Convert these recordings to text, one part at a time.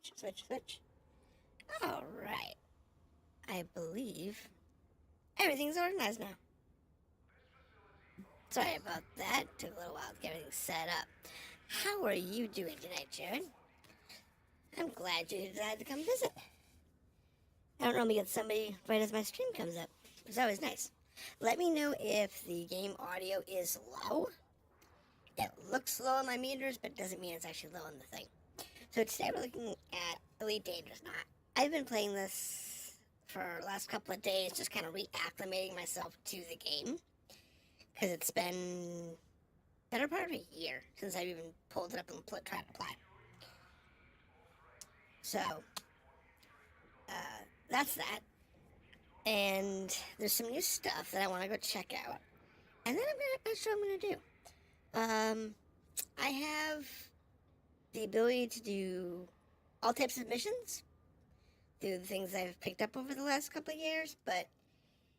Switch. Alright. I believe everything's organized now. Sorry about that. Took a little while to get everything set up. How are you doing tonight, Jared? I'm glad you decided to come visit. I don't normally get somebody right as my stream comes up. It's always nice. Let me know if the game audio is low. It looks low on my meters, but doesn't mean it's actually low on the thing. So today we're looking at Elite Dangerous. Now, I've been playing this for the last couple of days, just kind of reacclimating myself to the game. Because it's been better part of a year since I've even pulled it up and tried to play. So, that's that. And there's some new stuff that I want to go check out. And then that's what I'm going to do. I have the ability to do all types of missions, do the things I've picked up over the last couple of years, but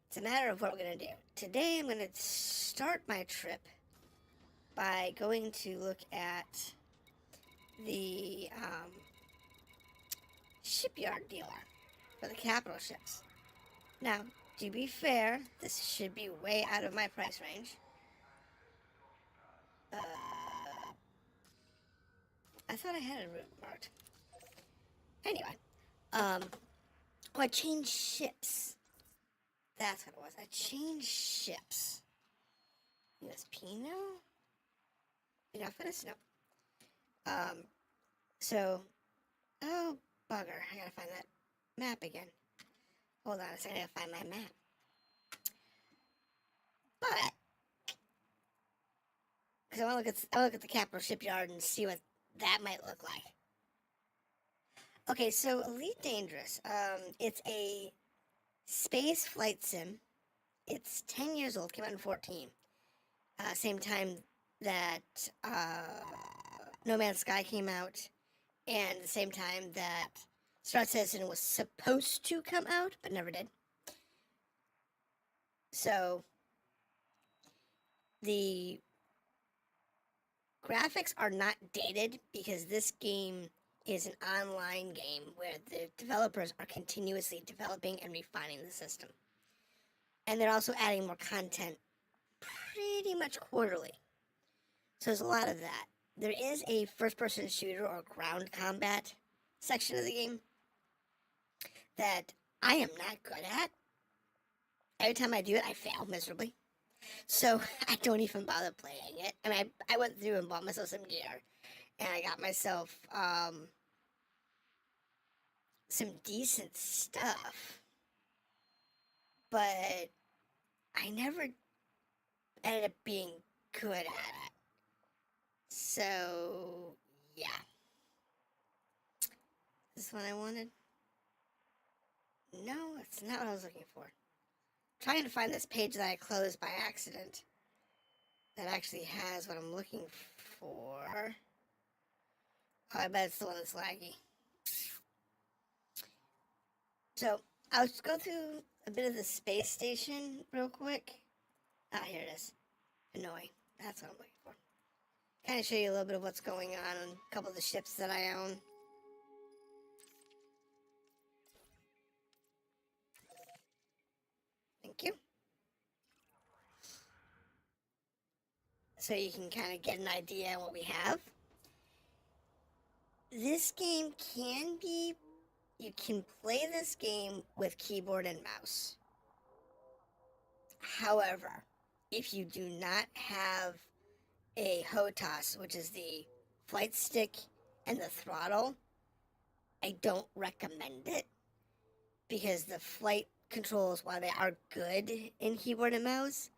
it's a matter of what we're going to do. Today I'm going to start my trip by going to look at the shipyard dealer for the capital ships. Now, to be fair, this should be way out of my price range. I thought I had a route marked. Anyway, I changed ships. That's what it was. I changed ships. US Pino? Enough? No. So, oh, bugger. I gotta find that map again. Hold on a second, I gotta find my map. But, because I want to look at the capital shipyard and see what that might look like. Okay, so Elite Dangerous. It's a space flight sim. It's 10 years old, came out in 14. Same time that No Man's Sky came out, and the same time that Star Citizen was supposed to come out, but never did. So, the graphics are not dated because this game is an online game where the developers are continuously developing and refining the system. And they're also adding more content pretty much quarterly. So there's a lot of that. There is a first-person shooter or ground combat section of the game that I am not good at. Every time I do it, I fail miserably. So I don't even bother playing it. I mean, I went through and bought myself some gear. And I got myself some decent stuff. But I never ended up being good at it. So, yeah. Is this what I wanted? No, that's not what I was looking for. I'm trying to find this page that I closed by accident that actually has what I'm looking for. Oh, I bet it's the one that's laggy. So, I'll just go through a bit of the space station real quick. Ah, here it is. Annoying. That's what I'm looking for. Kind of show you a little bit of what's going on a couple of the ships that I own. Thank you. So you can kind of get an idea of what we have. This game you can play this game with keyboard and mouse. However, if you do not have a HOTAS, which is the flight stick and the throttle, I don't recommend it because the flight controls, while they are good in keyboard and mouse,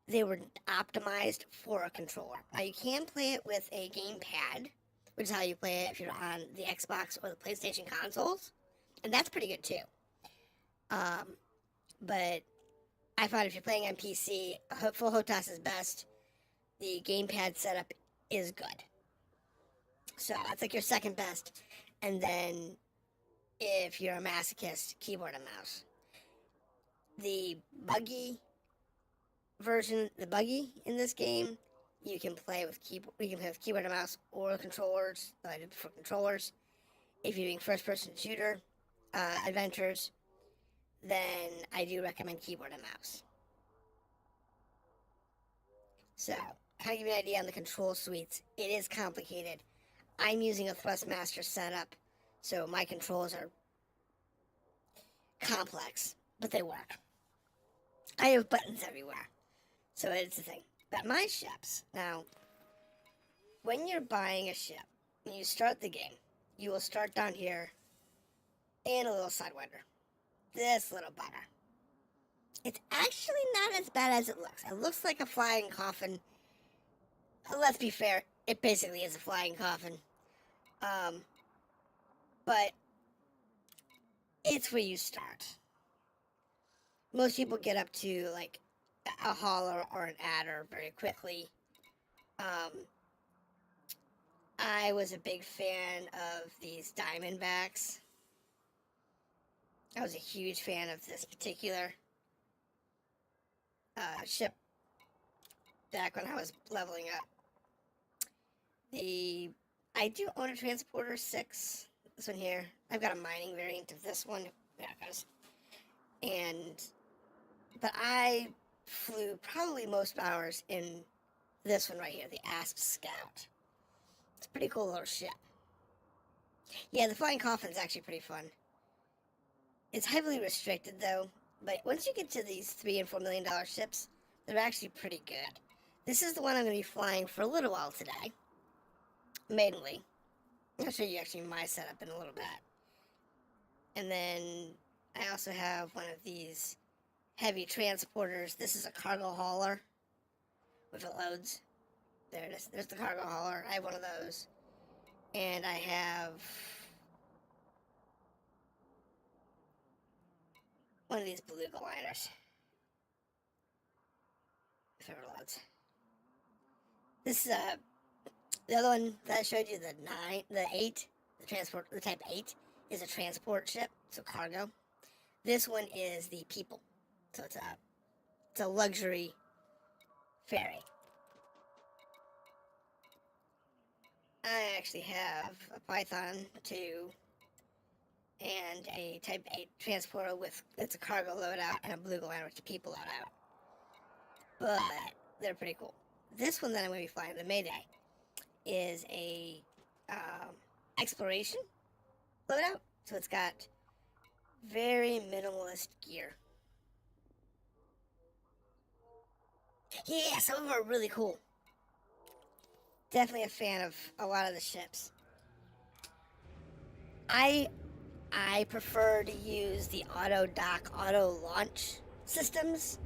they were optimized for a controller. Now you can play it with a gamepad, which is how you play it if you're on the Xbox or the PlayStation consoles, and that's pretty good too. But I found if you're playing on PC, full HOTAS is best. The gamepad setup is good. So that's like your second best. And then if you're a masochist, keyboard and mouse. The buggy in this game, you can play with keyboard and mouse or controllers. I did for controllers. if you're doing first-person shooter adventures, then I do recommend keyboard and mouse. So, kind of give you an idea on the control suites. It is complicated. I'm using a Thrustmaster setup, so my controls are complex, but they work. I have buttons everywhere, so it's a thing. But my ships, now, when you're buying a ship, when you start the game, you will start down here in a little Sidewinder. This little butter. It's actually not as bad as it looks. It looks like a flying coffin. Let's be fair, it basically is a flying coffin. But it's where you start. Most people get up to like a hauler or an adder very quickly. I was a big fan of these Diamondbacks. I was a huge fan of this particular ship back when I was leveling up. I do own a Transporter 6. This one here. I've got a mining variant of this one. Yeah, guys. But I flew probably most hours in this one right here, the Asp Scout. It's a pretty cool little ship. Yeah, the flying coffin's actually pretty fun. It's heavily restricted though, but once you get to these $3 and $4 million ships, they're actually pretty good. This is the one I'm going to be flying for a little while today. Mainly. I'll show you actually my setup in a little bit. And then I also have one of these heavy transporters. This is a cargo hauler. If it loads. There it is. There's the cargo hauler. I have one of those. And I have one of these beluga liners. If it ever loads. This is the other one that I showed you, the 8, the type 8 is a transport ship, so cargo. This one is the people, so it's a luxury ferry. I actually have a Python 2 and a Type 8 transporter with, it's a cargo loadout, and a beluga liner with a people loadout. But they're pretty cool. This one that I'm going to be flying, the Mayday, is a exploration loadout, so it's got very minimalist gear. Yeah, some of them are really cool. Definitely a fan of a lot of the ships. I prefer to use the auto dock, auto launch systems.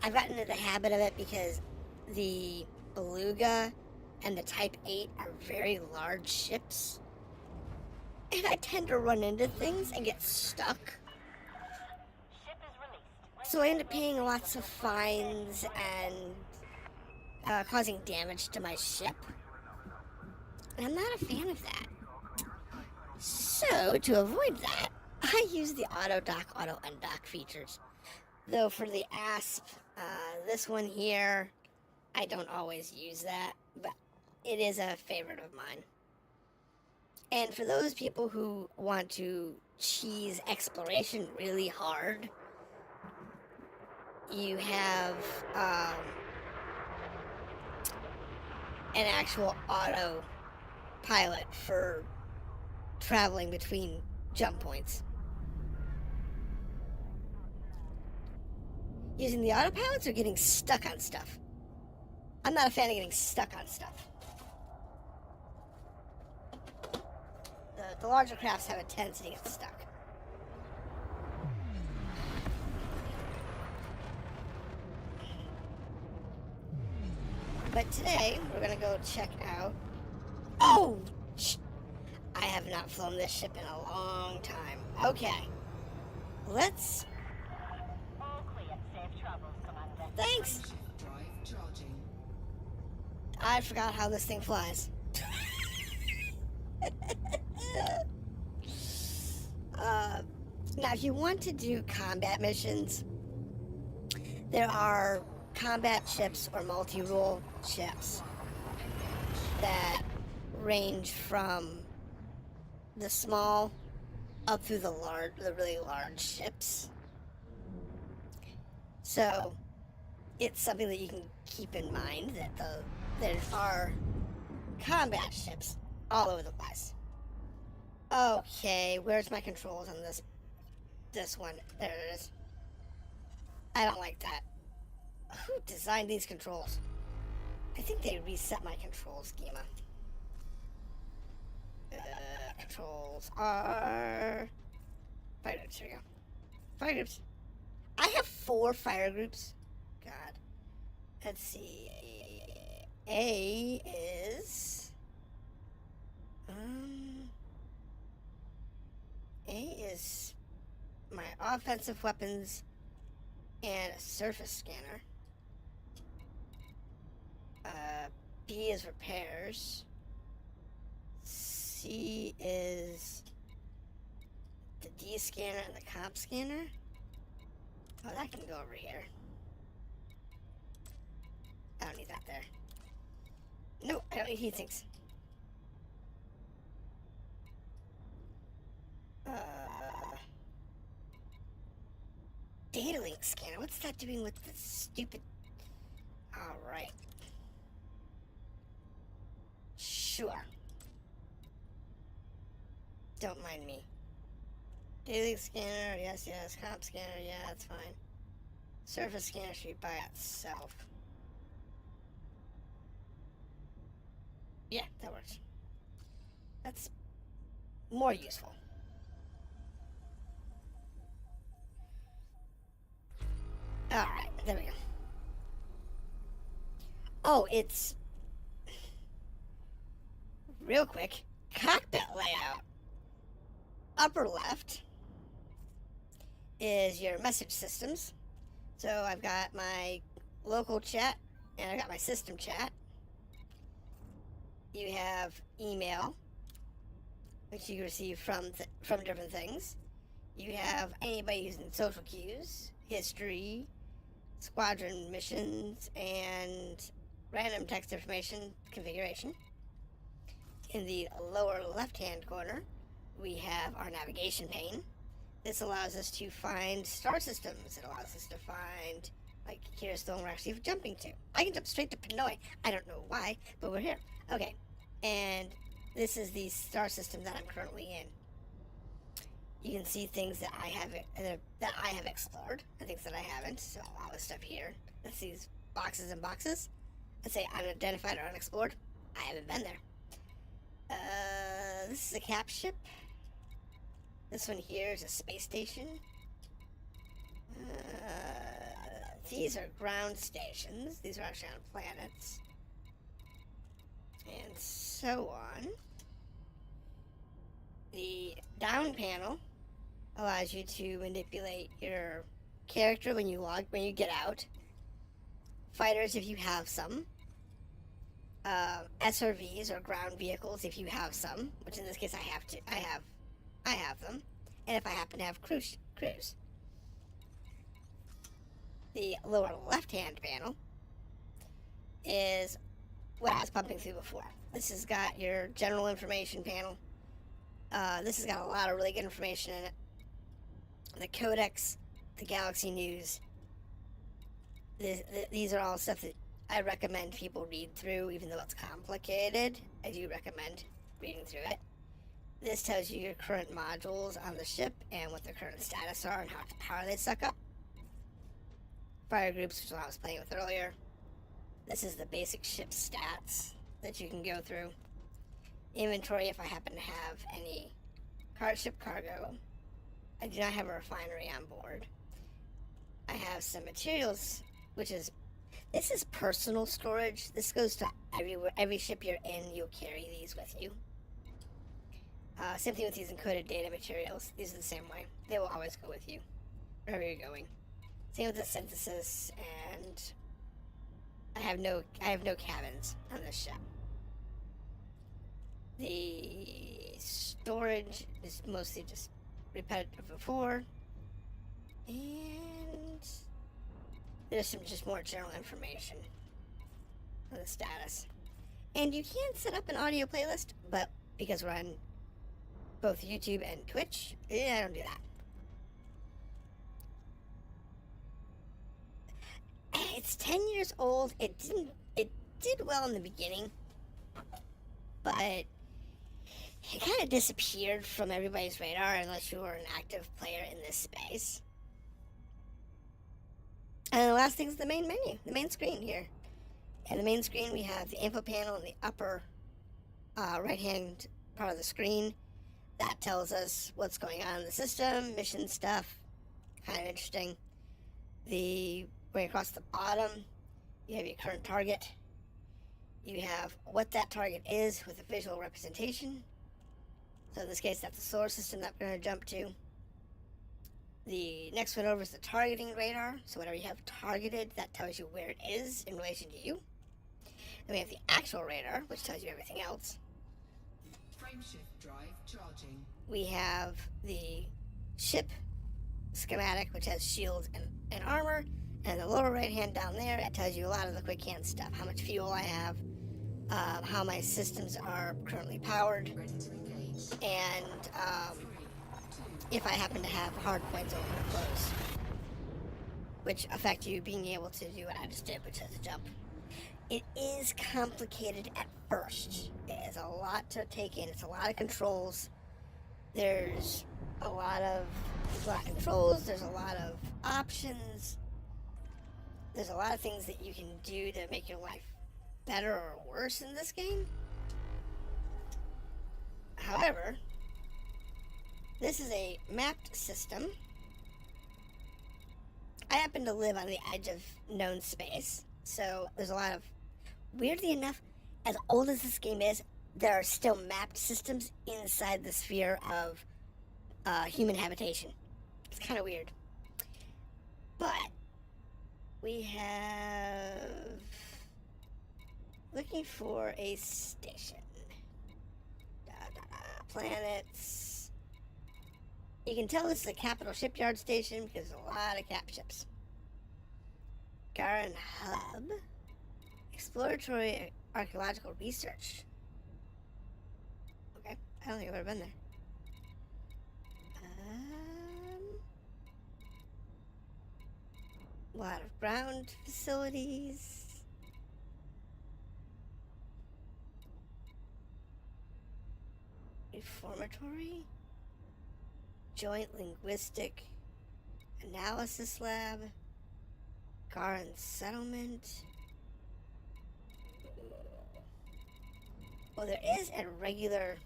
I've gotten into the habit of it because the Beluga and the Type 8 are very large ships. And I tend to run into things and get stuck. So I end up paying lots of fines and causing damage to my ship. And I'm not a fan of that. So, to avoid that, I use the auto dock, auto undock features. Though for the Asp, this one here, I don't always use that, but it is a favorite of mine. And for those people who want to cheese exploration really hard, you have an actual auto pilot for traveling between jump points. Using the autopilots or getting stuck on stuff? I'm not a fan of getting stuck on stuff. The larger crafts have a tendency to get stuck. But today, we're going to go check out... Oh! I have not flown this ship in a long time. Okay. Let's... All clear. Safe travels, Commander. Thanks! Drive charging. I forgot how this thing flies. Now, if you want to do combat missions, there are combat ships or multi-role ships that range from the small up through the really large ships. So it's something that you can keep in mind that there are combat ships all over the place. Okay, where's my controls on this one? There it is. I don't like that. Who designed these controls? I think they reset my control schema. Controls are fire groups. Here we go. Fire groups. I have 4 fire groups. God. Let's see. A is my offensive weapons and a surface scanner. B is repairs. C is the D scanner and the comp scanner. Oh, that can go over here. I don't need that there. No, I don't need heat sinks. Data link scanner. What's that doing with the stupid... Alright. Sure. Don't mind me. Data link scanner, yes. Comp scanner, yeah, that's fine. Surface scanner should be by itself. Yeah, that works. That's more useful. Alright, there we go. Oh, it's... Real quick. Cockpit layout. Upper left is your message systems. So I've got my local chat and I've got my system chat. You have email, which you receive from different things. You have anybody using social cues, history, squadron missions, and random text information configuration. In the lower left-hand corner, we have our navigation pane. This allows us to find star systems. It allows us to find, like, here's the one we're actually jumping to. I can jump straight to Pinoy. I don't know why, but we're here. Okay, and this is the star system that I'm currently in. You can see things that I have explored, and things that I haven't. So all this stuff here. That's these boxes and boxes. Let's say unidentified or unexplored. I haven't been there. This is a cap ship. This one here is a space station. These are ground stations. These are actually on planets. And so on. The down panel allows you to manipulate your character when you get out. Fighters if you have some. SRVs or ground vehicles if you have some, which in this case I have them, and if I happen to have cruise. The lower left-hand panel is what I was pumping through before. This has got your general information panel. This has got a lot of really good information in it. The codex, the galaxy news. These are all stuff that I recommend people read through, even though it's complicated. I do recommend reading through it. This tells you your current modules on the ship and what their current status are and how much power they suck up. Fire groups, which is what I was playing with earlier. This is the basic ship stats that you can go through. Inventory if I happen to have any ship cargo. I do not have a refinery on board. I have some materials, this is personal storage. This goes to every ship you're in, you'll carry these with you. Same thing with these encoded data materials. These are the same way. They will always go with you, wherever you're going. Same with the synthesis, and I have no cabins on this ship. The storage is mostly just repetitive before, and there's some just more general information on the status. And you can set up an audio playlist, but because we're on both YouTube and Twitch. Yeah, I don't do that. It's 10 years old. It did well in the beginning, but it kind of disappeared from everybody's radar unless you were an active player in this space. And the last thing is the main menu, the main screen here. And the main screen, we have the info panel in the upper right-hand part of the screen. That tells us what's going on in the system, mission stuff, kind of interesting. Way across the bottom, you have your current target. You have what that target is with a visual representation. So in this case, that's the solar system that we're going to jump to. The next one over is the targeting radar. So whatever you have targeted, that tells you where it is in relation to you. Then we have the actual radar, which tells you everything else. Frameshift drive charging. We have the ship schematic, which has shields and armor. And the lower right hand down there, it tells you a lot of the quick hand stuff. How much fuel I have, how my systems are currently powered, Ready to engage. and 3, 2, if I happen to have hard points open or closed, which affect you being able to do what I just did, which is to jump. It is complicated at first. It is a lot to take in. It's a lot of controls. There's a lot of controls. There's a lot of options. There's a lot of things that you can do to make your life better or worse in this game. However, this is a mapped system. I happen to live on the edge of known space, so there's a lot of... Weirdly enough, as old as this game is, there are still mapped systems inside the sphere of human habitation. It's kind of weird. But we have... looking for a station. Planets. You can tell this is a capital shipyard station because there's a lot of cap ships. Garan Hub. Exploratory archaeological research. Okay, I don't think I've ever been there. A lot of ground facilities. Reformatory. Joint linguistic analysis lab. Garan settlement. Well, there is a regular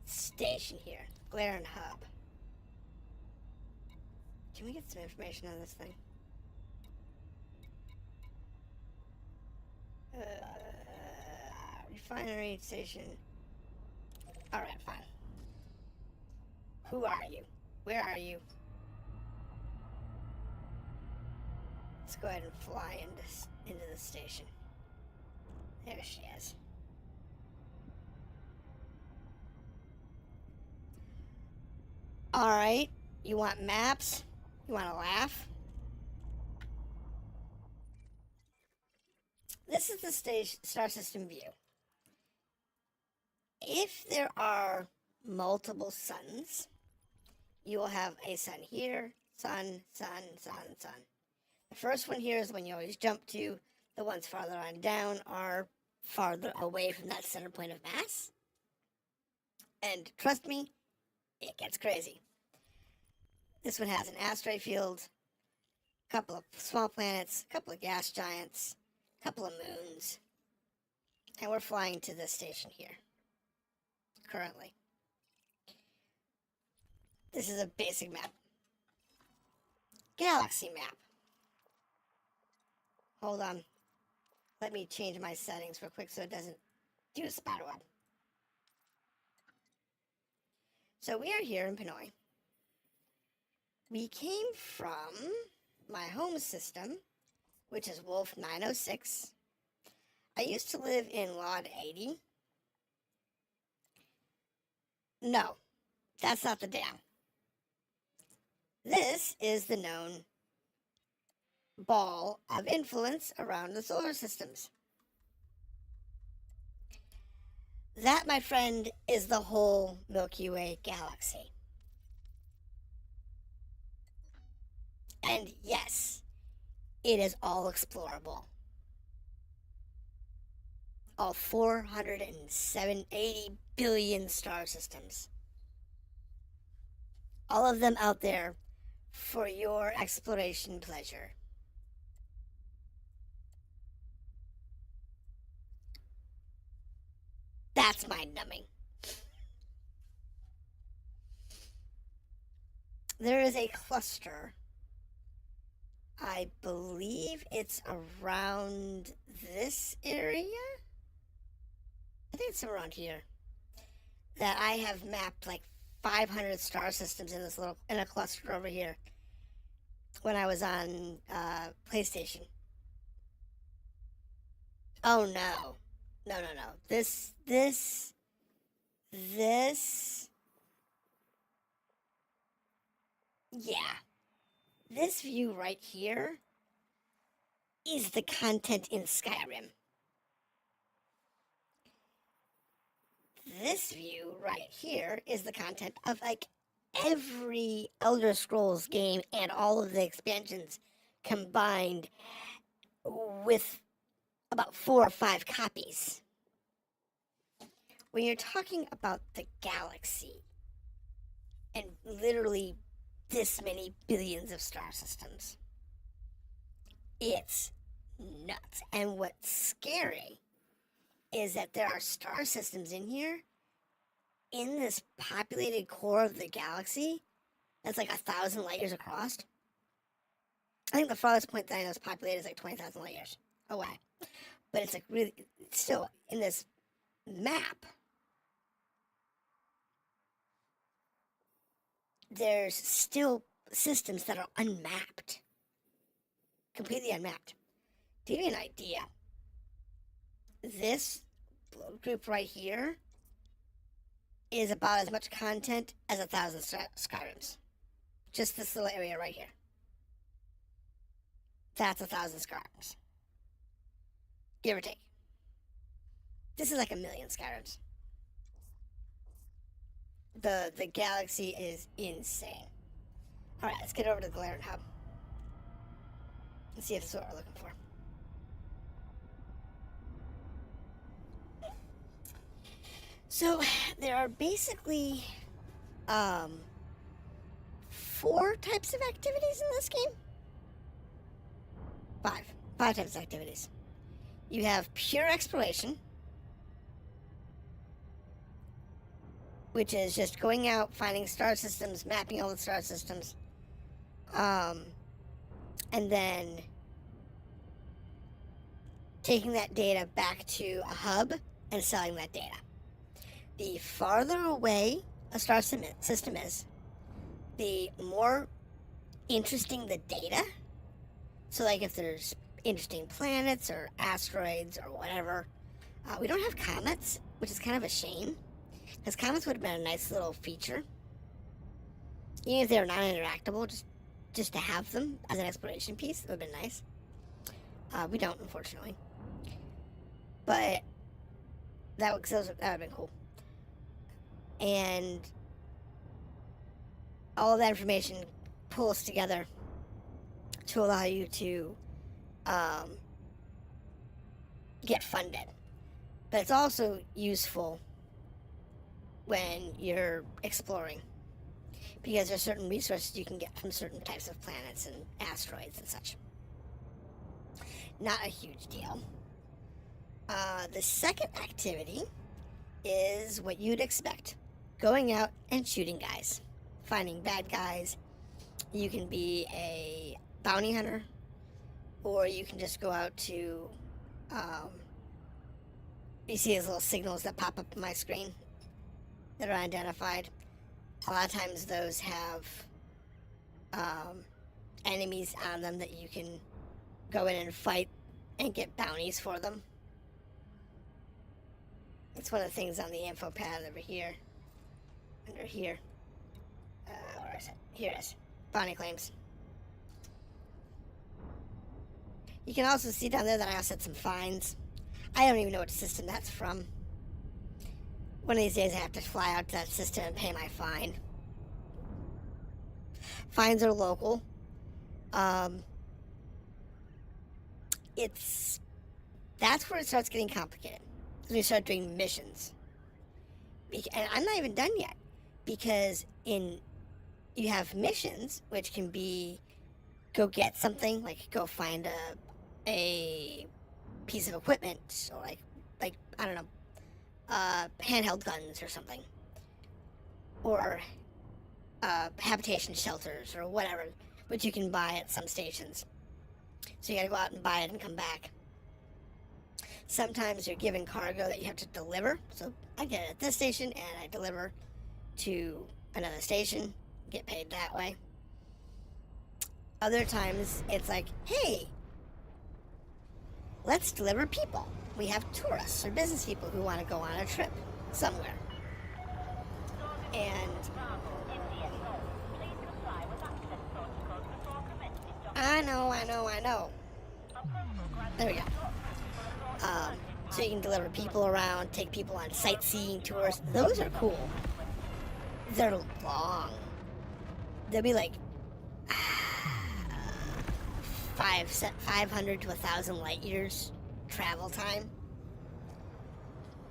station here, Garan Hub. Can we get some information on this thing? Refinery station. Alright, fine. Who are you? Where are you? Let's go ahead and fly into the station. There she is. Alright, you want maps? You want to laugh? This is the star system view. If there are multiple suns, you will have a sun here, sun, sun, sun, sun. The first one here is the one you always jump to. The ones farther on down are farther away from that center point of mass. And trust me, it gets crazy. This one has an asteroid field, a couple of small planets, a couple of gas giants, a couple of moons. And we're flying to this station here, currently. This is a basic map. Galaxy map. Hold on. Let me change my settings real quick so it doesn't do a spider web. So we are here in Pinoy. We came from my home system, which is Wolf 906. I used to live in Lot 80. No, that's not the dam. This is the known ball of influence around the solar systems. That, my friend, is the whole Milky Way galaxy. And yes, it is all explorable. All 480 billion star systems. All of them out there for your exploration pleasure. That's mind-numbing. There is a cluster. I believe it's around this area. I think it's around here. That I have mapped like 500 star systems in a cluster over here when I was on PlayStation. Oh no. No. This yeah. This view right here is the content in Skyrim. This view right here is the content of like every Elder Scrolls game and all of the expansions combined with about 4 or 5 copies. When you're talking about the galaxy and literally this many billions of star systems, it's nuts. And what's scary is that there are star systems in here in this populated core of the galaxy that's like 1,000 light years across. I think the farthest point that I know is populated is like 20,000 light years away. But it's like really, still in this map, there's still systems that are unmapped. Completely unmapped. To give you an idea, this group right here is about as much content as 1,000 Skyrims. Just this little area right here. That's 1,000 Skyrims. Give or take. This is like 1,000,000 Skyrims. The galaxy is insane. Alright, let's get over to the Galarian Hub. Let's see if this is what we're looking for. So, there are basically 4 types of activities in this game. 5 types of activities. You have pure exploration, which is just going out, finding star systems, mapping all the star systems, and then taking that data back to a hub and selling that data. The farther away a star system is, the more interesting the data. So, like, if there's interesting planets or asteroids or whatever, we don't have comets, which is kind of a shame, because comets would have been a nice little feature. Even if they were non-interactable, just to have them as an exploration piece, it would have been nice. We don't, unfortunately. But that would have been cool. And all of that information pulls together to allow you to get funded. But it's also useful when you're exploring, because there's certain resources you can get from certain types of planets and asteroids and such. Not a huge deal. The second activity is what you'd expect. Going out and shooting guys. Finding bad guys. You can be a bounty hunter, or you can just go out to, you see these little signals that pop up on my screen that are identified. A lot of times those have enemies on them that you can go in and fight and get bounties for them. It's one of the things on the info pad over here. Under here. Where is it? Here it is. Bounty claims. You can also see down there that I also set some fines. I don't even know what system that's from. One of these days I have to fly out to that system and pay my fine. Fines are local. Um, that's where it starts getting complicated. When you start doing missions. And I'm not even done yet. Because you have missions, which can be go get something, like go find a piece of equipment, or like I don't know, handheld guns or something, or habitation shelters or whatever, which you can buy at some stations. So you gotta go out and buy it and come back. Sometimes you're given cargo that you have to deliver. So I get it at this station and I deliver to another station, get paid that way. Other times it's like, hey, let's deliver people. We have tourists or business people who want to go on a trip somewhere. And I know. There we go. So you can deliver people around, take people on sightseeing tours. Those are cool. They're long. They'll be like 500 to 1,000 light years travel time.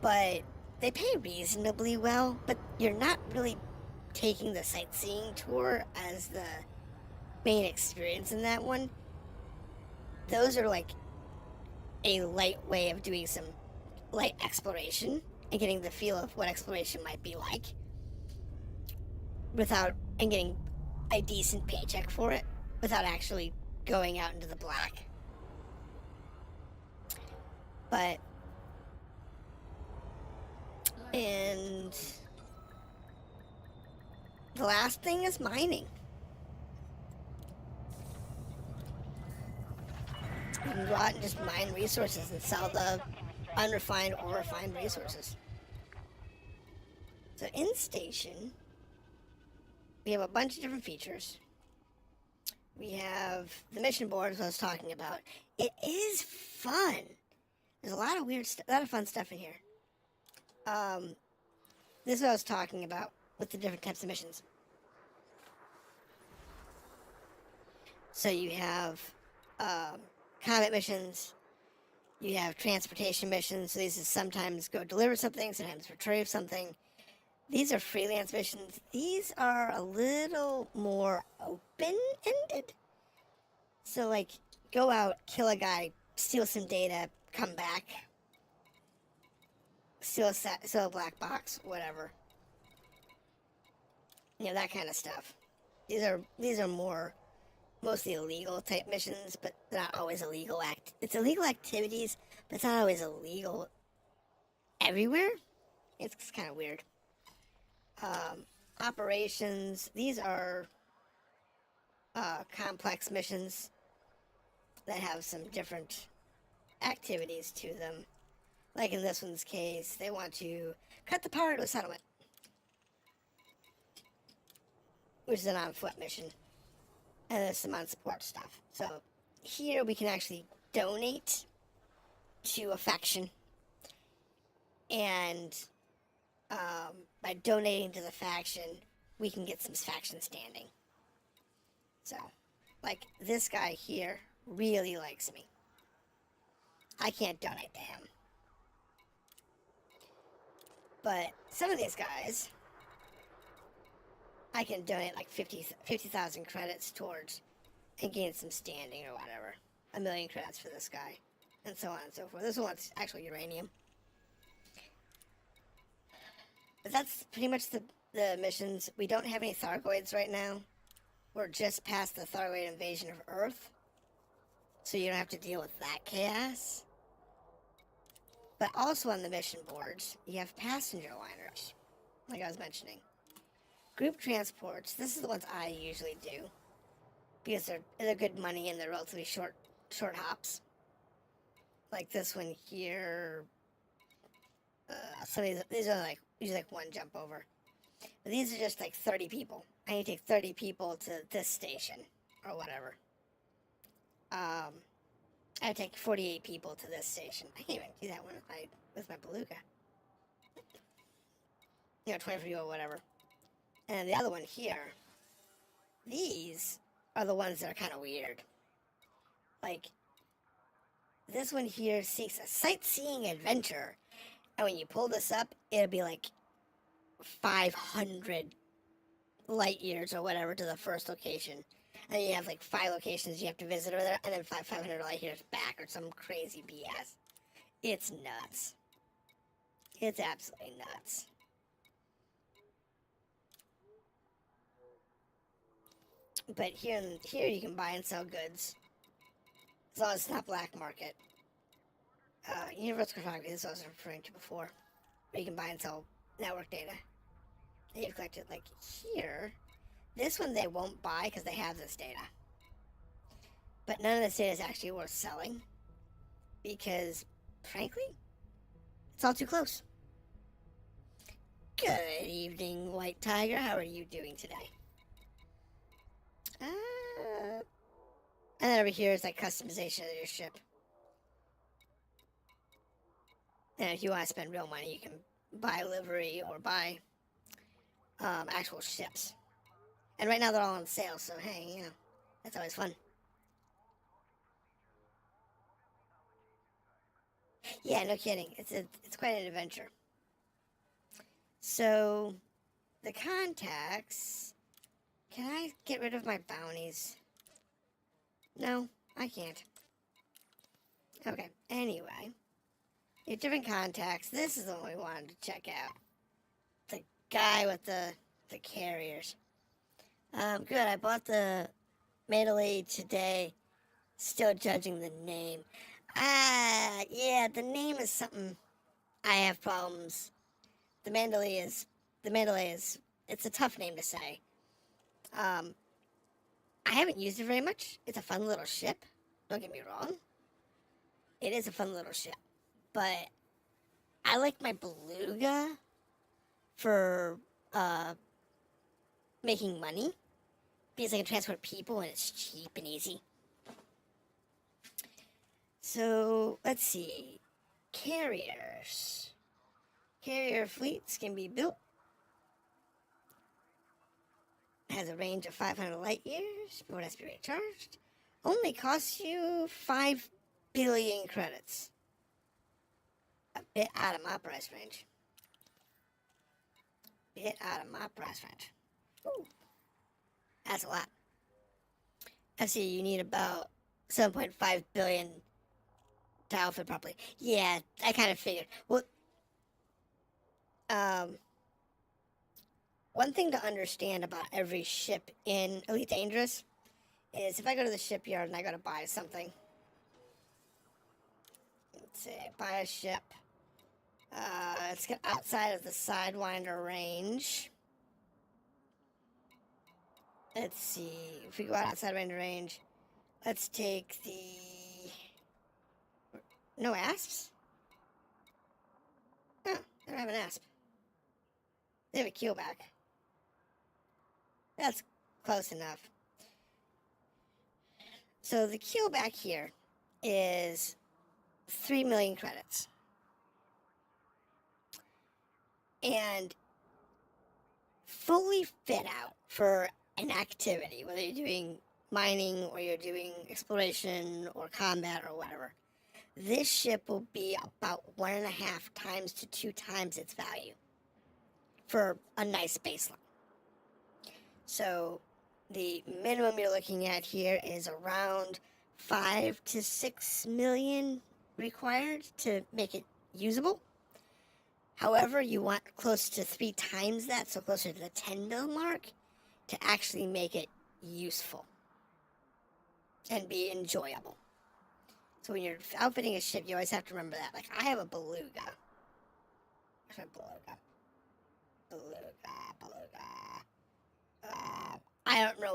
But they pay reasonably well, but you're not really taking the sightseeing tour as the main experience in that one. Those are like a light way of doing some light exploration and getting the feel of what exploration might be like and getting a decent paycheck for it without actually going out into the black. And the last thing is mining. You can go out and just mine resources and sell the unrefined or refined resources. So in station, we have a bunch of different features. We have the mission board, as I was talking about. It is fun. There's a lot of a lot of fun stuff in here. This is what I was talking about with the different types of missions. So you have combat missions, you have transportation missions. So these is sometimes go deliver something, sometimes retrieve something. These are freelance missions. These are a little more open-ended. So like, go out, kill a guy, steal some data, come back, steal a black box, whatever. You know, that kind of stuff. These are more mostly illegal type missions, but not always illegal it's illegal activities, but it's not always illegal everywhere. It's kind of weird. Operations, these are complex missions that have some different activities to them. Like in this one's case, they want to cut the power to a settlement, which is an on-foot mission. And there's some on-support stuff. So here we can actually donate to a faction. And by donating to the faction, we can get some faction standing. So, like, this guy here really likes me. I can't donate to him. But some of these guys, I can donate like 50,000 credits towards and gain some standing or whatever. 1,000,000 credits for this guy. And so on and so forth. This one's actually uranium. But that's pretty much the missions. We don't have any Thargoids right now. We're just past the Thargoid invasion of Earth. So you don't have to deal with that chaos. But also on the mission boards, you have passenger liners, like I was mentioning. Group transports, this is the ones I usually do. Because they're good money and they're relatively short hops. Like this one here. Some of these are like usually like one jump over. But these are just like 30 people. I need to take 30 people to this station or whatever. I take 48 people to this station. I can't even do that one with my beluga. 20 for you or whatever. And the other one here, these are the ones that are kind of weird. Like, this one here seeks a sightseeing adventure. And when you pull this up, it'll be like 500 light years or whatever to the first location. And then you have like 5 locations you have to visit over there, and then 500 light years back, or some crazy BS. It's nuts. It's absolutely nuts. But here you can buy and sell goods, as long as it's not black market. Universal cryptography, this is what I was referring to before, where you can buy and sell network data that you've collected. Like here, this one they won't buy because they have this data. But none of this data is actually worth selling because, frankly, it's all too close. Good evening, White Tiger. How are you doing today? And then over here is like customization of your ship. And if you want to spend real money, you can buy livery or buy actual ships. And right now they're all on sale, so hey, that's always fun. Yeah, no kidding. It's quite an adventure. So, the contacts. Can I get rid of my bounties? No, I can't. Okay, anyway. Your different contacts. This is the one we wanted to check out. The guy with the carriers. Good, I bought the Mandalay today. Still judging the name. Yeah, the name is something I have problems. The Mandalay is, it's a tough name to say. I haven't used it very much. It's a fun little ship. Don't get me wrong. It is a fun little ship. But I like my beluga for making money. Because I can transport people and it's cheap and easy. So, let's see. Carriers. Carrier fleets can be built. Has a range of 500 light years before it has to be recharged. Only costs you 5 billion credits. A bit out of my price range. Ooh. That's a lot. I see you need about 7.5 billion to outfit properly. Yeah, I kind of figured. Well, one thing to understand about every ship in Elite Dangerous is if I go to the shipyard and I gotta buy something. Let's see, buy a ship. Let's get outside of the Sidewinder range. Let's see, if we go outside of the range, let's take the... No asps? Oh, they don't have an asp. They have a keelback. That's close enough. So the keelback here is 3 million credits. And fully fit out for an activity, whether you're doing mining or you're doing exploration or combat or whatever, this ship will be about 1.5 times to 2 times its value for a nice baseline. So the minimum you're looking at here is around 5 to 6 million required to make it usable. However, you want close to 3 times that, so closer to the 10 mil mark, to actually make it useful and be enjoyable. So when you're outfitting a ship, you always have to remember that. Like, I have a beluga. Where's my beluga? I don't know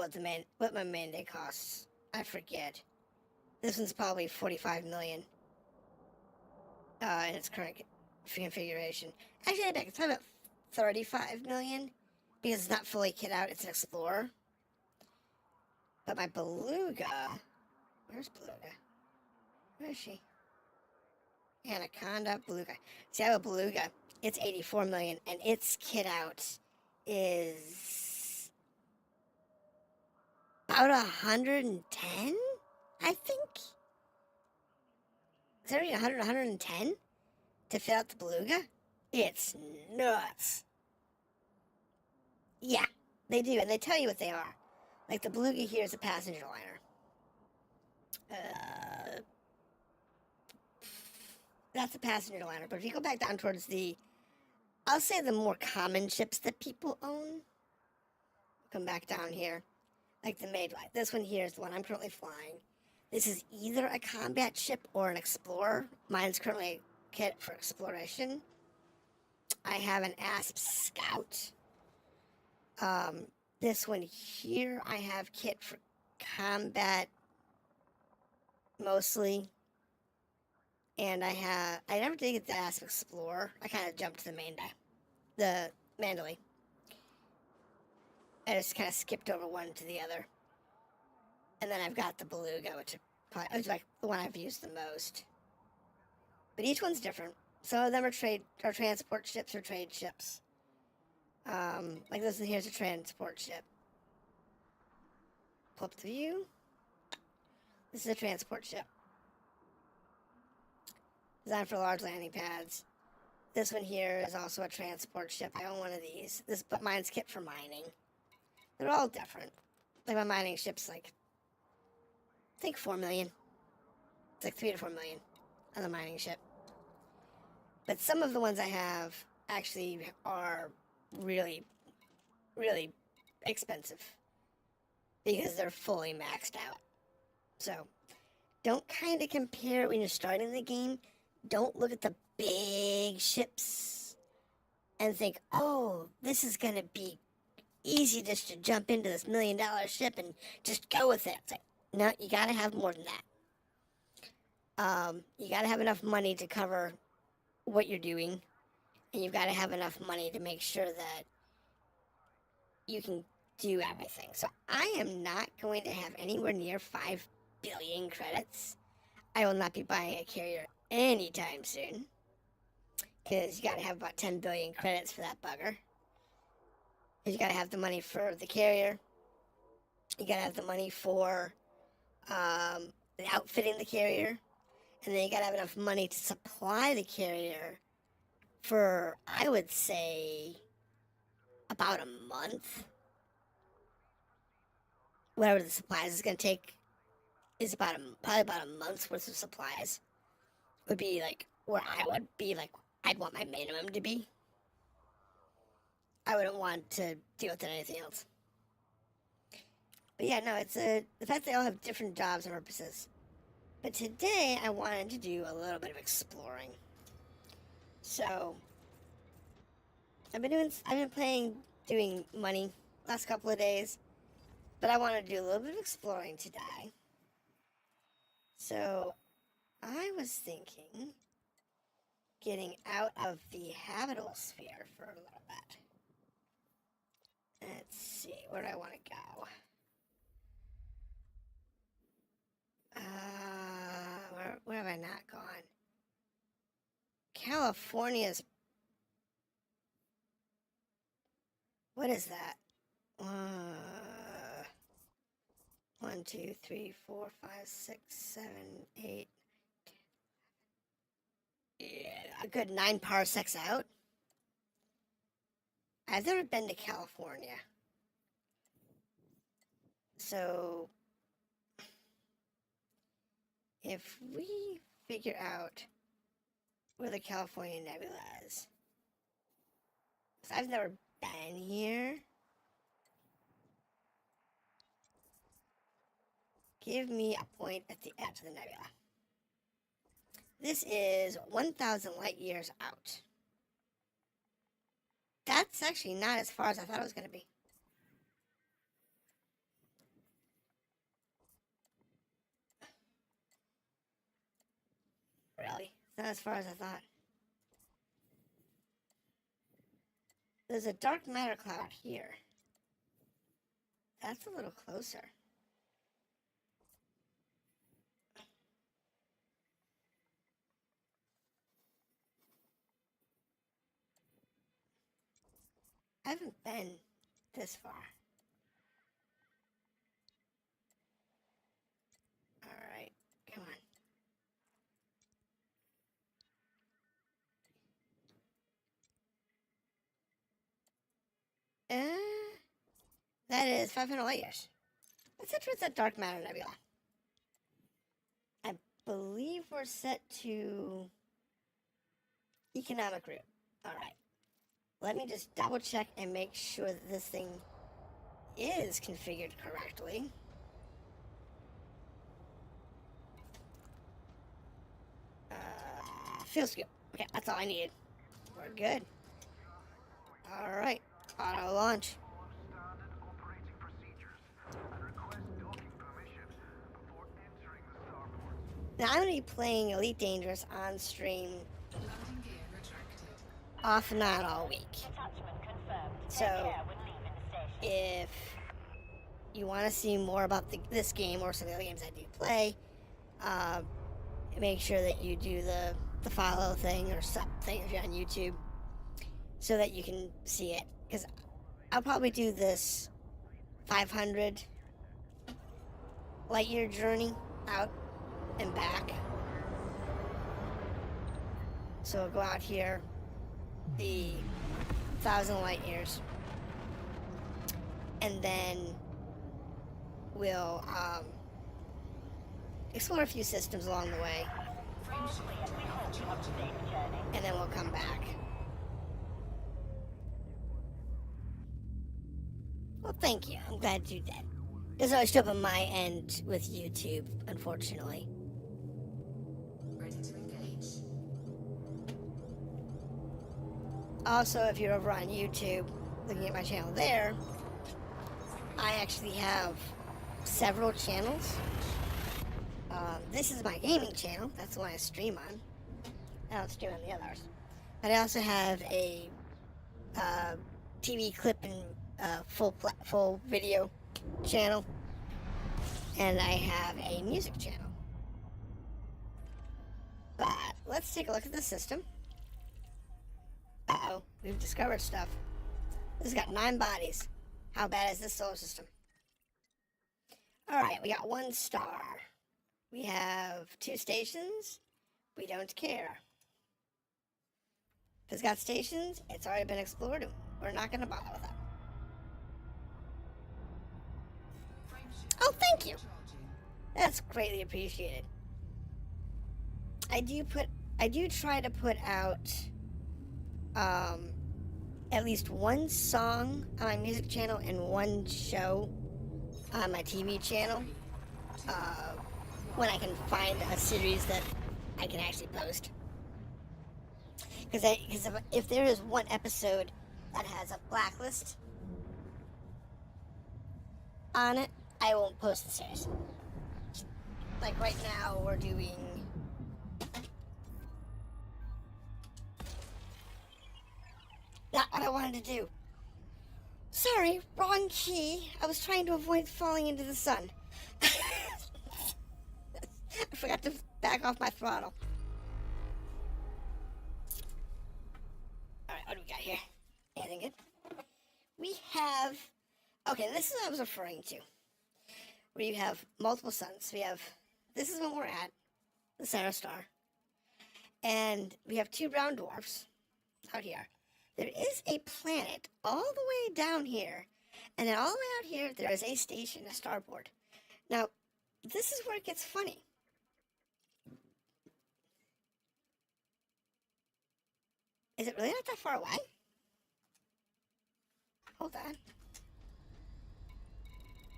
what my mandate costs. I forget. This one's probably 45 million in its current configuration. Actually, I think it's probably about 35 million because it's not fully kit out. It's an Explorer. But my beluga, where's beluga? Where is she? Anaconda, beluga. See, I have a beluga. It's 84 million, and its kit out is about 110, I think. Is that 100, 110 to fit out the beluga? It's nuts. Yeah, they do, and they tell you what they are. Like the beluga here is a passenger liner. That's a passenger liner, but if you go back down towards I'll say the more common ships that people own, come back down here, like the Maid Light. This one here is the one I'm currently flying. This is either a combat ship or an explorer. Mine's currently a kit for exploration. I have an Asp Scout. This one here, I have kit for combat mostly. And I never did get the Asp Explorer. I kind of jumped to the Mandalay. I just kind of skipped over one to the other. And then I've got the Beluga, which is like the one I've used the most. But each one's different. Some of them are transport ships or trade ships. Like this one here's a transport ship. Pull up the view. This is a transport ship. Designed for large landing pads. This one here is also a transport ship. I own one of these. But mine's kit for mining. They're all different. Like my mining ship's like, I think 4 million. It's like 3 to 4 million on the mining ship. But some of the ones I have actually are really, really expensive because they're fully maxed out. So don't kind of compare when you're starting the game. Don't look at the big ships and think, oh, this is going to be easy just to jump into this $1 million ship and just go with it. It's like, no, you got to have more than that. You got to have enough money to cover what you're doing, and you've got to have enough money to make sure that you can do everything. So I am not going to have anywhere near 5 billion credits. I will not be buying a carrier anytime soon, because you got to have about 10 billion credits for that bugger. Because you got to have the money for the carrier. You got to have the money for outfitting the carrier. And then you got to have enough money to supply the carrier for, I would say, about a month. Whatever the supplies is going to take is probably about a month's worth of supplies. Would be like where I would be like, I'd want my minimum to be. I wouldn't want to deal with anything else. But yeah, no, it's the fact they all have different jobs and purposes. But today I wanted to do a little bit of exploring. So I've been doing money last couple of days, but I want to do a little bit of exploring today. So I was thinking getting out of the habitable sphere for a little bit. Let's see, where do I want to go? Where have I not gone? California's. What is that? 1, 2, 3, 4, 5, 6, 7, 8. Yeah, a good 9 parsecs out. I've never been to California. So if we figure out where the California Nebula is, because I've never been here, give me a point at the edge of the nebula. This is 1,000 light years out. That's actually not as far as I thought it was going to be. Really? It's not as far as I thought. There's a dark matter cloud here. That's a little closer. I haven't been this far. Alright, come on. That is 500 light years. Let's head towards that dark matter nebula. I believe we're set to economic route. Alright. Let me just double check and make sure that this thing is configured correctly. Fuel scoop. Okay, that's all I needed. We're good. Alright. Auto launch. Standard operating procedures and request docking permission before entering the starport. Now I'm going to be playing Elite Dangerous on stream Landing gear retracted. off and on all week. Attachment confirmed. So, Take care when leaving the station. If you want to see more about this game or some of the other games I do play, make sure that you do the follow thing or sub thing if you're on YouTube so that you can see it. Because I'll probably do this 500 light year journey out and back. So we'll go out here the 1,000 light years, and then we'll explore a few systems along the way, Frame shift drive charging. Safe journey. and then we'll come back. Well, thank you. I'm glad you did. Doesn't always show up on my end with YouTube, unfortunately. Ready to engage. Also, if you're over on YouTube, looking at my channel there, I actually have several channels. This is my gaming channel. That's the one I stream on. I don't stream on the others. But I also have a TV clip and full video channel. And I have a music channel. But let's take a look at the system. Uh-oh, we've discovered stuff. This has got 9 bodies. How bad is this solar system? Alright, we got 1 star. We have 2 stations. We don't care. If it's got stations, it's already been explored, and we're not going to bother with that. Frame shift Oh, thank you! charging. That's greatly appreciated. I do try to put out at least 1 song on my music channel and 1 show on my TV channel when I can find a series that I can actually post. Because if there is 1 episode that has a blacklist on it, I won't post the series. Like right now, we're doing not what I wanted to do. Sorry, wrong key. I was trying to avoid falling into the sun. I forgot to back off my throttle. Alright, what do we got here? Anything good? We have... Okay, this is what I was referring to. Where you have multiple suns. We have... This is where we're at. The center star. And we have 2 brown dwarfs out here. There is a planet all the way down here. And then all the way out here, there is a station, a starboard. Now, this is where it gets funny. Is it really not that far away? Hold on.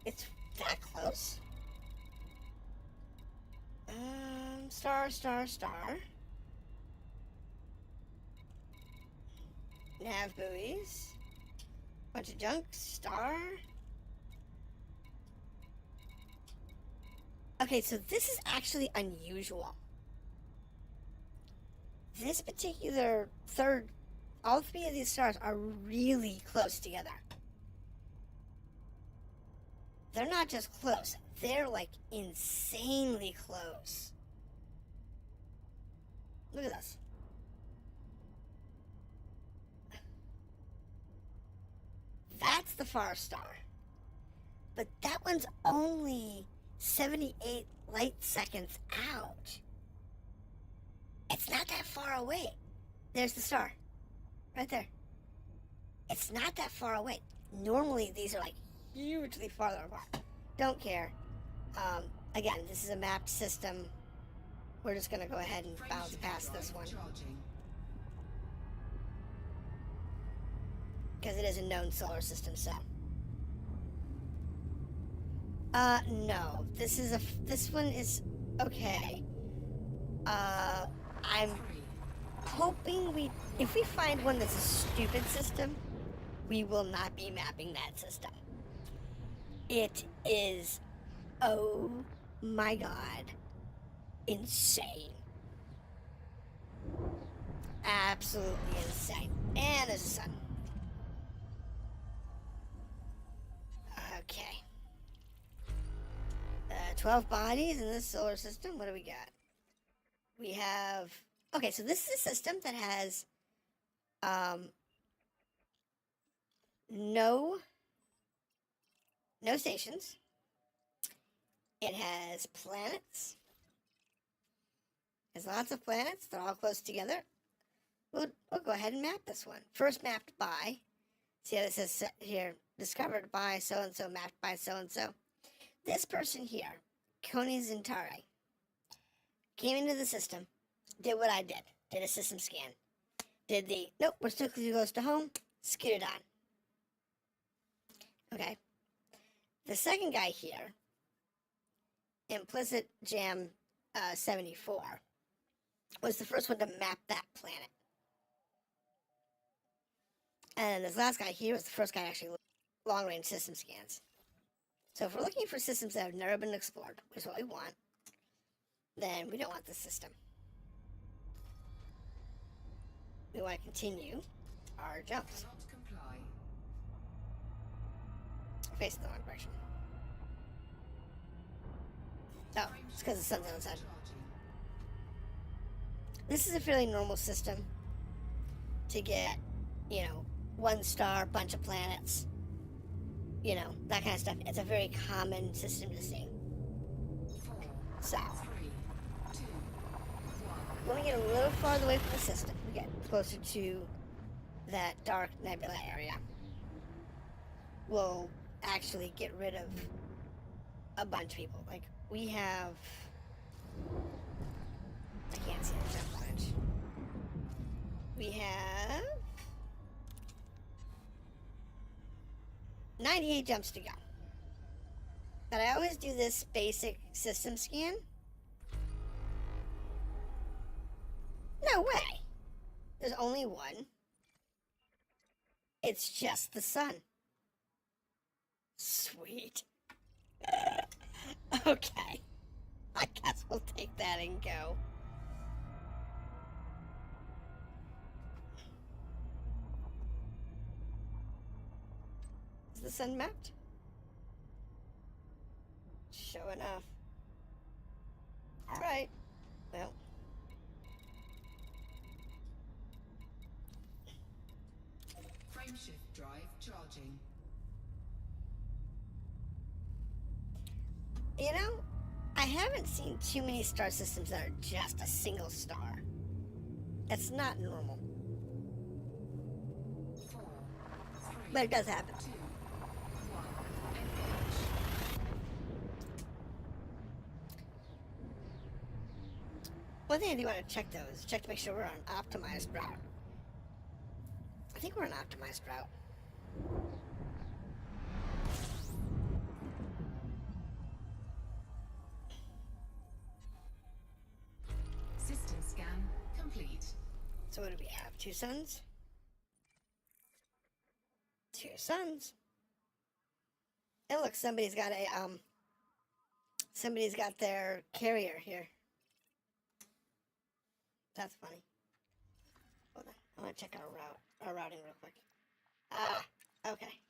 It's that close. Star. Nav buoys. Bunch of junk. Star. Okay, so this is actually unusual. This particular all 3 of these stars are really close together. They're not just close, they're like insanely close. Look at this. the far star. But that one's only 78 light seconds out. It's not that far away. There's the star. Right there. It's not that far away. Normally, these are like hugely farther apart. Don't care. Again, this is a mapped system. We're just going to go ahead and bounce past this one. Because it is a known solar system, so. No. This one is okay. I'm hoping if we find one that's a stupid system, we will not be mapping that system. It is, oh my god, insane. Absolutely insane. And there's a sun. Okay. 12 bodies in this solar system. What do we got? We have... Okay, so this is a system that has no stations. It has planets. There's lots of planets. They're all close together. We'll go ahead and map this one. First mapped by... See how this says here, discovered by so-and-so, mapped by so-and-so. This person here, Koni Zintare, came into the system, did what I did a system scan. Did the, nope, we're still too close to home, scooted on. Okay. The second guy here, Implicit Jam 74, was the first one to map that planet. And this last guy here was the first guy to actually long-range system scans. So if we're looking for systems that have never been explored, which is what we want, then we don't want this system. We want to continue our jumps. Facing the wrong direction. Oh, it's because the sun's on the side. This is a fairly normal system to get, you know, one star, bunch of planets, you know, that kind of stuff. It's a very common system to see. So, when we get a little farther away from the system, we get closer to that dark nebula area, we'll actually get rid of a bunch of people. Like, we have... I can't see the jump bunch. We have... 98 jumps to go. But I always do this basic system scan. No way. There's only one. It's just the sun. Sweet. Okay. I guess we'll take that and go. Is the sun mapped? Sure enough. Alright. Well. Frameshift drive charging. You know, I haven't seen too many star systems that are just a single star. That's not normal. 4, 3, But it does happen. 2, 1, One thing I do want to check though is check to make sure we're on optimized route. I think we're on optimized route. System scan complete. So what do we have? 2 suns? 2 suns. And look, somebody's got their carrier here. That's funny. Hold on. I want to check our routing real quick. Ah, okay.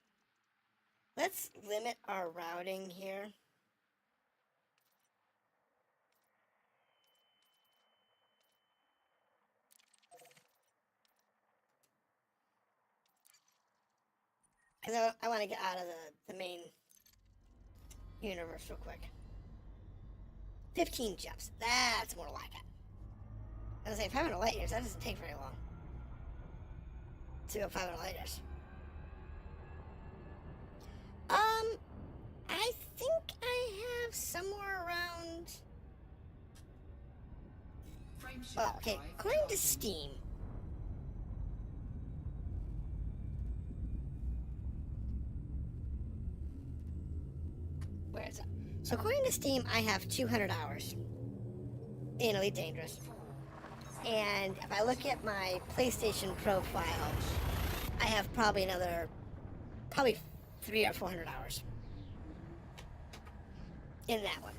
Let's limit our routing here. Because I want to get out of the main universe real quick. 15 jumps. That's more like it. I was going to say 500 light years, that doesn't take very long to go 500 light years. I think I have somewhere around... Frameshift Well, okay, drive according to charging. Steam... Where is it? So according to Steam, I have 200 hours in Elite Dangerous. And if I look at my PlayStation profile, I have probably 300 or 400 hours in that one.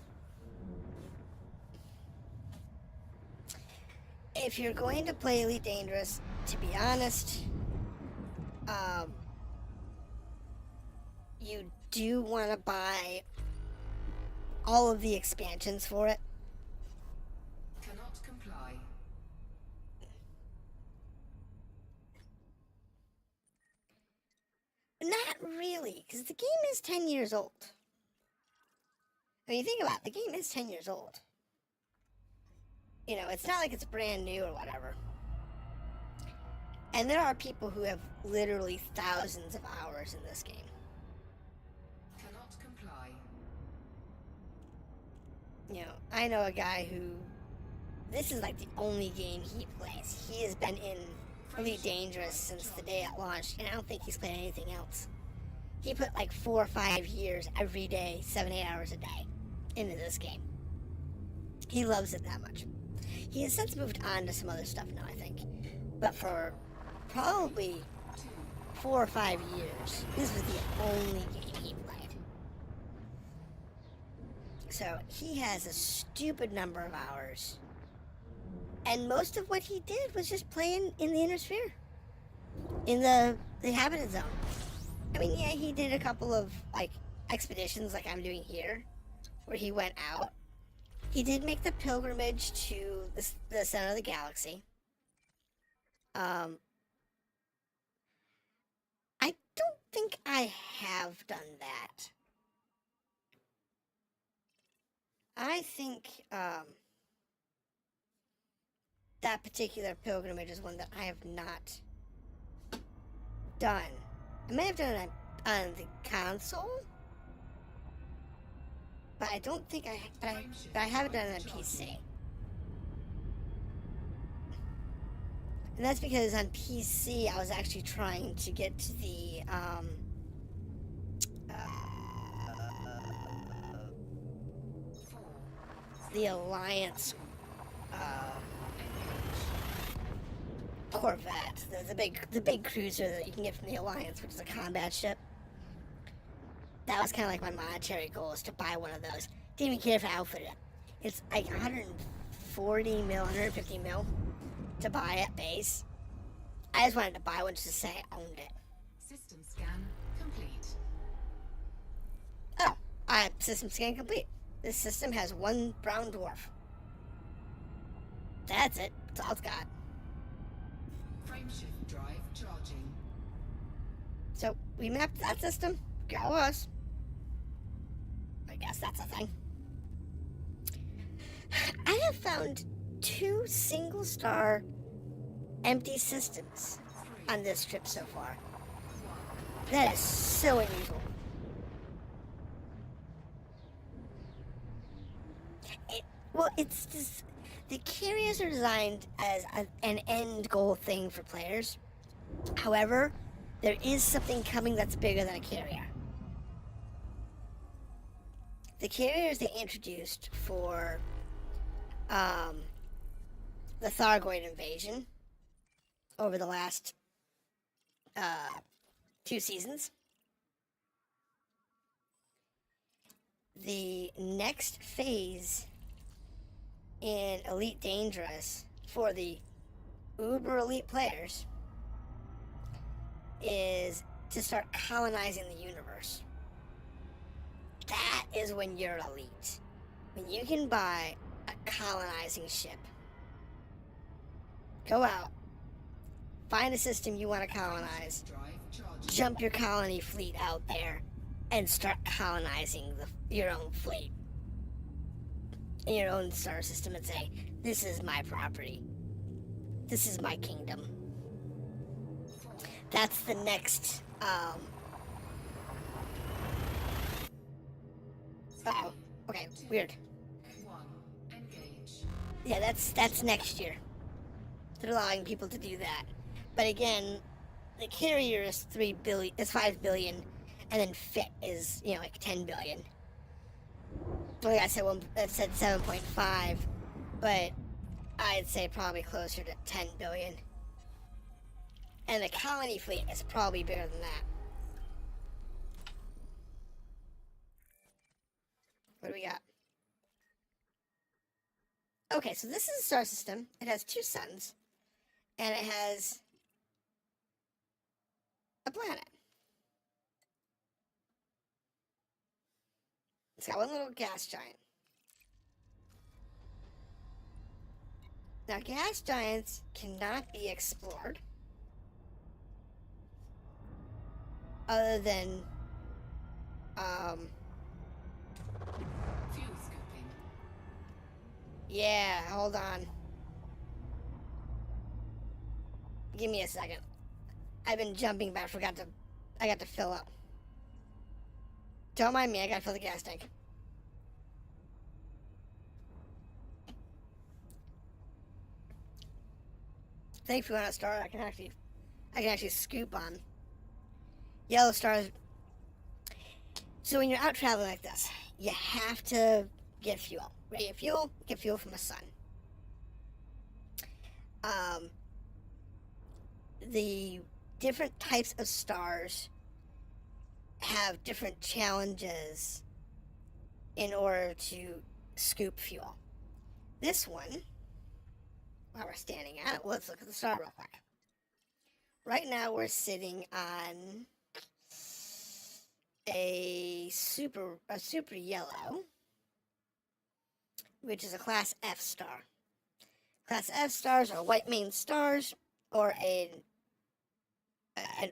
If you're going to play Elite Dangerous, to be honest, you do want to buy all of the expansions for it. Cannot comply. Not really, because the game is 10 years old. When you think about it, the game is 10 years old. You know, it's not like it's brand new or whatever. And there are people who have literally thousands of hours in this game. Cannot comply. You know, I know a guy who, this is like the only game he plays. He has been in Elite Dangerous since the day it launched, and I don't think he's played anything else. He put like 4 or 5 years every day, 7-8 hours a day into this game. He loves it that much. He has since moved on to some other stuff now, I think. But for probably 4 or 5 years, this was the only game he played. So he has a stupid number of hours. And most of what he did was just playing in the inner sphere. In the inhabited zone. I mean, yeah, he did a couple of, like, expeditions like I'm doing here, where he went out. He did make the pilgrimage to the center of the galaxy. I don't think I have done that. I think, that particular pilgrimage is one that I have not done. I may have done it on the console, but I don't think but I haven't done it on PC. And that's because on PC I was actually trying to get to the Alliance Corvette, the big cruiser that you can get from the Alliance, which is a combat ship. That was kind of like my monetary goal, is to buy one of those. Didn't even care if I outfitted it. It's like 140 mil, 150 mil to buy at base. I just wanted to buy one just to say I owned it. System scan complete. Oh, system scan complete. This system has one brown dwarf. That's it. That's all it's got. Frameshift drive charging. So we mapped that system. Go us. I guess that's a thing. I have found 2 single-star empty systems on this trip so far. That is so unusual. It's just, the carriers are designed as an end goal thing for players. However, there is something coming that's bigger than a carrier. The carriers they introduced for the Thargoid invasion over the last 2 seasons. The next phase in Elite Dangerous for the uber elite players is to start colonizing the universe. That is when you're elite. When you can buy a colonizing ship, go out, Find a system you want to colonize. Drive charging. Jump your colony fleet out there and start colonizing your own fleet in your own star system and say, this is my property. This is my kingdom. That's the next, uh-oh. Okay, weird. 1. Engage. Yeah, that's next year. They're allowing people to do that. But again, the carrier is 5 billion, and then fit is, like 10 billion. Well, I said it said 7.5, but I'd say probably closer to 10 billion. And the colony fleet is probably bigger than that. What do we got? Okay, so this is a star system. It has 2 suns, and it has a planet. It's got one little gas giant. Now, gas giants cannot be explored other than, Fuel scooping. yeah, hold on. Give me a second. I've been jumping, but I got to fill up. Don't mind me, I gotta fill the gas tank. Thankfully, when I start, I can actually scoop on yellow stars. So when you're out traveling like this, you have to get fuel. Right? Get fuel from the sun. The different types of stars have different challenges in order to scoop fuel. This one, while we're standing at it, let's look at the star real quick. Right now we're sitting on a super yellow, which is a class F star. Class F stars are white main stars, or an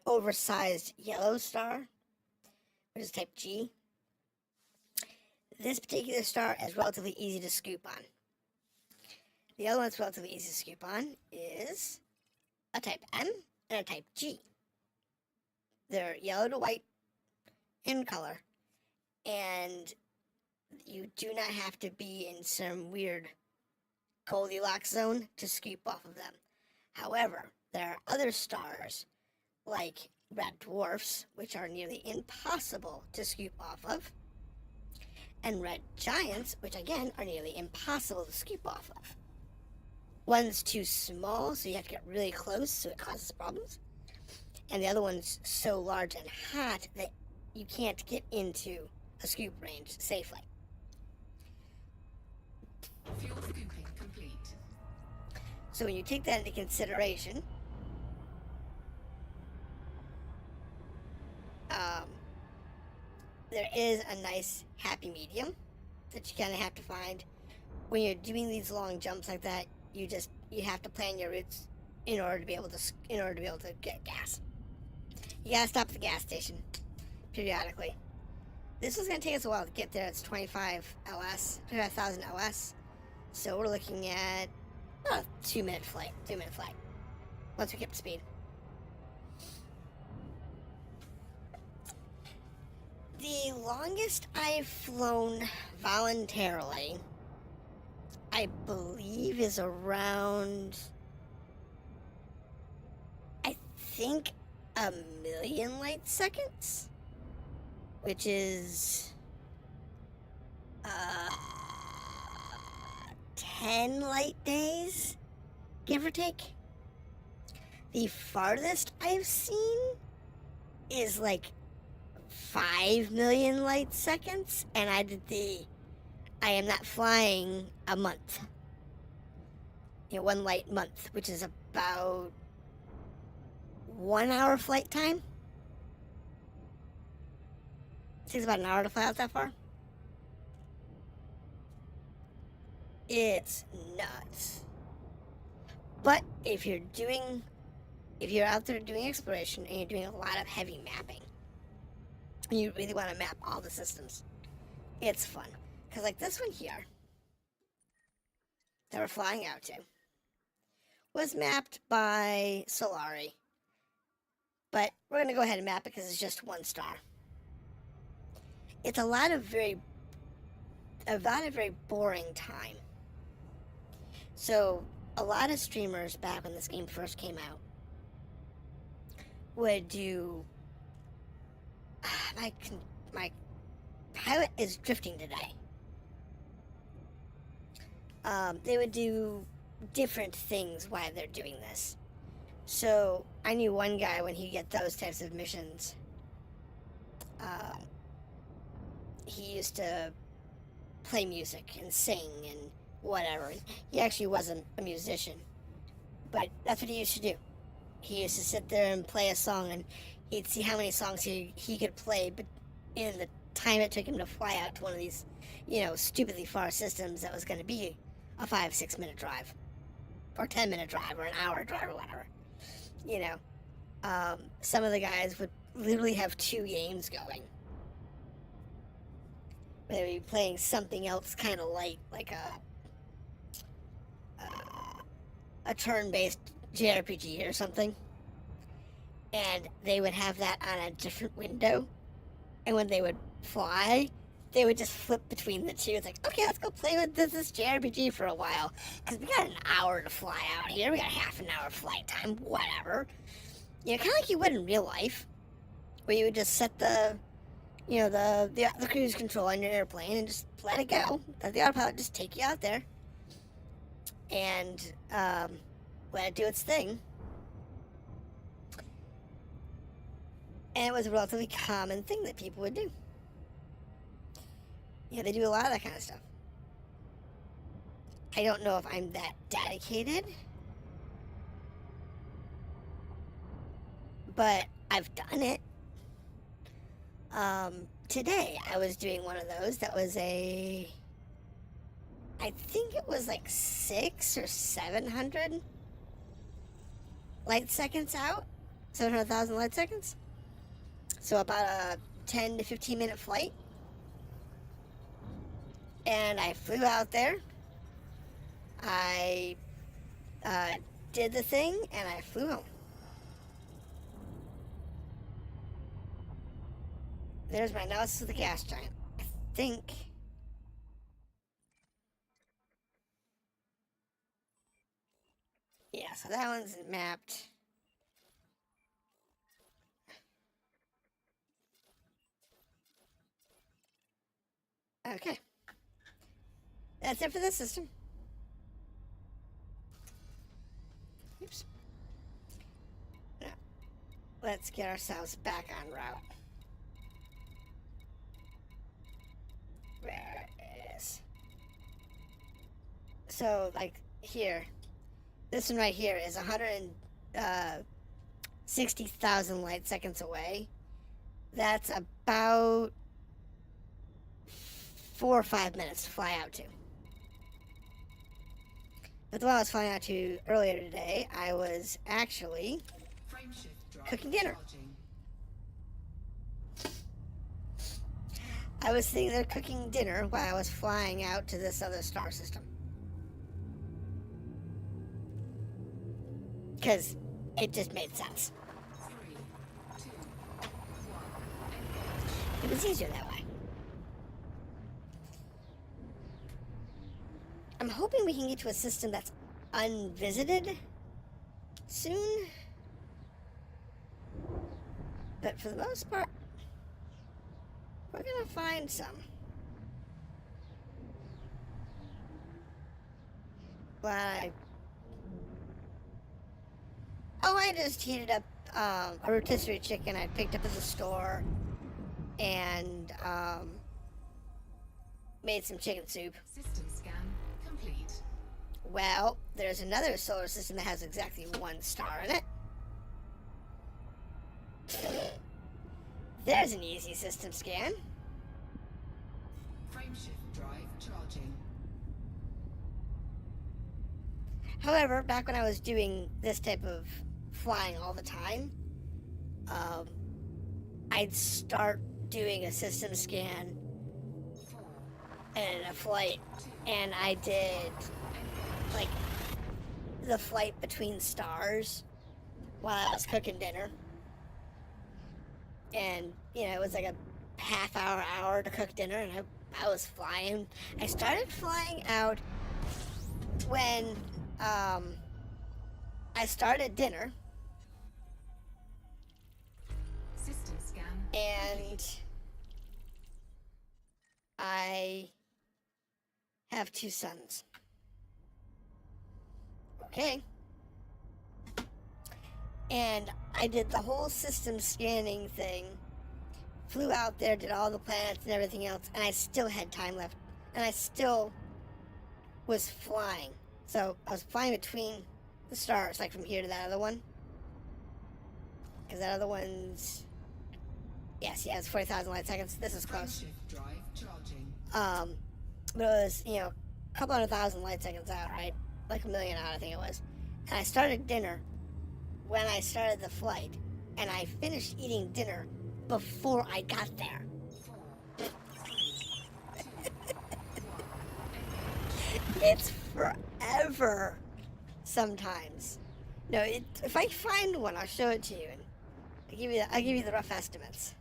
oversized yellow star, which is type G. This particular star is relatively easy to scoop on. The other one that's relatively easy to scoop on is a type M and a type G. They're yellow to white in color, and you do not have to be in some weird Goldilocks zone to scoop off of them. However, there are other stars like red dwarfs, which are nearly impossible to scoop off of, and red giants, which again are nearly impossible to scoop off of. One's too small, so you have to get really close, so it causes problems. And the other one's so large and hot that you can't get into a scoop range safely. Fuel scooping complete. So when you take that into consideration, there is a nice happy medium that you kind of have to find. When you're doing these long jumps like that, you have to plan your routes in order to be able to get gas. You gotta stop at the gas station periodically. This is gonna take us a while to get there. It's 25,000 LS. So we're looking at a 2-minute flight. Once we get to speed. The longest I've flown voluntarily, I believe, is around, I think, 1,000,000 light seconds, which is 10 light days, give or take. The farthest I've seen is like 5 million light seconds, and I am not flying a month. 1 light month, which is about 1 hour flight time. It takes about an hour to fly out that far. It's nuts. But if you're doing if you're out there doing exploration and you're doing a lot of heavy mapping, and you really want to map all the systems, it's fun. Because, like, this one here that we're flying out to was mapped by Solari. But we're going to go ahead and map it because it's just one star. It's a lot of very boring time. So, a lot of streamers back when this game first came out would do... My pilot is drifting today. They would do different things while they're doing this. So, I knew one guy when he'd get those types of missions, he used to play music and sing and whatever. He actually wasn't a musician, but that's what he used to do. He used to sit there and play a song, and he'd see how many songs he could play, but in the time it took him to fly out to one of these, stupidly far systems that was going to be a 5-6 minute drive, or 10-minute drive, or an hour drive, or whatever. Some of the guys would literally have 2 games going. They would be playing something else kind of light, like a turn-based JRPG or something. And they would have that on a different window. And when they would fly, they would just flip between the two. It's like, okay, let's go play with this JRPG for a while. Because we got an hour to fly out here. We got half an hour flight time, whatever. Kind of like you would in real life. Where you would just set the cruise control on your airplane and just let it go. Let the autopilot just take you out there. And let it do its thing. And it was a relatively common thing that people would do. They do a lot of that kind of stuff. I don't know if I'm that dedicated, but I've done it. Today I was doing one of those that was I think it was like 600 or 700 light seconds out. 700,000 light seconds. So about a 10 to 15 minute flight. And I flew out there. I did the thing and I flew home. There's my analysis of the gas giant. I think. Yeah, so that one's mapped. Okay. That's it for this system. Oops. Now, let's get ourselves back on route. Where is... So, like, here. This one right here is 160,000 light seconds away. That's about 4 or 5 minutes to fly out to. But the one I was flying out to earlier today, I was actually cooking dinner. I was sitting there cooking dinner while I was flying out to this other star system. Because it just made sense. 3, 2, 1, It was easier that way. I'm hoping we can get to a system that's unvisited soon. But for the most part, we're gonna find some. But I just heated up a rotisserie chicken I picked up at the store and made some chicken soup. System scan complete. Well, there's another solar system that has exactly 1 star in it. There's an easy system scan. Frameshift drive charging. However, back when I was doing this type of flying all the time, I'd start doing a system scan and a flight, and I did like the flight between stars while I was cooking dinner. And, it was like a half hour to cook dinner, and I was flying. I started flying out when I started dinner, System scan. and I have 2 sons. Okay. And I did the whole system scanning thing, flew out there, did all the planets and everything else, and I still had time left. And I still was flying. So I was flying between the stars, like from here to that other one. Because that other one's... Yes, yeah, it's 40,000 light seconds. This is close. Frameshift drive charging. But it was, a couple 100,000 light seconds out, right? Like a million out, I think it was. And I started dinner when I started the flight, and I finished eating dinner before I got there. 4, 3, 2, 1. It's forever sometimes. No, if I find one, I'll show it to you, and I'll give you the rough estimates.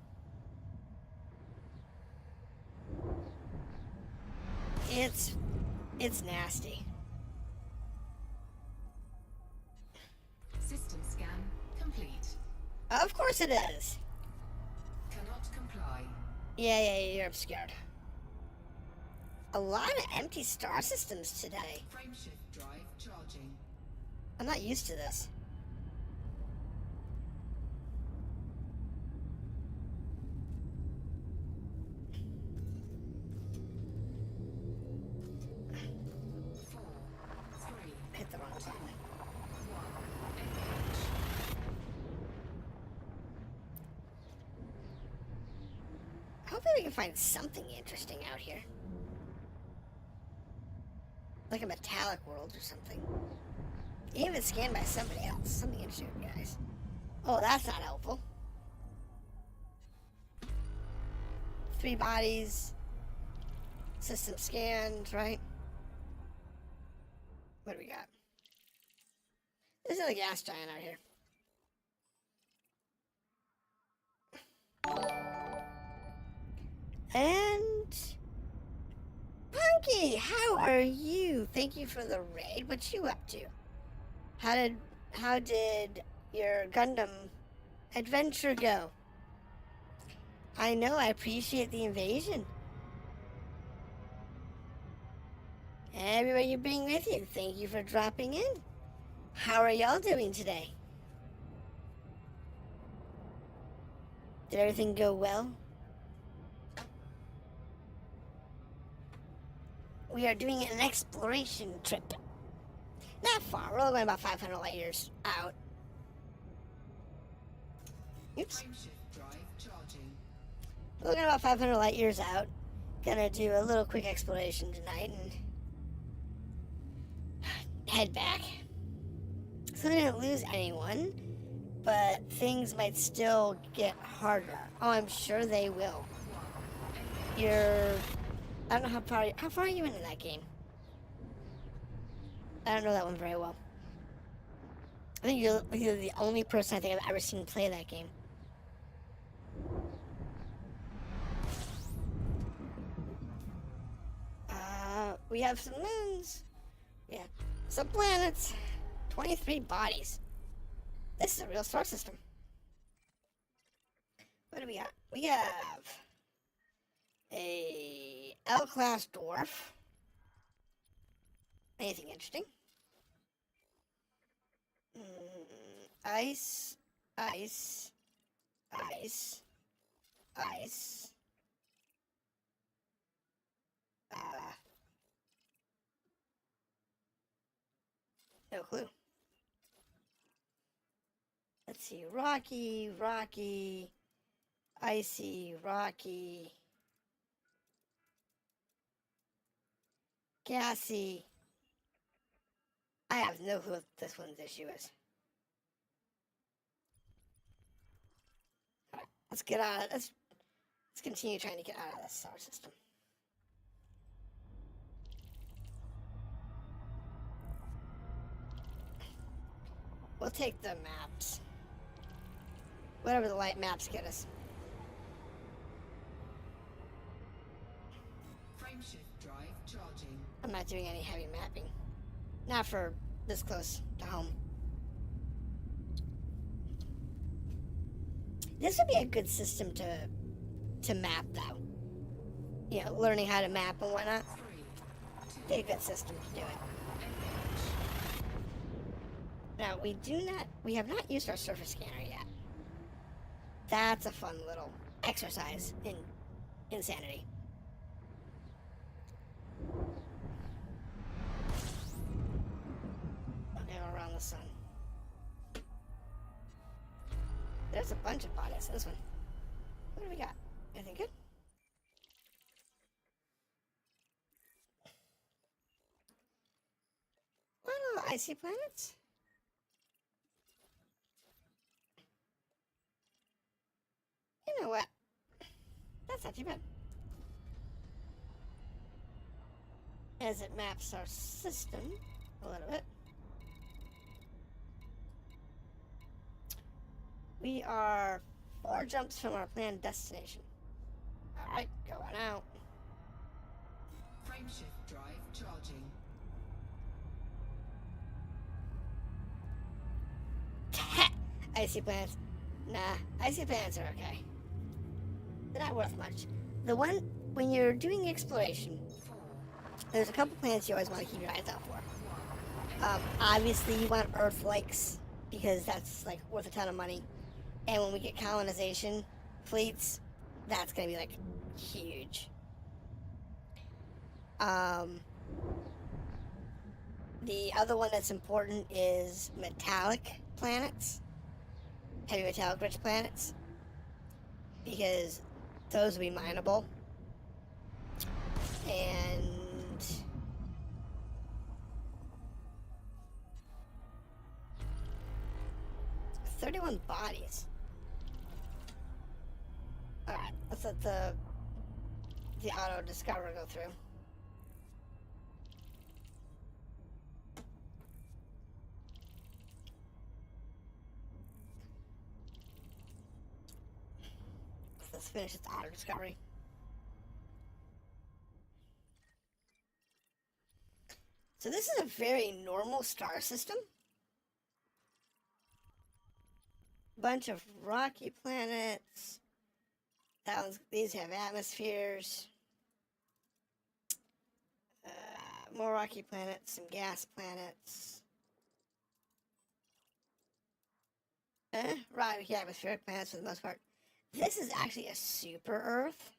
It's nasty. System scan complete. Of course it is. Cannot comply. Yeah, you're obscured. A lot of empty star systems today. Frameshift drive charging. I'm not used to this. Hit the wrong button. Hopefully we can find something interesting out here. Like a metallic world or something. Even scanned by somebody else. Something interesting, guys. Oh, that's not helpful. 3 bodies. System scanned, right? What do we got? There's another gas giant out here. And Punky, how are you? Thank you for the raid. What you up to? How did your Gundam adventure go? I know, I appreciate the invasion. Everybody you bring with you, thank you for dropping in. How are y'all doing today? Did everything go well? We are doing an exploration trip. Not far, we're only going about 500 light years out. Oops. Frameshift drive charging. We're looking about 500 light years out. Gonna do a little quick exploration tonight and head back. So we didn't lose anyone, but things might still get harder. Oh, I'm sure they will. I don't know how far are you into that game? I don't know that one very well. I think you're the only person I think I've ever seen play that game. We have some moons. Yeah, some planets. 23 bodies. This is a real star system. What do we got? We have a L-class dwarf. Anything interesting? Ice, ice, ice, ice. No clue. Let's see. Rocky, rocky, icy, rocky, gassy. I have no clue what this one's issue is. Let's get out of let's continue trying to get out of this solar system. We'll take the maps. Whatever the light maps get us. Frameshift drive charging. I'm not doing any heavy mapping. Not for this close to home. This would be a good system to map, though. You know, learning how to map and whatnot. 3, 2, Be a good system to do it. Now, we have not used our surface scanner yet. That's a fun little exercise in insanity. Okay, we're around the sun. There's a bunch of bodies. This one. What do we got? Anything good? Oh, icy planets? You know what? That's not too bad. As it maps our system a little bit. We are 4 jumps from our planned destination. Alright, going out. Frameshift drive charging. Icy planets. Nah, icy planets are okay. They're not worth much. The one, when you're doing exploration, 4, there's a couple planets you always want to keep your eyes out for. Obviously, you want Earth likes, because that's like worth a ton of money. And when we get colonization fleets, that's gonna be like huge. The other one that's important is metallic planets, heavy metallic rich planets, because those will be mineable. And 31 bodies. Alright, let's let the auto discover go through. Let's finish its auto discovery. So this is a very normal star system. Bunch of rocky planets. These have atmospheres. More rocky planets, some gas planets. Rocky atmospheric planets for the most part. This is actually a super Earth.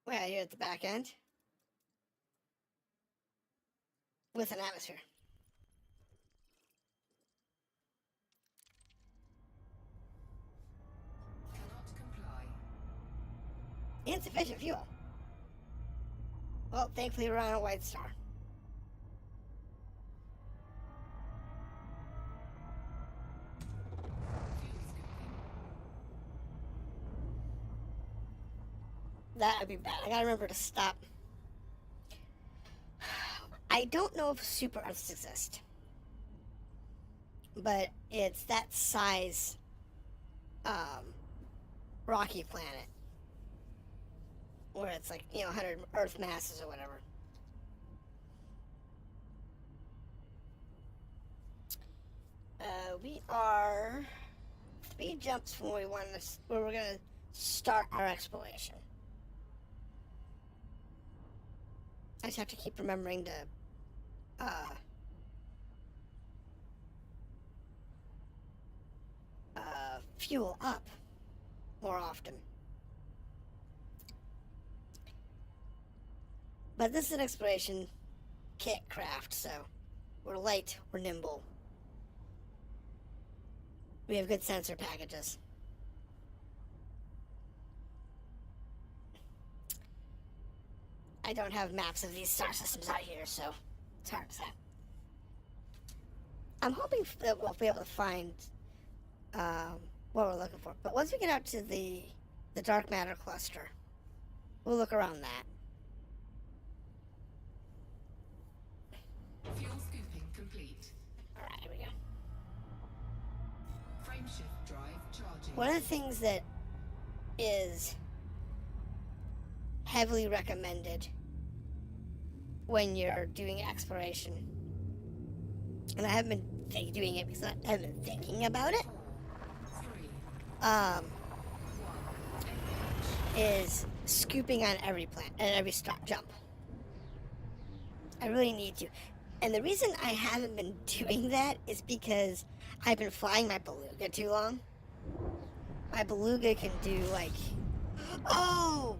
Well, you're at the back end. With an atmosphere. Cannot comply. Insufficient fuel. Well, thankfully we're on a white star. That would be bad. I gotta remember to stop. I don't know if super Earths exist, but it's that size rocky planet where it's like, 100 Earth masses or whatever. We are 3 jumps from where we're gonna start our exploration. I just have to keep remembering to fuel up more often. But this is an exploration kit craft, so we're light, we're nimble. We have good sensor packages. I don't have maps of these star systems out here, so it's hard to say. I'm hoping that we'll be able to find what we're looking for. But once we get out to the dark matter cluster, we'll look around that. Fuel scooping complete. All right, here we go. Frameshift drive charging. One of the things that is heavily recommended when you're doing exploration, and I haven't been doing it because I haven't been thinking about it, 4, 3, is scooping on every plant and every stop jump. I really need to. And the reason I haven't been doing that is because I've been flying my beluga too long. My beluga can do like... Oh!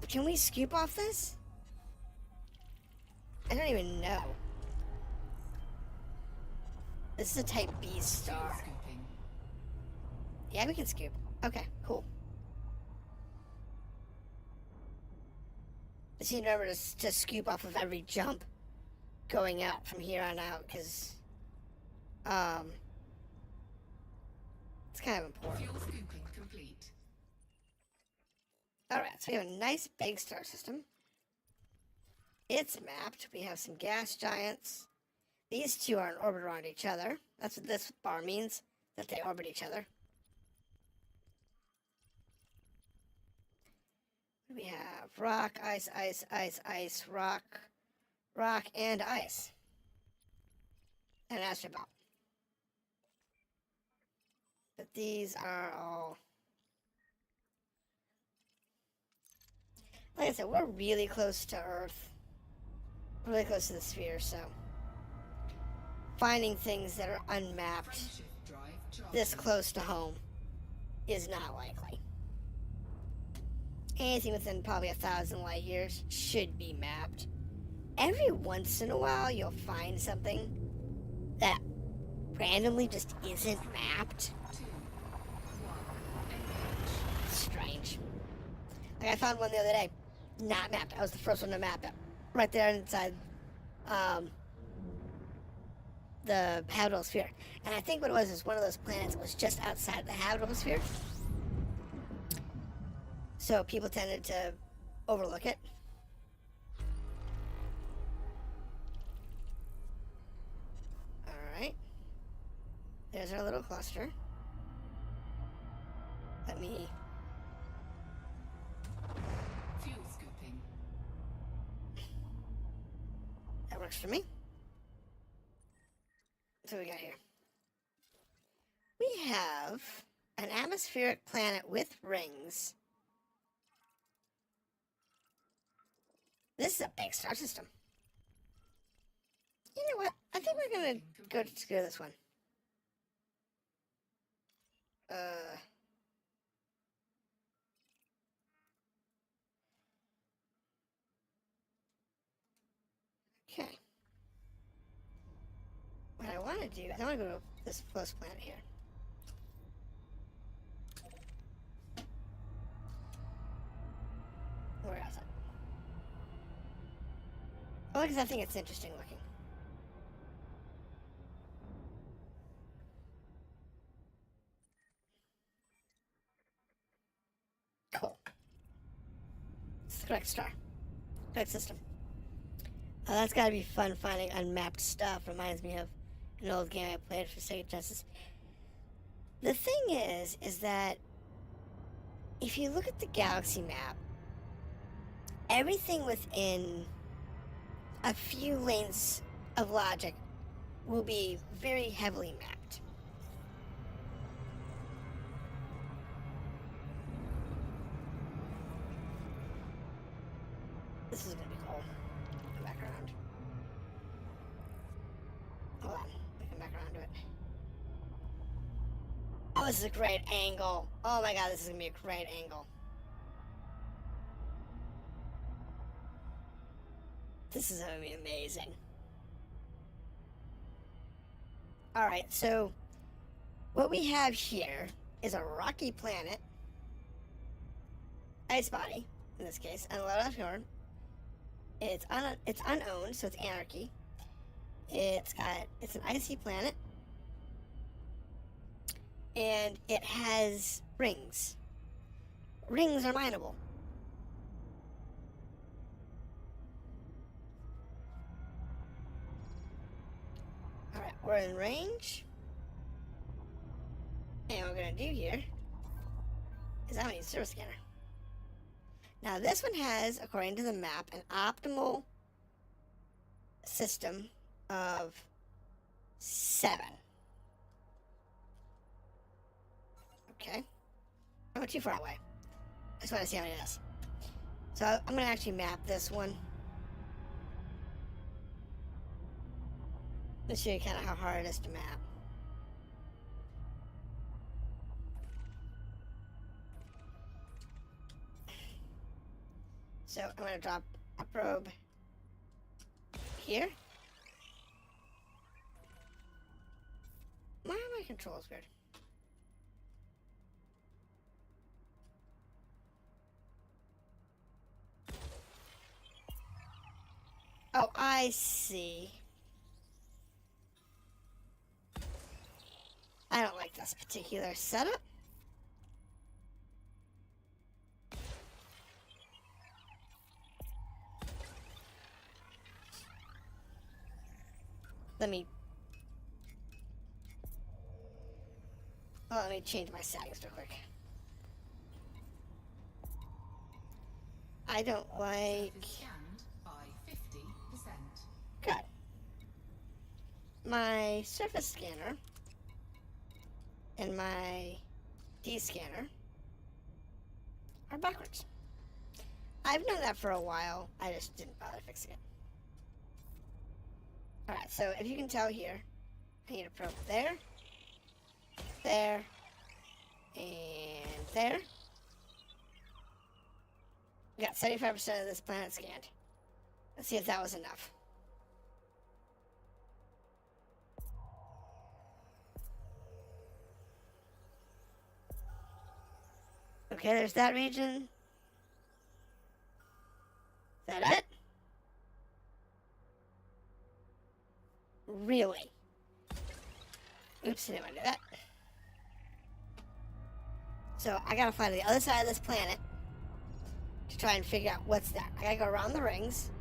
Can we scoop off this? I don't even know. This is a type B fuel star. scooping. Yeah, we can scoop. Okay, cool. I just need to remember to scoop off of every jump going out from here on out, because it's kind of important. Fuel scooping complete. Alright, so we have a nice big star system. It's mapped. We have some gas giants. These two are in orbit around each other. That's what this bar means, that they orbit each other. We have rock, ice, ice, ice, ice, rock, rock, and ice. And astrobot. But these are all... Like I said, we're really close to Earth. Really close to the sphere, so... Finding things that are unmapped Frameshift drive charging. this close to home is not likely. Anything within probably 1,000 light years should be mapped. Every once in a while, you'll find something that randomly just isn't mapped. 2, 1, It's strange. Like I found one the other day, not mapped. I was the first one to map it, right there inside the habitable sphere. And I think what it was is one of those planets was just outside the habitable sphere. So people tended to overlook it. Alright. There's our little cluster. Let me... fuel scooping. That works for me. So we got here. We have an atmospheric planet with rings. This is a big star system. You know what? I think we're gonna go to this one. Okay. What I want to do, I want to go to this close planet here. Where is it? Oh, because I think it's interesting looking. Cool. It's the correct star. Correct system. Oh, that's gotta be fun finding unmapped stuff. Reminds me of an old game I played for Sega Genesis. The thing is that if you look at the galaxy map, everything within a few lanes of logic will be very heavily mapped. This is gonna be cool. Come back around. Hold on. Come back around to it. Oh, this is a great angle. Oh my god, this is gonna be a great angle. This is gonna be amazing. Alright, so what we have here is a rocky planet, ice body, in this case, and a lot of horn. It's unowned, so it's anarchy. It's an icy planet. and it has rings. Rings are mineable. Alright, we're in range. And what we're going to do here is I'm going to use surface scanner. Now this one has, according to the map, an optimal system of 7. Okay. I went too far away. I just want to see how many it is. So I'm going to actually map this one. Let's show you kind of how hard it is to map. So I'm going to drop a probe here. Why are my controls weird? Oh, I see. I don't like this particular setup. Let me change my settings real quick. I don't like... Scanned by 50%. Good. My surface scanner and my D-scanner are backwards. I've known that for a while. I just didn't bother fixing it. Alright, so if you can tell here, I need a probe there, there, and there. We got 75% of this planet scanned. Let's see if that was enough. Okay, there's that region. Is that it? Really? Oops, I didn't want to do that. So I gotta fly to the other side of this planet to try and figure out what's that. I gotta go around the rings.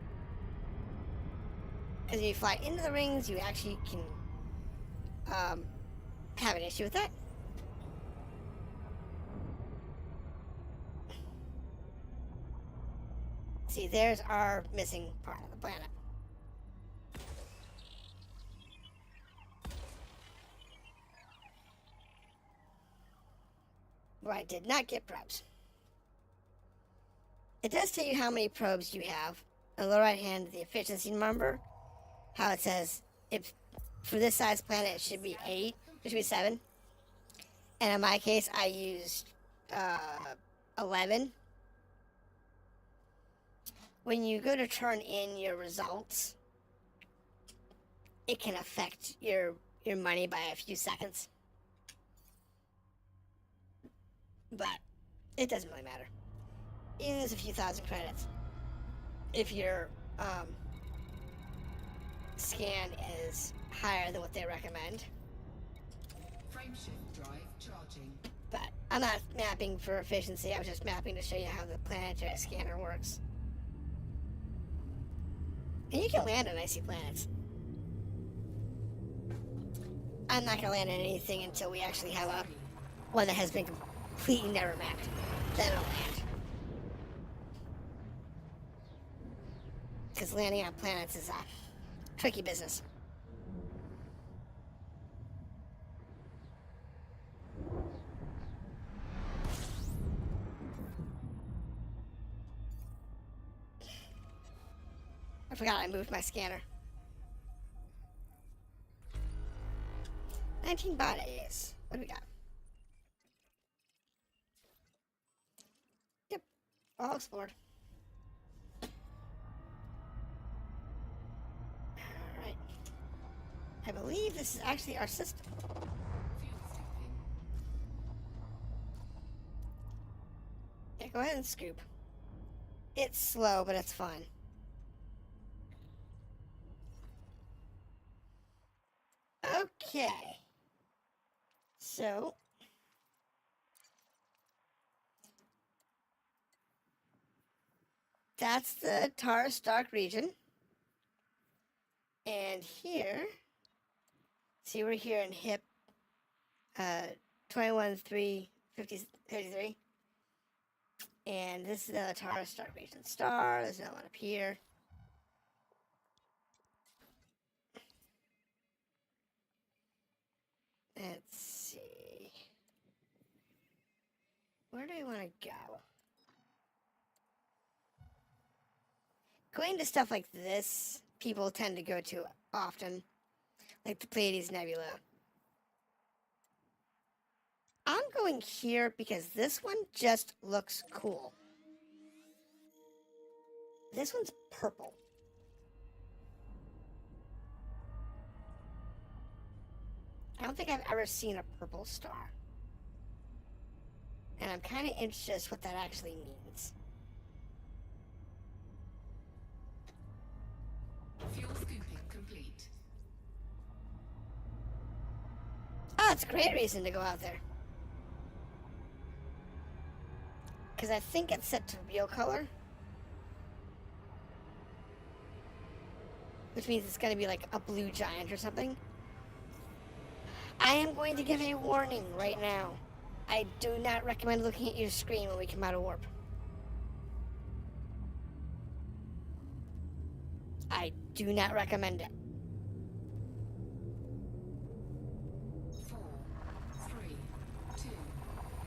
Because if you fly into the rings, you actually can have an issue with that. See, there's our missing part of the planet. Well, I did not get probes. It does tell you how many probes you have. On the lower right hand, the efficiency number. How it says, if for this size planet, it should be 8. It should be 7. And in my case, I used 11. When you go to turn in your results, it can affect your money by a few seconds. But it doesn't really matter. Even if it's a few thousand credits. If your scan is higher than what they recommend. Frameshift drive charging. But I'm not mapping for efficiency. I was just mapping to show you how the planetary scanner works. And you can land on icy planets. I'm not going to land on anything until we actually have a one that has been completely never mapped. Then I'll land. Because landing on planets is a tricky business. I forgot I moved my scanner. 19 bodies. What do we got? Yep, all explored. Alright. I believe this is actually our system. Fuel scooping. Yeah, go ahead and scoop. It's slow, but it's fun. Okay. So, That's the Taurus Stark region. And here, see, we're here in HIP 21.3.50.33. And this is the Taurus Stark region. Star, there's another one up here. Let's see. Where do I want to go? Going to stuff like this, people tend to go to often, like the Pleiades Nebula. I'm going here because this one just looks cool. This one's purple. I don't think I've ever seen a purple star. And I'm kind of interested what that actually means. Fuel scooping complete. Oh, it's a great reason to go out there. Because I think it's set to real color. Which means it's going to be like a blue giant or something. I am going to give a warning right now. I do not recommend looking at your screen when we come out of warp. I do not recommend it. 4, 3, 2.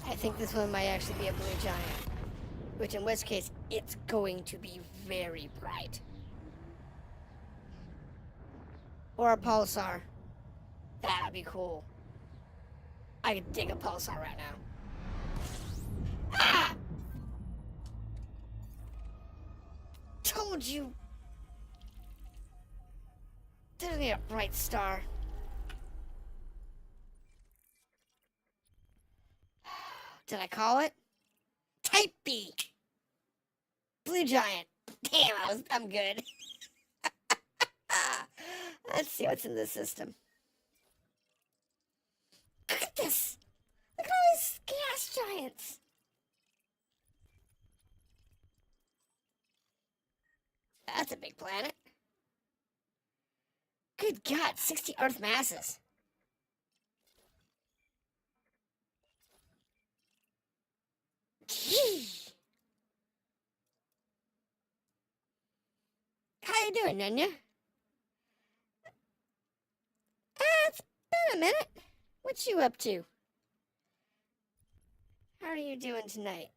I think this one might actually be a blue giant. Which in which case, it's going to be very bright. Or a pulsar. That would be cool. I could dig a pulsar right now. Ah! Told you. There's a bright star. Did I call it? Type B. Blue giant. Damn, I'm good. Let's see what's in this system. Look at this. Look at all these gas giants. That's a big planet. Good God, 60 Earth masses. Gee. How you doing, Nunya? It's been a minute. What you up to? How are you doing tonight?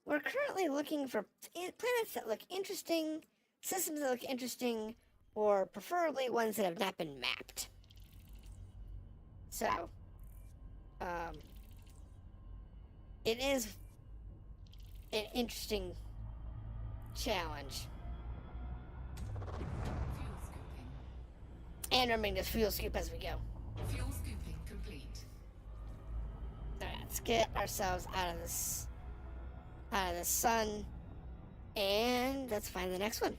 We're currently looking for planets that look interesting, systems that look interesting, or preferably ones that have not been mapped. So, it is an interesting challenge. Fuel scooping. And remembering to fuel scoop as we go. Fuel scooping complete. Alright, let's get ourselves out of the sun, and let's find the next one.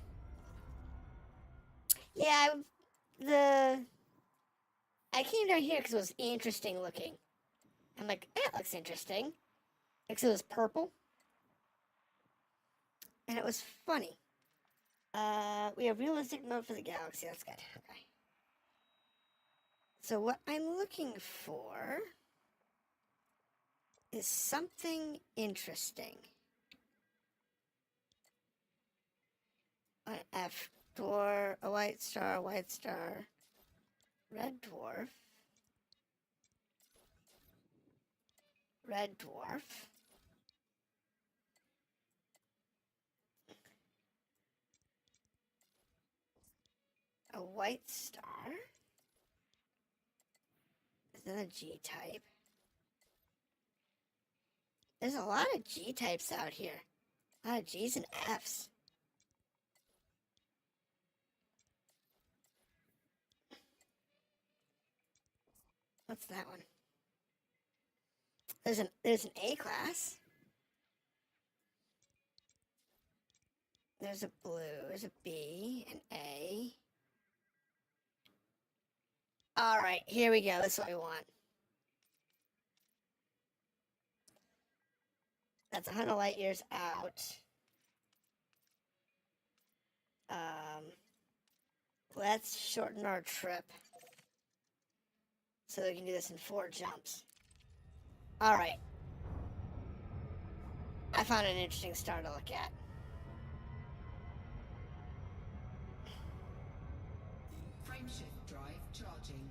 Yeah, I came down here because it was interesting looking. I'm like, that looks interesting. Because it was purple. And it was funny. We have realistic mode for the galaxy. That's good. Okay. So what I'm looking for is something interesting. An F dwarf, a white star, red dwarf, a white star, is that a G-type? There's a lot of G-types out here. A lot of G's and F's. What's that one? There's an A class. There's a blue, there's a B, an A. Alright, here we go. That's what we want. That's 100 light years out. Let's shorten our trip so we can do this in 4 jumps. Alright. I found an interesting star to look at. Frameshift drive charging.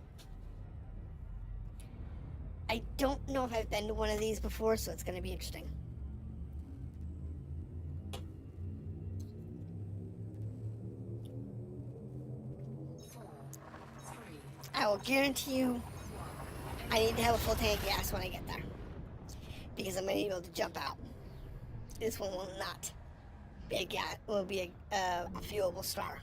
I don't know if I've been to one of these before, so it's going to be interesting. I will guarantee you I need to have a full tank of gas when I get there, because I'm going to be able to jump out. This one will not be a gas, will be a fuelable star.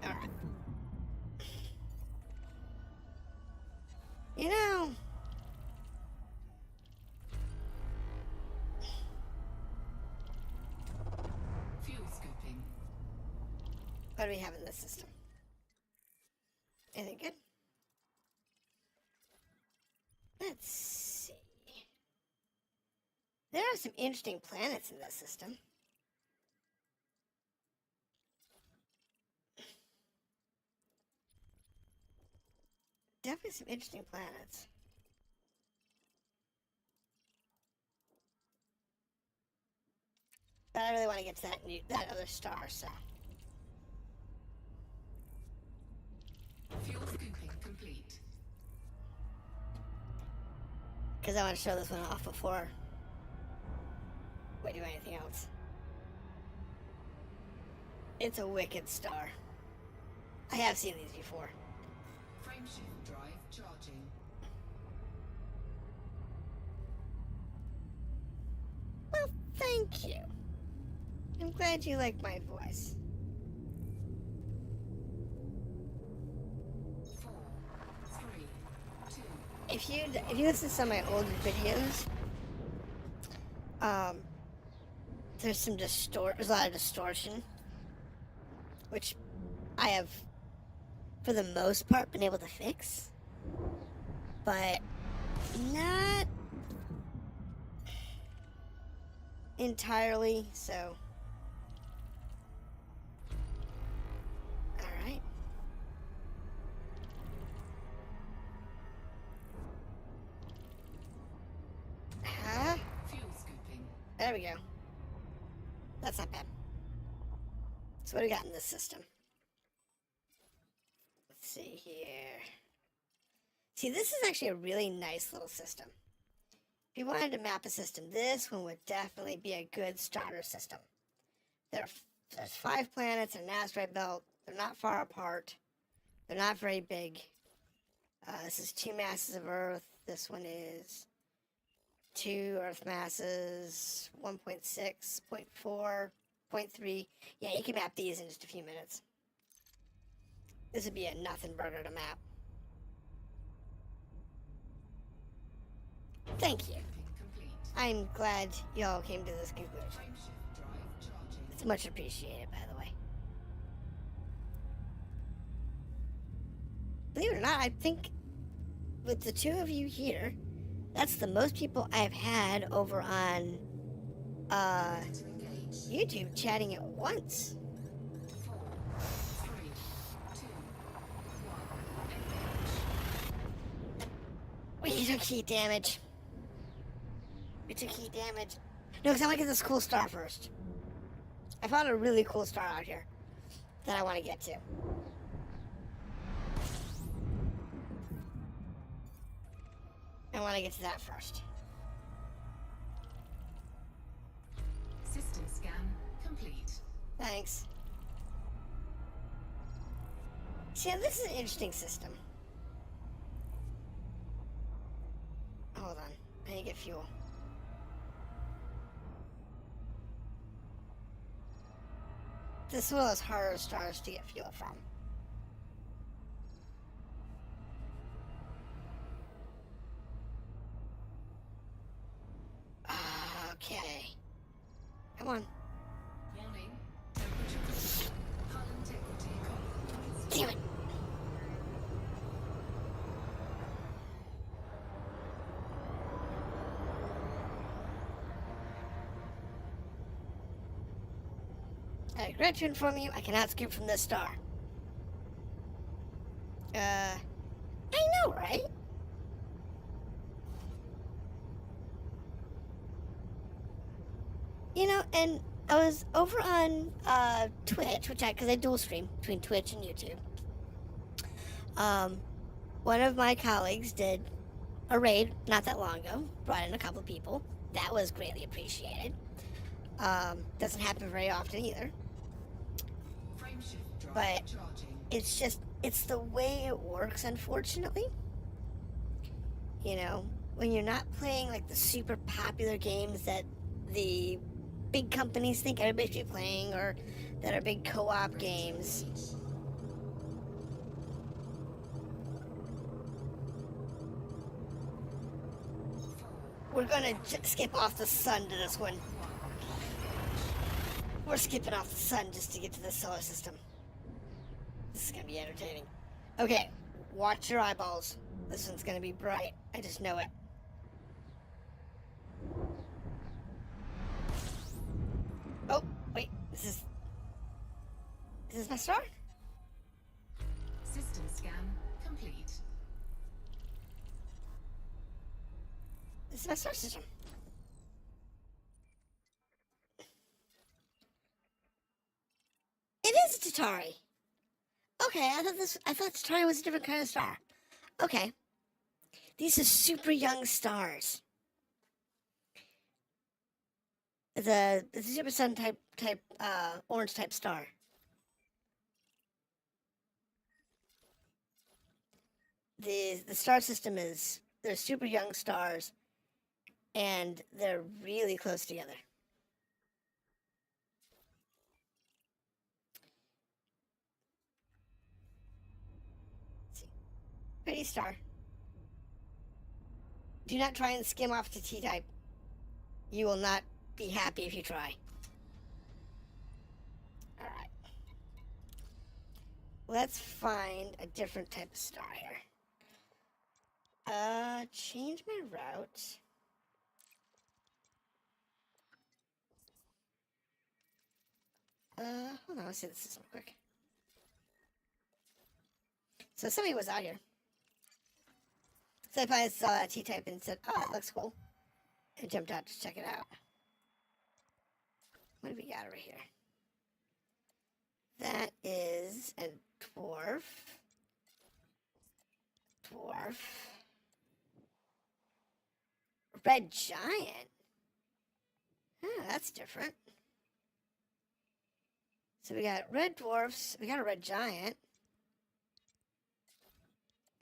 Alright. You know, Fuel scooping. what do we have in this system? Anything good? Let's see. There are some interesting planets in this system. Definitely some interesting planets. But I really want to get to that other star, so. Fuel scooping complete. Because I want to show this one off before we do anything else. It's a wicked star. I have seen these before. Frameshift drive charging. Well, thank you. I'm glad you like my voice. 4, 3, 2. If you listen to some of my older videos, there's a lot of distortion, which I have, for the most part, been able to fix, but not entirely. So, all right. Huh? Fuel scooping. There we go. That's not bad. So what do we got in this system? Let's see here. See, this is actually a really nice little system. If you wanted to map a system, this one would definitely be a good starter system. There's 5 planets in an asteroid belt. They're not far apart. They're not very big. This is 2 masses of Earth. This one is 2 Earth masses, 1.6, 0.4, 0.3. Yeah, you can map these in just a few minutes. This would be a nothing burger to map. Thank you. Complete. I'm glad y'all came to this conclusion. Frameshift drive charging. It's much appreciated, by the way. Believe it or not, I think with the 2 of you here, that's the most people I've had over on To engage. YouTube chatting at once. 4, 3, 2, 1. Engage. Wait, you took heat damage. You took heat damage. No, because I want to get this cool star first. I found a really cool star out here that I want to get to. I want to get to that first. System scan complete. Thanks. See, now this is an interesting system. Hold on. I need to get fuel. This is one of those harder stars to get fuel from. Okay. Come on. Warning. Temperature critical. Hull integrity compromised. Damn it. I regret to inform you, I cannot scoop from this star. I know, right? You know, and I was over on Twitch, because I dual stream between Twitch and YouTube. One of my colleagues did a raid not that long ago, brought in a couple of people. That was greatly appreciated. Doesn't happen very often either. Frame shift drive But charging. it's the way it works, unfortunately. You know, when you're not playing like the super popular games that the big companies think everybody should be playing, or that are big co-op games. We're gonna skip off the sun to this one. We're skipping off the sun just to get to the solar system. This is gonna be entertaining. Okay, watch your eyeballs. This one's gonna be bright. I just know it. Oh, wait, is this my star? System scan complete. This is my star system. It is a Tatari. Okay, I thought Tatari was a different kind of star. Okay. These are super young stars. It's a super sun type orange type star. The star system they're super young stars, and they're really close together. Let's see. Pretty star. Do not try and skim off to T-type. You will not be happy if you try. Alright. Let's find a different type of star here. Change my route. Hold on, let's see the system real quick. So somebody was out here. So I finally saw a T-type and said, oh, that looks cool. And jumped out to check it out. What do we got over here? That is a dwarf. Red giant? Huh, that's different. So we got red dwarfs, we got a red giant.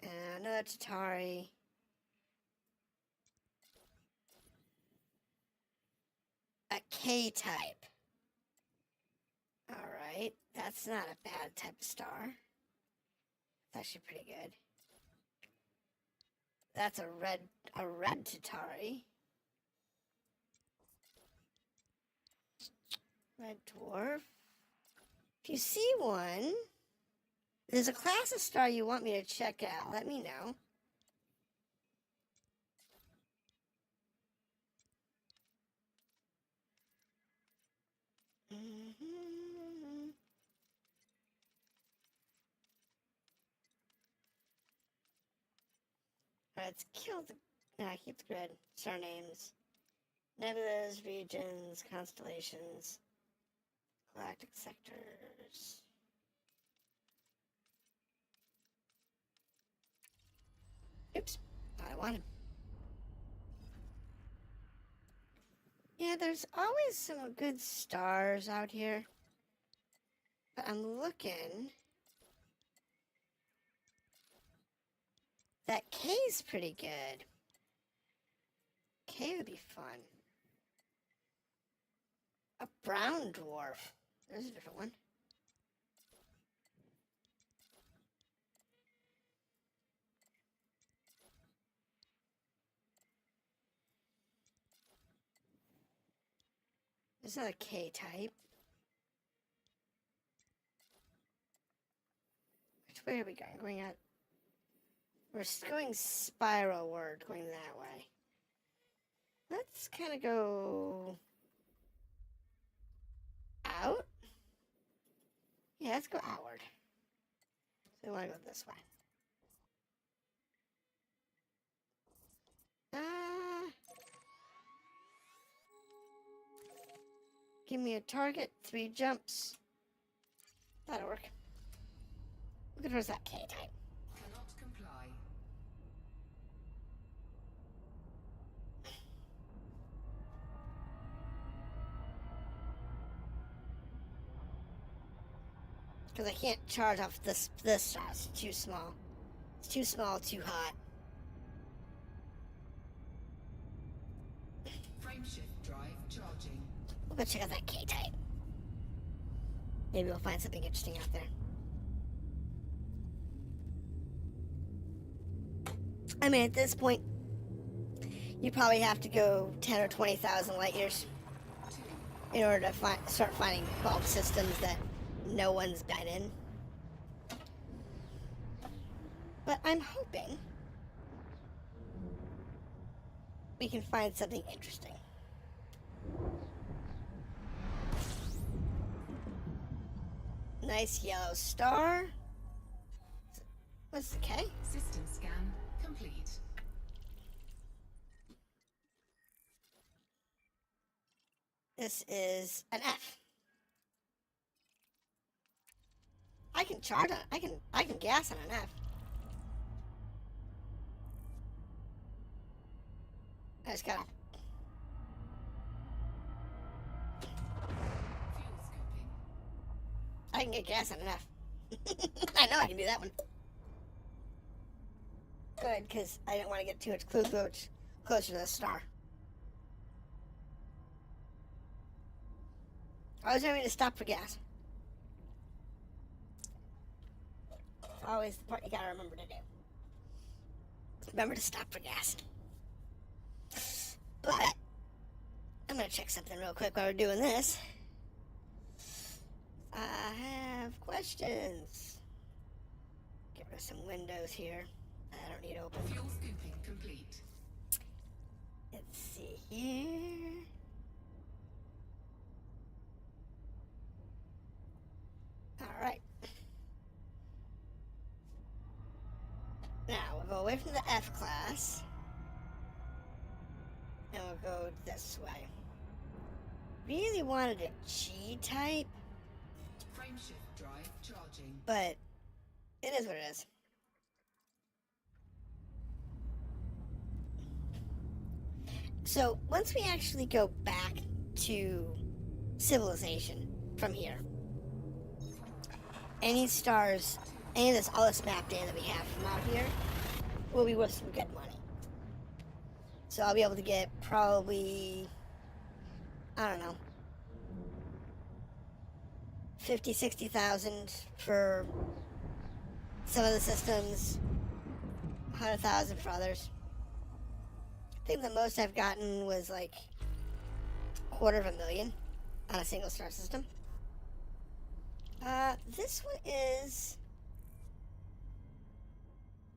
And another Tatari. A K-type. Alright, that's not a bad type of star. It's actually pretty good. That's a red Tatari. Red dwarf. If you see one, there's a class of star you want me to check out, let me know. Alright, let's kill keep the grid. Star names. Nebulas, regions, constellations, galactic sectors. Oops, not I wanted. Yeah, there's always some good stars out here. But I'm looking. That K's pretty good. K would be fun. A brown dwarf. There's a different one. There's another K type. Which way are we going? Going out. We're going spiralward, going that way. Let's kind of go out. Yeah, let's go outward. So we want to go this way. Give me a target, 3 jumps. That'll work. Look at where's that K-type. Cannot comply. Because I can't charge off this star. It's too small. It's too small, too hot. Frameshift drive charging. We'll go check out that K-type. Maybe we'll find something interesting out there. I mean, at this point, you probably have to go 10 or 20,000 light years in order to start finding bulb systems that no one's been in. But I'm hoping we can find something interesting. Nice yellow star. What's the K? System scan complete. This is an F. I can charge on I can gas on an F. I just gotta Fuel scooping. I can get gas on an F. I know I can do that one. Good, because I didn't want to get too much closer to the star. I was ready to stop for gas. It's always the part you gotta remember to do. Remember to stop for gas. But I'm gonna check something real quick while we're doing this. I have questions. Get rid of some windows here. I don't need open. Fuel scooping complete. Let's see here. Alright. Now we'll go away from the F class. And we'll go this way. Really wanted a G type, Frameshift drive charging. but it is what it is. So once we actually go back to civilization from here, any stars, any of this, all this map data that we have from out here will be worth some good money. So I'll be able to get probably, I don't know, 50, 60,000 for some of the systems, 100,000 for others. I think the most I've gotten was like $250,000 on a single star system. This one is,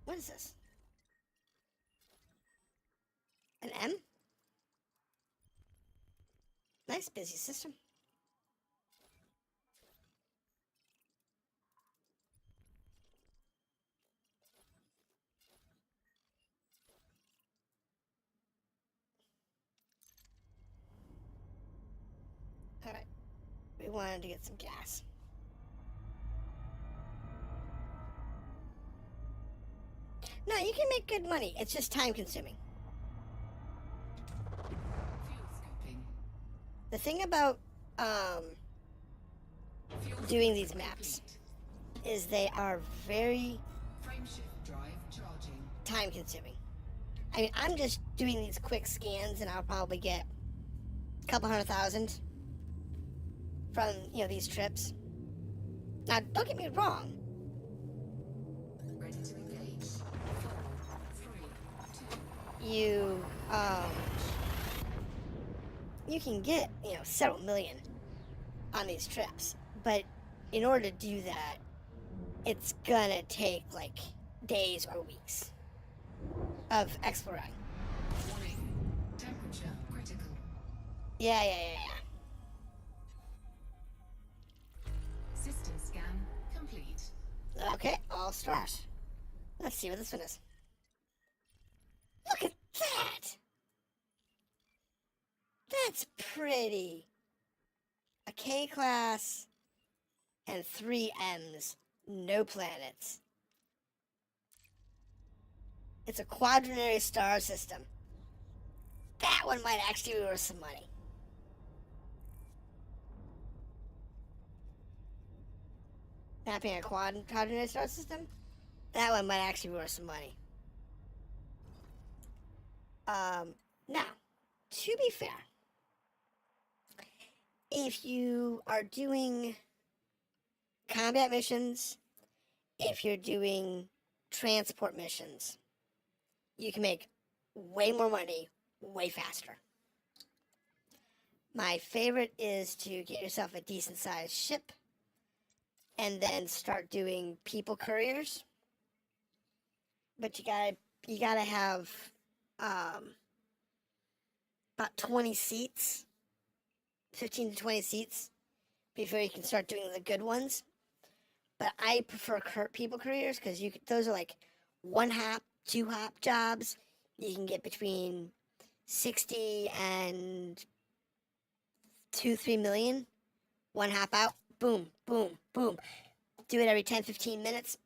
what is this? An M? Nice busy system. Alright. We wanted to get some gas. No, you can make good money. It's just time consuming. Fuel scooping. The thing about Fuel doing scooping these maps complete. is they are very Frameshift drive charging. time consuming. I mean, I'm just doing these quick scans and I'll probably get a couple 100,000 from, you know, these trips. Now, don't get me wrong. Ready to engage. 4, 3, 2. You can get, you know, several million on these trips. But in order to do that, it's gonna take like days or weeks of exploring. Warning. Temperature critical. Yeah. System scan Okay, all stars. Let's see what this one is. Look at that! That's pretty. A K class and 3 M's. No planets. It's a quaternary star system. That one might actually be worth some money. Mapping a quaternary star system? That one might actually be worth some money. Now, to be fair, if you are doing combat missions, if you're doing transport missions, you can make way more money way faster. My favorite is to get yourself a decent sized ship and then start doing people couriers. But you gotta have about 20 seats, 15 to 20 seats before you can start doing the good ones. But I prefer people couriers because those are like 1-hop, 2-hop jobs. You can get between 60 and 2-3 million. 1-hop out, boom, boom, boom. Do it every 10-15 minutes,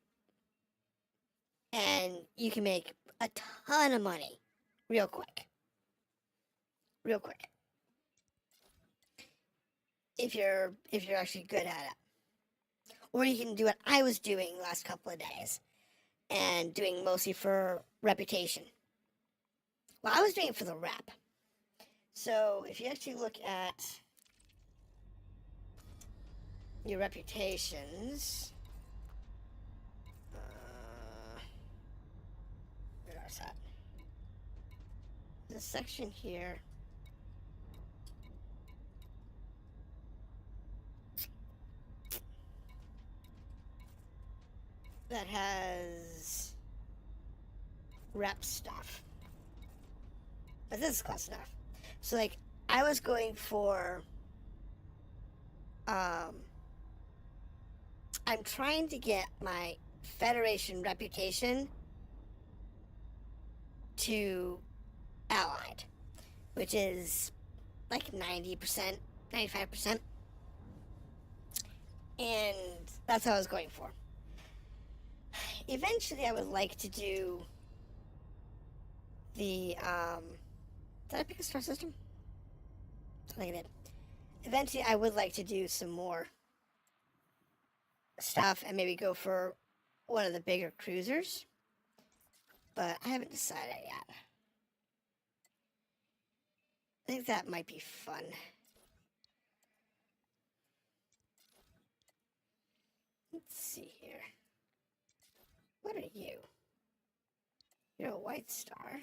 and you can make a ton of money real quick. Real quick. If you're actually good at it. Or you can do what I was doing the last couple of days and doing mostly for reputation. Well, I was doing it for the rep. So if you actually look at your reputations, where's that? There's a section here. That has rep stuff. But this is close enough. So like I was going for I'm trying to get my Federation reputation to Allied, which is like 90%, 95%. And that's what I was going for. Eventually, I would like to do the, did I pick a star system? I think I did. Eventually, I would like to do some more stuff and maybe go for one of the bigger cruisers. But I haven't decided yet. I think that might be fun. Let's see here. What are you? You're a white star.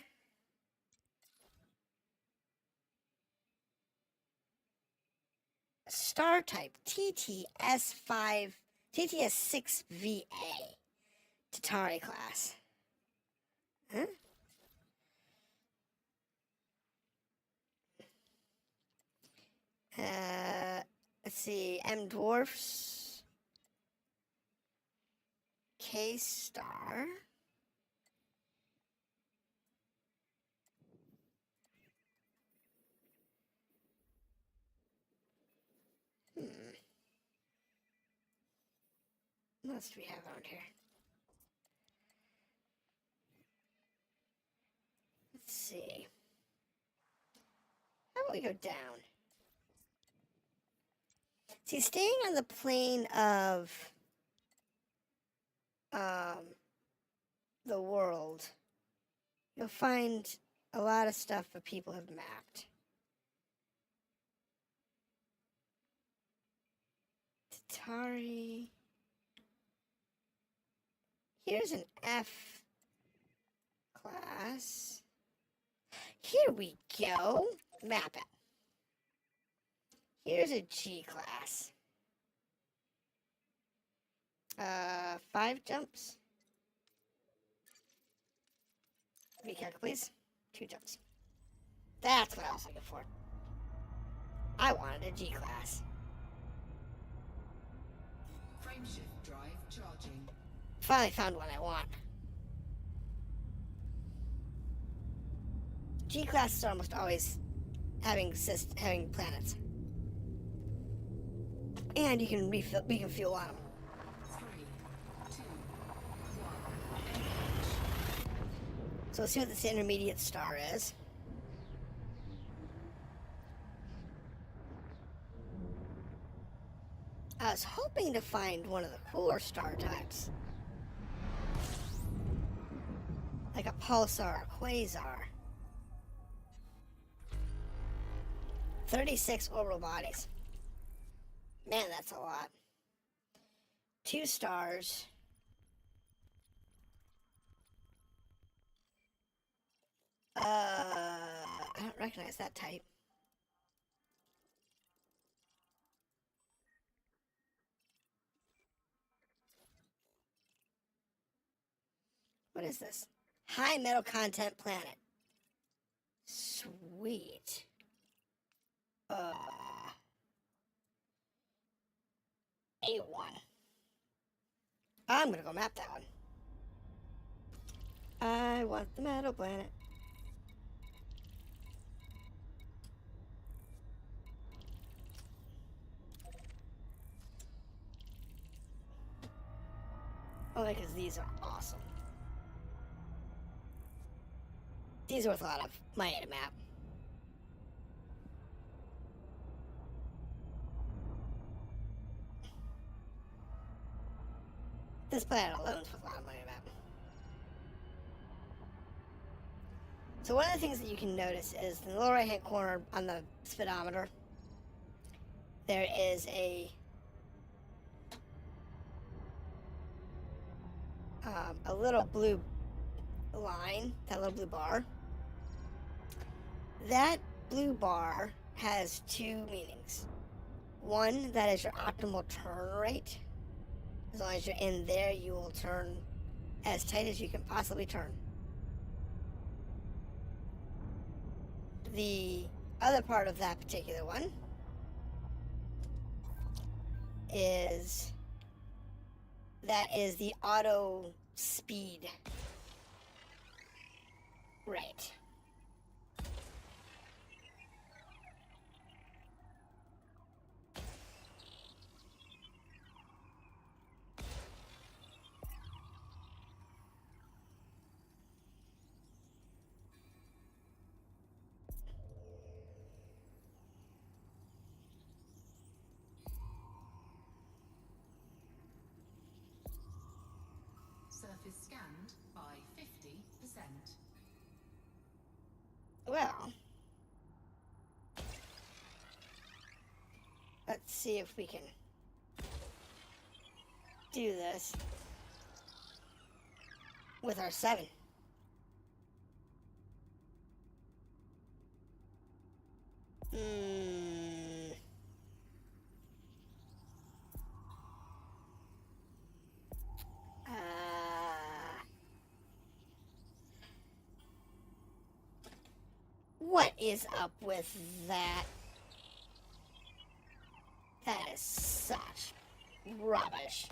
Star type TTS6VA. Tatari class. Huh? Let's see. M dwarfs. K star. What else do we have around here? Let's see. How about we go down? See, staying on the plane of the world, you'll find a lot of stuff that people have mapped. Tatari. Here's an F class. Here we go. Map it. Here's a G class. 5 jumps. Recalc, please. 2 jumps. That's what I was looking for. I wanted a G class. Frameshift drive charging. finally found one I want. G classes are almost always having planets, and you can fuel on them. 3, 2, 1. So let's see what this intermediate star is. I was hoping to find one of the cooler star types, like a pulsar or quasar. 36 orbital bodies. Man, that's a lot. 2 stars. I don't recognize that type. What is this? High metal content planet. Sweet. A1. I'm gonna go map that one. I want the metal planet. Only because these are awesome. These are worth a lot of money to map. This planet alone is worth a lot of money to map. So one of the things that you can notice is in the lower right hand corner on the speedometer, there is a little blue line, that little blue bar. That blue bar has 2 meanings. One, that is your optimal turn rate. As long as you're in there, you will turn as tight as you can possibly turn. The other part of that particular one is the auto speed rate. Surface scanned by 50%. Well, let's see if we can do this with our 7. What is up with that? That is such rubbish.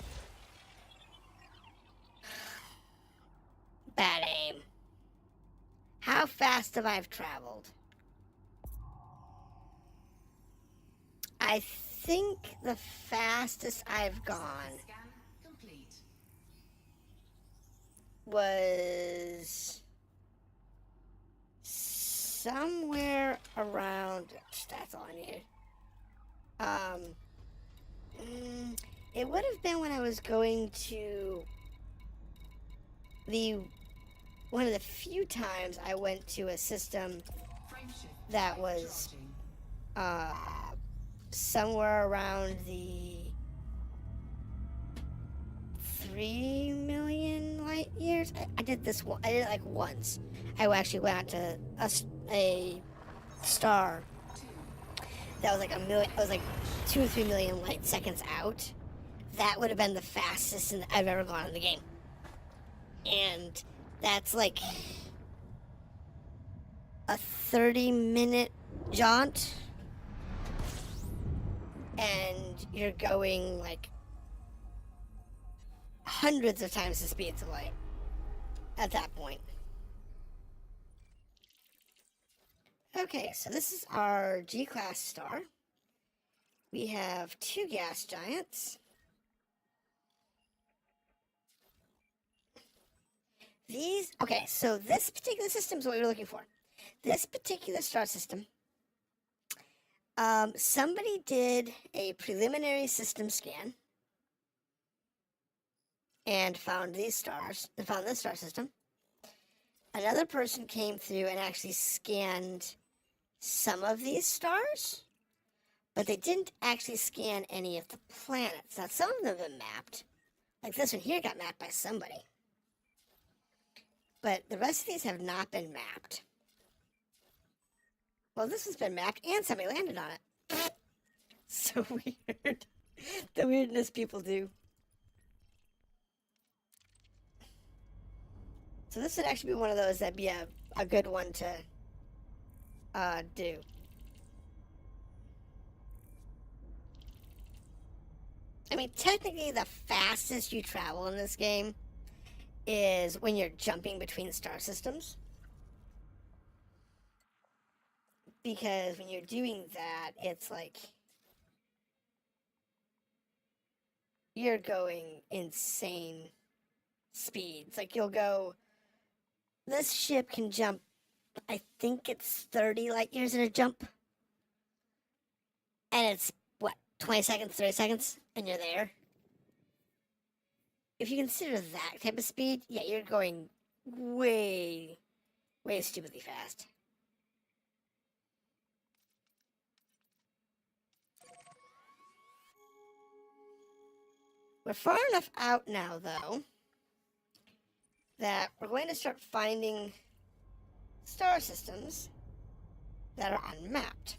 Bad aim. How fast have I traveled? I think the fastest I've gone Scan complete. was somewhere around. That's all I needed. It would have been when I was going to one of the few times I went to a system Frameshift that was charging. somewhere around the 3 million light years. I did this one. I did it like once. I actually went out to a star that was like a million. It was like 2 or 3 million light seconds out. That would have been the fastest I've ever gone in the game, and that's like a 30-minute jaunt, and you're going like hundreds of times the speeds of light at that point. Okay, so this is our G-class star. We have 2 gas giants. Okay, so this particular system is what we were looking for. This particular star system, somebody did a preliminary system scan and found these stars, and found this star system. Another person came through and actually scanned some of these stars, but they didn't actually scan any of the planets. Now, some of them have been mapped. Like this one here got mapped by somebody. But the rest of these have not been mapped. Well, this has been mapped and somebody landed on it. So weird. The weirdness people do. So this would actually be one of those that'd be a good one to do. I mean, technically the fastest you travel in this game is when you're jumping between star systems. Because when you're doing that, it's like you're going insane speeds. Like you'll go, this ship can jump, I think it's 30 light years in a jump. And it's, what, 20 seconds, 30 seconds, and you're there. If you consider that type of speed, yeah, you're going way, way stupidly fast. We're far enough out now, though, that we're going to start finding star systems that are unmapped.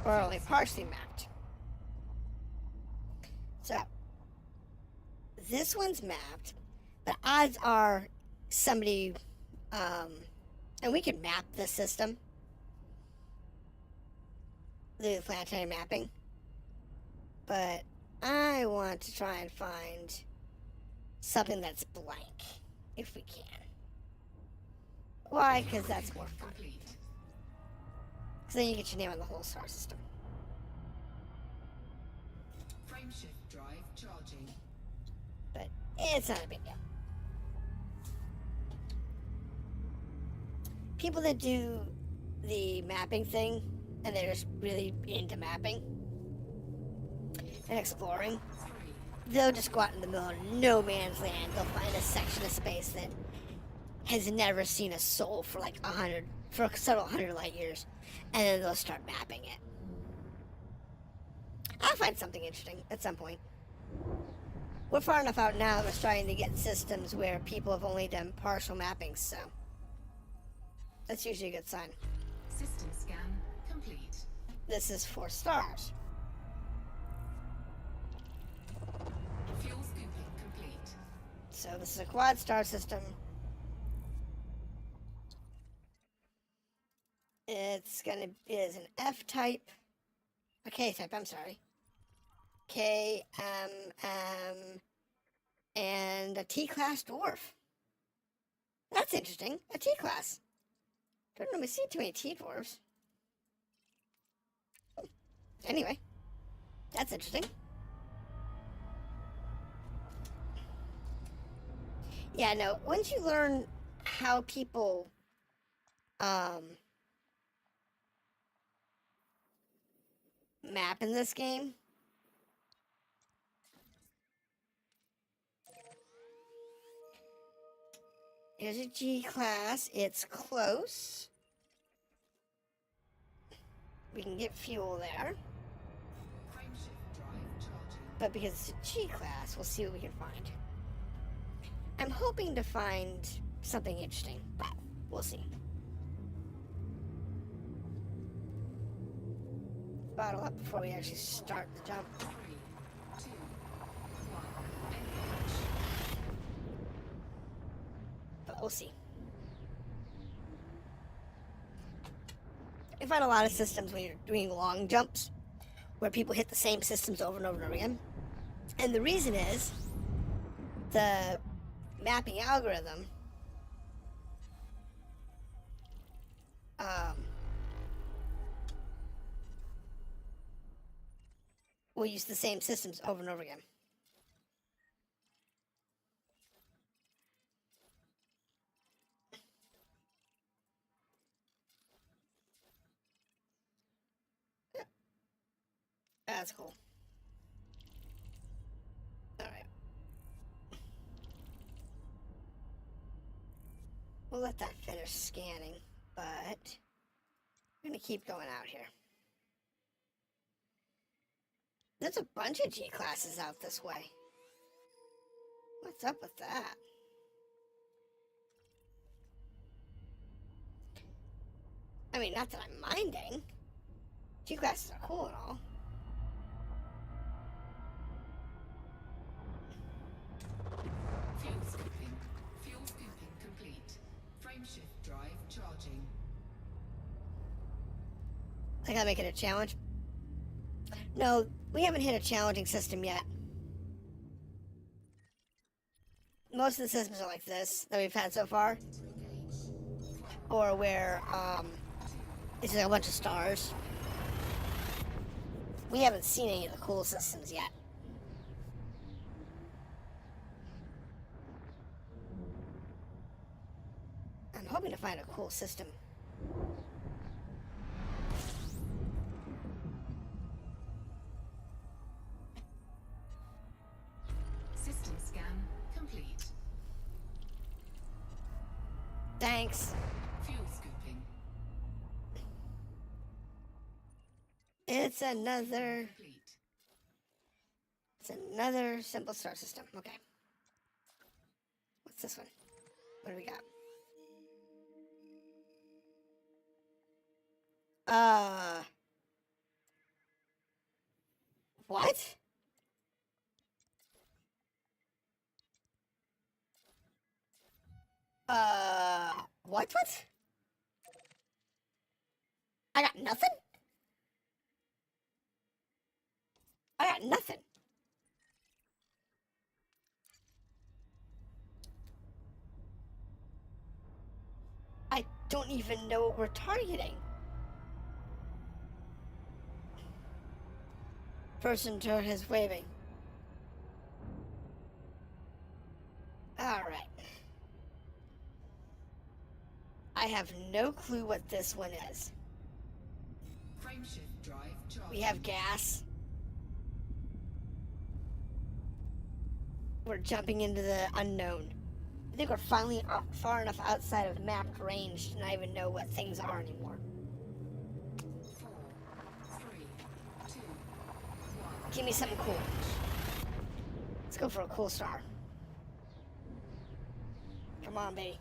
Or only partially mapped. So, this one's mapped, but odds are somebody, and we can map this system, the planetary mapping, but I want to try and find something that's blank, if we can. Why? Because that's more fun. Because then you get your name on the whole star system. Frameshift drive charging. But it's not a big deal. People that do the mapping thing, and they're just really into mapping and exploring, they'll just go out in the middle of no man's land. They'll find a section of space that has never seen a soul for like for several hundred light years, and then they'll start mapping it. I'll find something interesting at some point. We're far enough out now that we're starting to get systems where people have only done partial mappings, so that's usually a good sign. System scan complete. This is 4 stars. Fuel scooping complete. So this is a quad star system. It is an F type, a K type, I'm sorry. K, M, and a T-class dwarf. That's interesting, a T-class. Don't normally see too many T-dwarves. Anyway, that's interesting. Yeah, no, once you learn how people, map in this game, here's a G-class. It's close. We can get fuel there. Frameshift drive charging. But because it's a G-class, we'll see what we can find. I'm hoping to find something interesting, but we'll see. Bottle up before we actually start the jump. 3, 2, 1. Engage. But we'll see. You find a lot of systems when you're doing long jumps where people hit the same systems over and over and over again. And the reason is the mapping algorithm will use the same systems over and over again. That's cool. Alright. We'll let that finish scanning, but I'm going to keep going out here. There's a bunch of G classes out this way. What's up with that? I mean, not that I'm minding. G classes are cool and all. Fuel scooping. Fuel scooping complete. Frameshift drive charging. I gotta make it a challenge. No, we haven't hit a challenging system yet. Most of the systems are like this that we've had so far. Or where, it's just a bunch of stars. We haven't seen any of the cool systems yet. I'm hoping to find a cool system. System scan complete. Thanks. Fuel scooping It's another complete. simple star system. Okay. What's this one? What do we got? What? What? I got nothing? I got nothing. I don't even know what we're targeting. Person turret is waving. Alright. I have no clue what this one is. Frameshift drive charging. We have gas. We're jumping into the unknown. I think we're finally far enough outside of mapped range to not even know what things are anymore. 4, 3, 2, 1. Give me something cool. Let's go for a cool star. Come on, baby.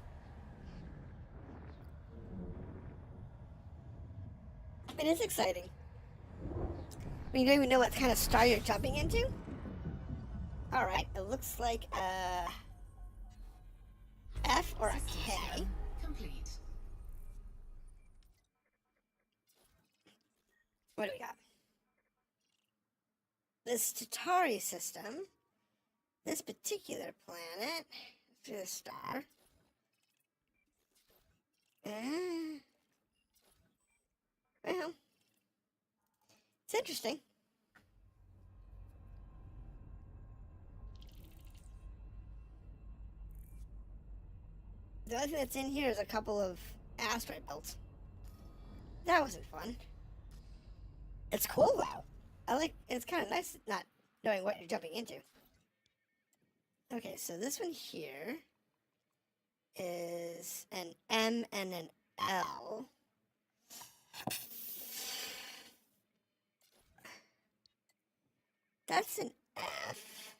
It is exciting. You don't even know what kind of star you're jumping into? Alright, it looks like a F or a K. Complete. What do we got? This Tatari system, this particular planet, through the star. Well, it's interesting. The only thing that's in here is a couple of asteroid belts. That wasn't fun. It's cool though. It's kind of nice not knowing what you're jumping into. Okay, so this one here is an M and an L. That's an F.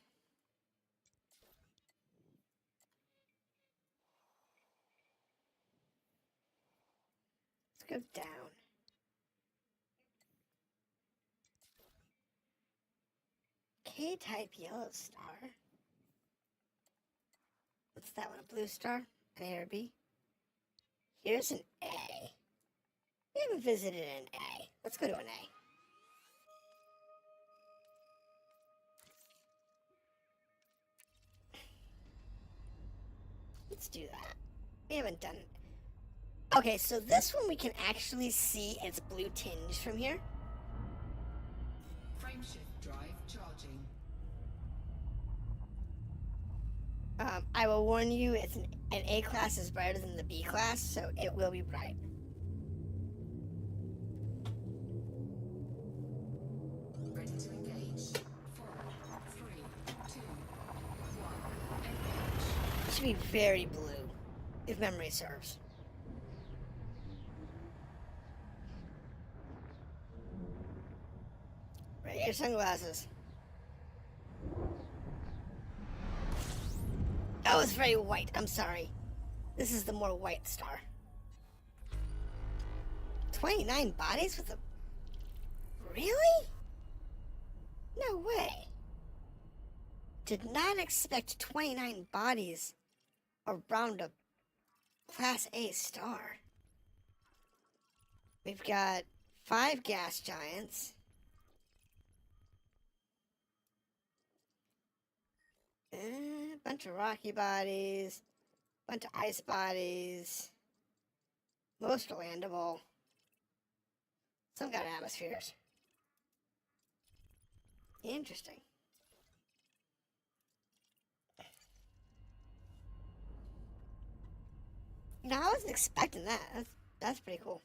Let's go down. K-type yellow star. What's that one? A blue star? An A or B? Here's an A. We haven't visited an A. Let's go to an A. Let's do that. We haven't done it. Okay, so this one we can actually see its blue tinge from here. Frameshift drive charging. I will warn you, it's an A class is brighter than the B class, so it will be bright. Ready to engage. 4, 3, 2, 1. Engage. It should be very blue, if memory serves. Right, your sunglasses. Oh, it's very white. I'm sorry. This is the more white star. 29 bodies with a... Really? No way. Did not expect 29 bodies around a Class A star. We've got 5 gas giants. Bunch of rocky bodies. Bunch of ice bodies. Most are landable. Some got atmospheres. Interesting. No, I wasn't expecting that. That's pretty cool.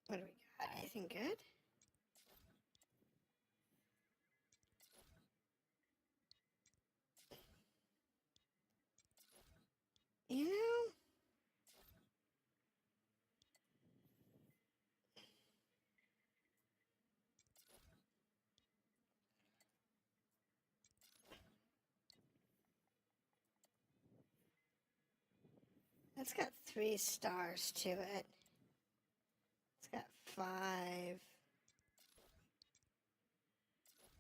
What do we got? Anything good? You know? That's got 3 stars to it. It's got 5.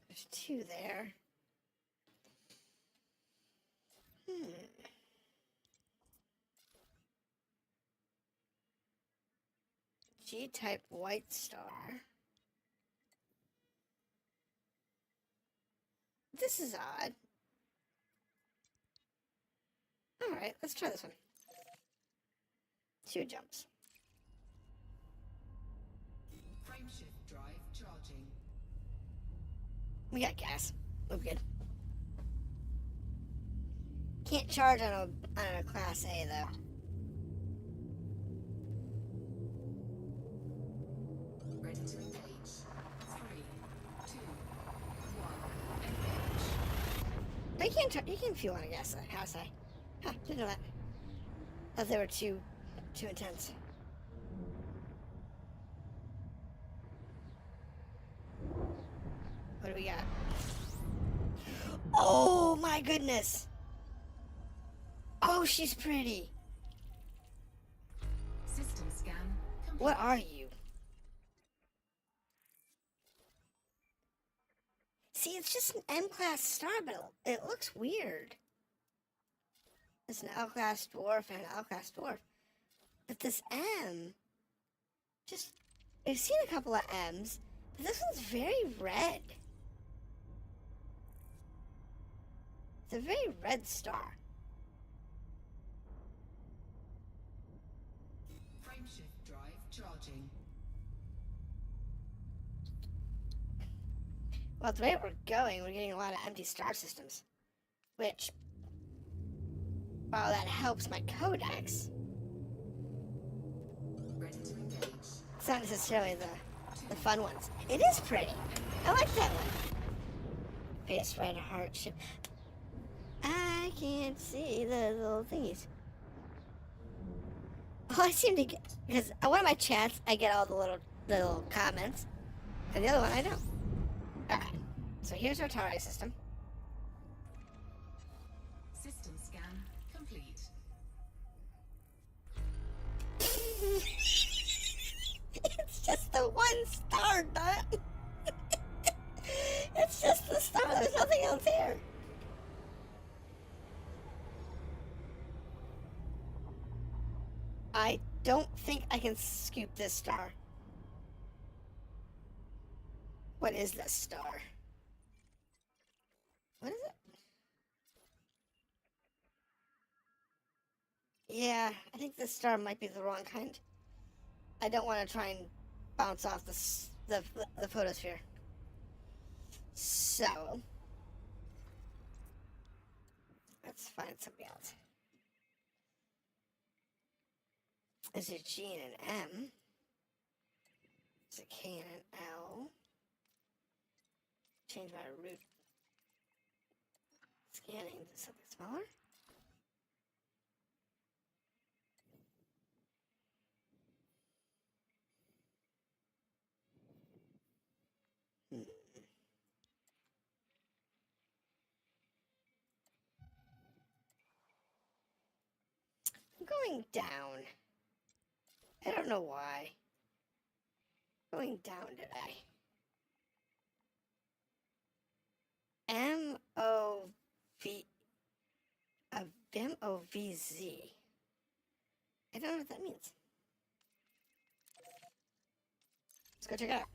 There's 2 there. G-type white star. This is odd. Alright, let's try this one. 2 jumps. Frameshift drive charging. We got gas. We're good. Can't charge on a Class A though. Ready to engage. 3, 2, 1. Engage. But you can fuel on a gas house A. Huh, didn't know that. Thought they were too intense. What do we got? Oh my goodness! Oh, she's pretty. System scan complete. What are you? See, it's just an M-class star, but it looks weird. It's an L-class dwarf and an L-class dwarf. But this M, just, I've seen a couple of M's, but this one's very red. It's a very red star. Frameshift drive charging. Well, at the rate we're going, we're getting a lot of empty star systems. Which, while that helps my codex, Ready to engage. it's not necessarily the fun ones. It is pretty. I like that one. Face red heart ship. I can't see the little thingies. Oh, I seem to get, because one of my chats, I get all the little comments, and the other one I don't. Okay, so here's our Tari system. System scan complete. It's just the one star, Dot. It's just the star. There's nothing else here. I don't think I can scoop this star. What is this star? What is it? Yeah, I think this star might be the wrong kind. I don't want to try and bounce off the photosphere. So, let's find something else. There's a G and an M. There's a K and an L. Change my route. Scanning to something smaller. I'm going down. I don't know why. Going down today. M-O-V... M-O-V-Z. I don't know what that means. Let's go check it out.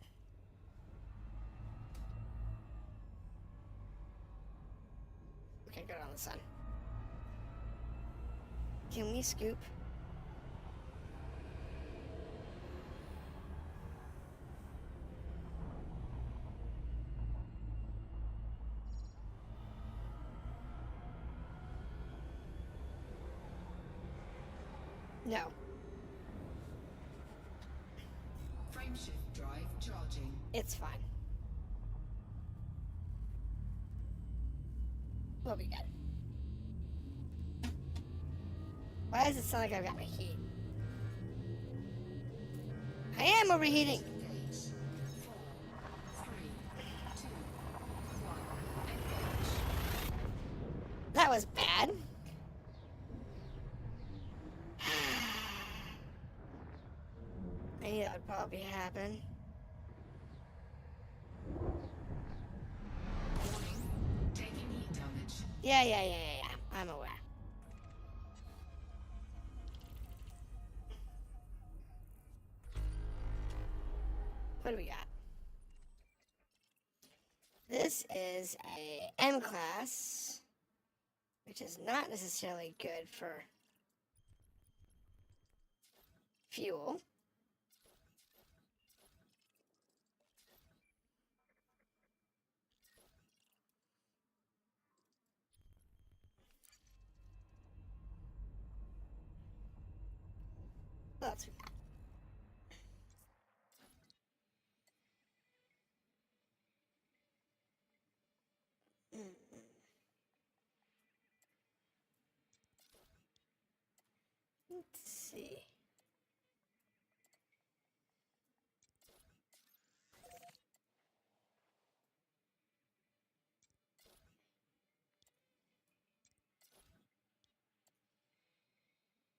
Okay, good on the sun. Can we scoop? No. Frameshift drive charging. It's fine. We'll be good. Why does it sound like I've got my heat? I am overheating. Engage. 4, 3, 2, 1. Engage. That was bad. I knew that would probably happen. Warning. Taking heat damage. Yeah. I'm aware. What do we got? This is a M class, which is not necessarily good for fuel. What else we got? Let's see.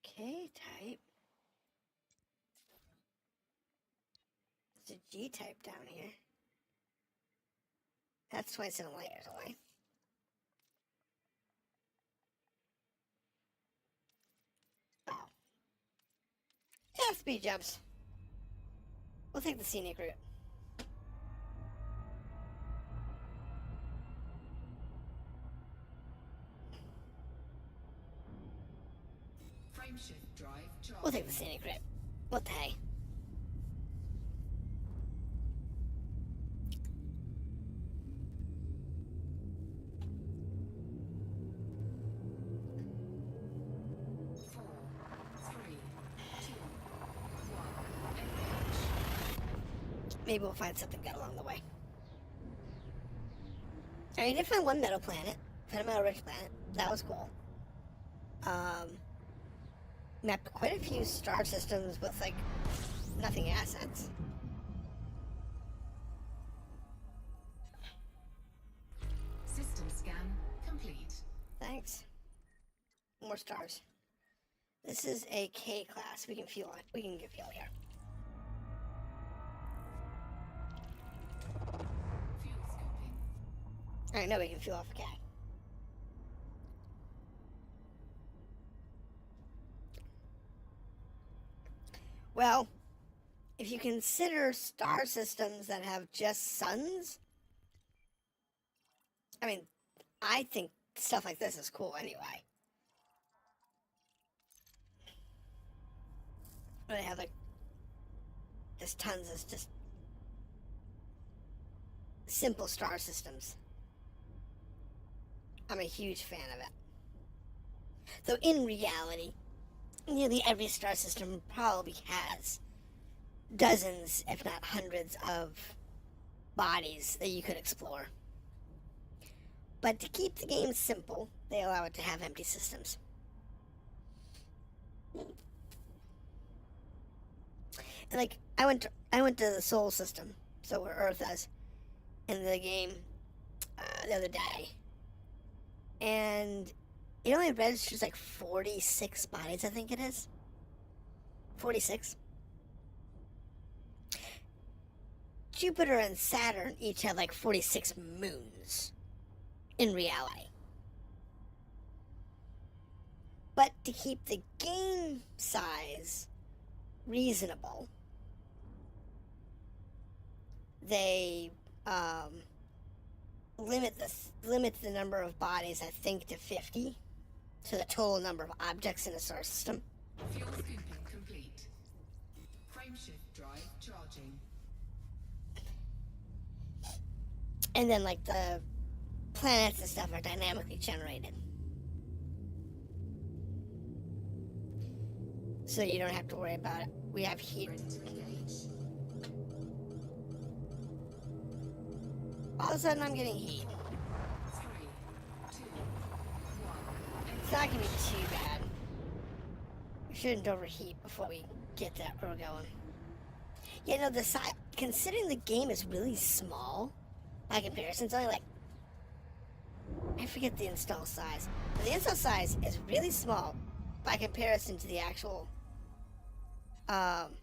K type. There's a G type down here. That's twice in a light years away. Oh. Yeah, speed jumps. We'll take the scenic route. Frameshift drive charging. We'll take the scenic route. What the hey? Maybe we'll find something good along the way. I did find one metal planet. Found a metal rich planet. That was cool. Mapped quite a few star systems with, like, nothing assets. System scan complete. Thanks. More stars. This is a K class. We can fuel it. We can get fuel here. Fuel scooping. I know we can fuel off a K. Well, if you consider star systems that have just suns, I mean, I think stuff like this is cool anyway. Where they have like just tons of just simple star systems. I'm a huge fan of it. Though in reality, nearly every star system probably has dozens, if not hundreds, of bodies that you could explore. But to keep the game simple, they allow it to have empty systems. And like I went to the Sol system, so where Earth is, in the game the other day, and it only registers like 46 bodies, I think it is. 46. Jupiter and Saturn each have like 46 moons in reality. But to keep the game size reasonable, they limit the number of bodies, I think, to 50. So the total number of objects in the solar system. Fuel scooping complete. Frameshift drive charging. And then like the planets and stuff are dynamically generated. So you don't have to worry about it. We have heat. Ready to engage. All of a sudden I'm getting heat. 3, 2, 1. It's not gonna be too bad. We shouldn't overheat before we get that where we're going. Yeah, no, considering the game is really small by comparison, it's only like, I forget the install size. But the install size is really small by comparison to the actual amount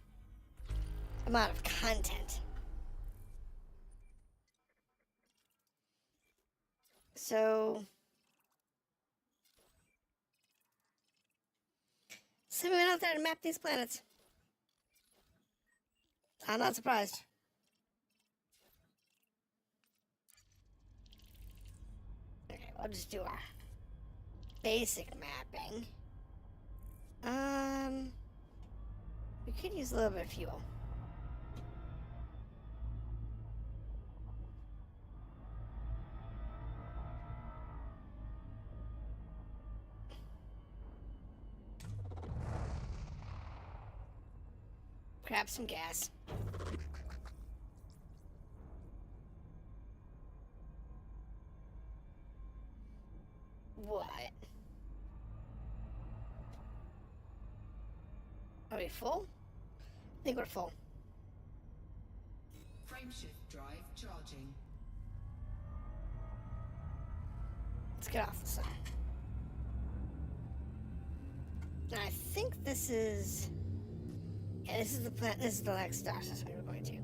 of content. So we went out there to map these planets. I'm not surprised. Okay, we'll just do our basic mapping. We could use a little bit of fuel. Grab some gas. What? Are we full? I think we're full. Frameshift drive charging. Let's get off the side. Now I think this is... Yeah, this is the planet. This is the next star system we were going to. 4,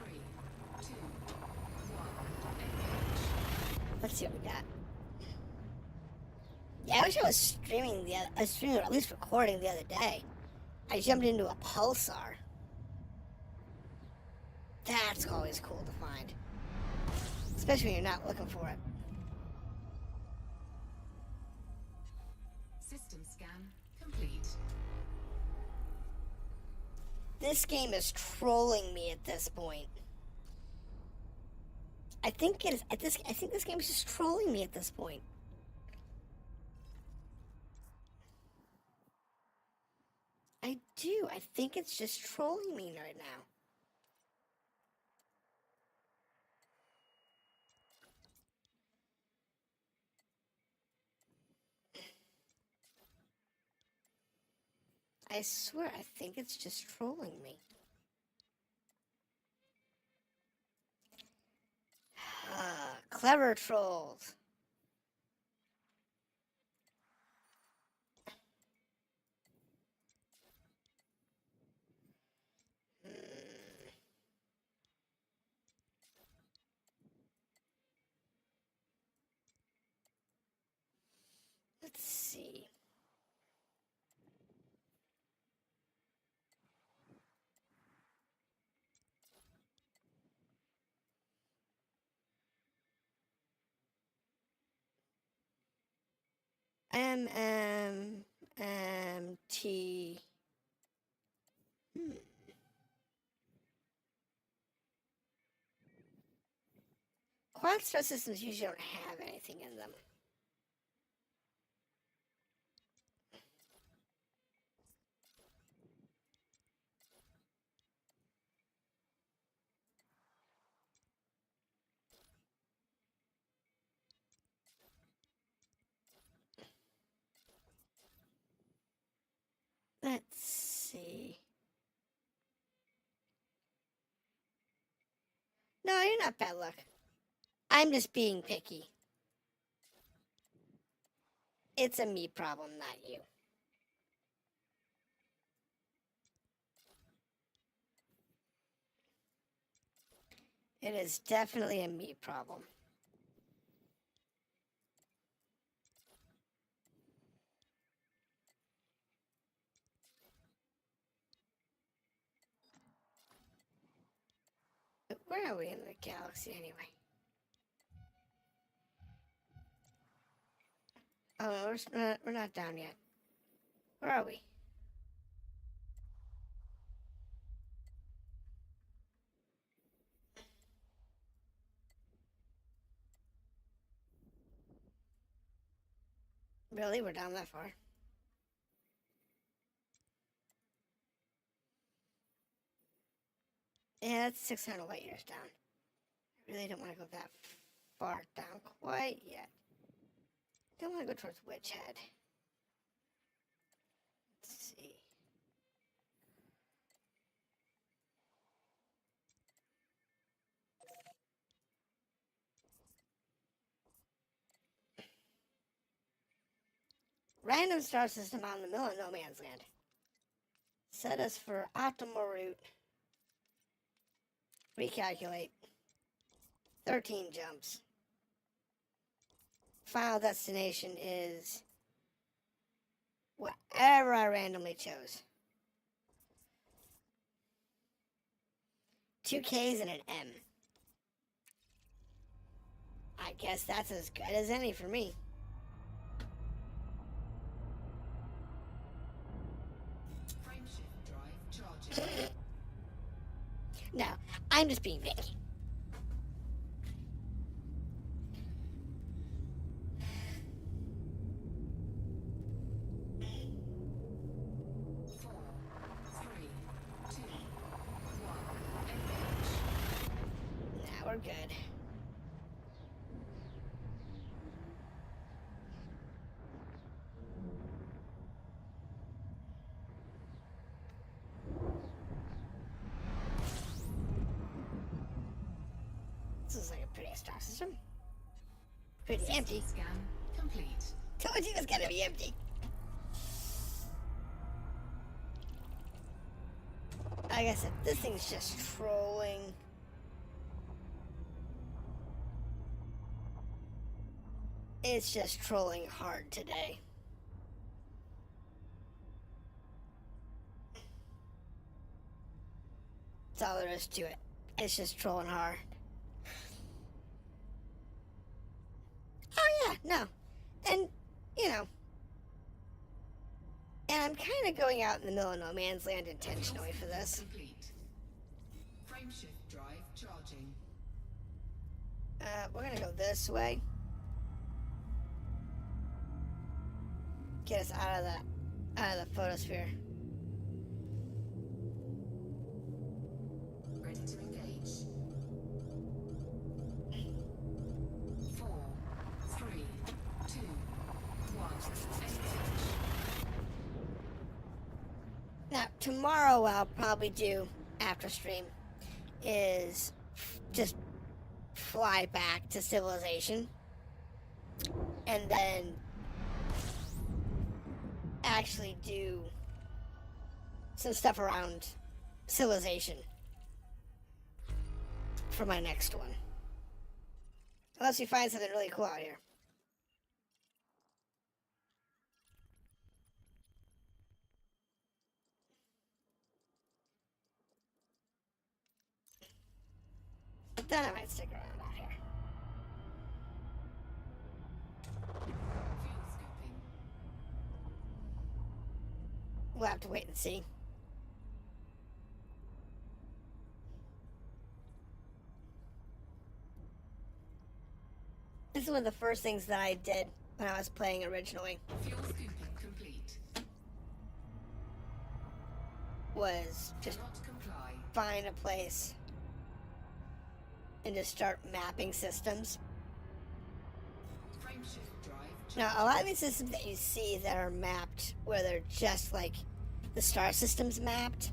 3, 2, 1. Engage. Let's see what we got. Yeah, I wish I was streaming or at least recording the other day. I jumped into a pulsar. That's always cool to find. Especially when you're not looking for it. System scan complete. This game is trolling me at this point. I think it is I think this game is just trolling me at this point. I do. I think it's just trolling me right now. I swear, I think it's just trolling me. Clever trolls. MMMT. Quad star systems usually don't have anything in them. Let's see. No, you're not bad luck. I'm just being picky. It's a me problem, not you. It is definitely a me problem. But where are we in the galaxy anyway? Oh, we're not down yet. Where are we? Really? We're down that far? Yeah, that's 600 light years down. I really don't want to go that far down quite yet. Don't want to go towards Wedgehead. Let's see. Random star system out in the middle of no man's land. Set us for optimal route. Recalculate. 13 jumps. Final destination is whatever I randomly chose. 2 Ks and an M. I guess that's as good as any for me. Frameshift drive charging. No, I'm just being picky. Four, three, two, one. Engage. Now we're good. This is like a pretty star system. Pretty empty. Scan complete. Told you it was gonna be empty. Like I said, this thing's just trolling. It's just trolling hard today. That's all there is to it. It's just trolling hard. Oh yeah, no. And, you know. And I'm kind of going out in the middle of no man's land intentionally for this. Complete. Frameshift drive charging. We're gonna go this way. Get us out of the photosphere. Ready to engage. 4, 3, 2, 1. Engage. Now, tomorrow what I'll probably do after stream is just fly back to civilization and then actually do some stuff around civilization for my next one. Unless we find something really cool out here. But then I might stick around out here. Fuel scooping. we'll have to wait and see. This is one of the first things that I did when I was playing originally. Fuel scooping complete. Was just Cannot comply. find a place and just start mapping systems. Frameshift drive Now, a lot of these systems that you see that are mapped, where they're just like the star system's mapped,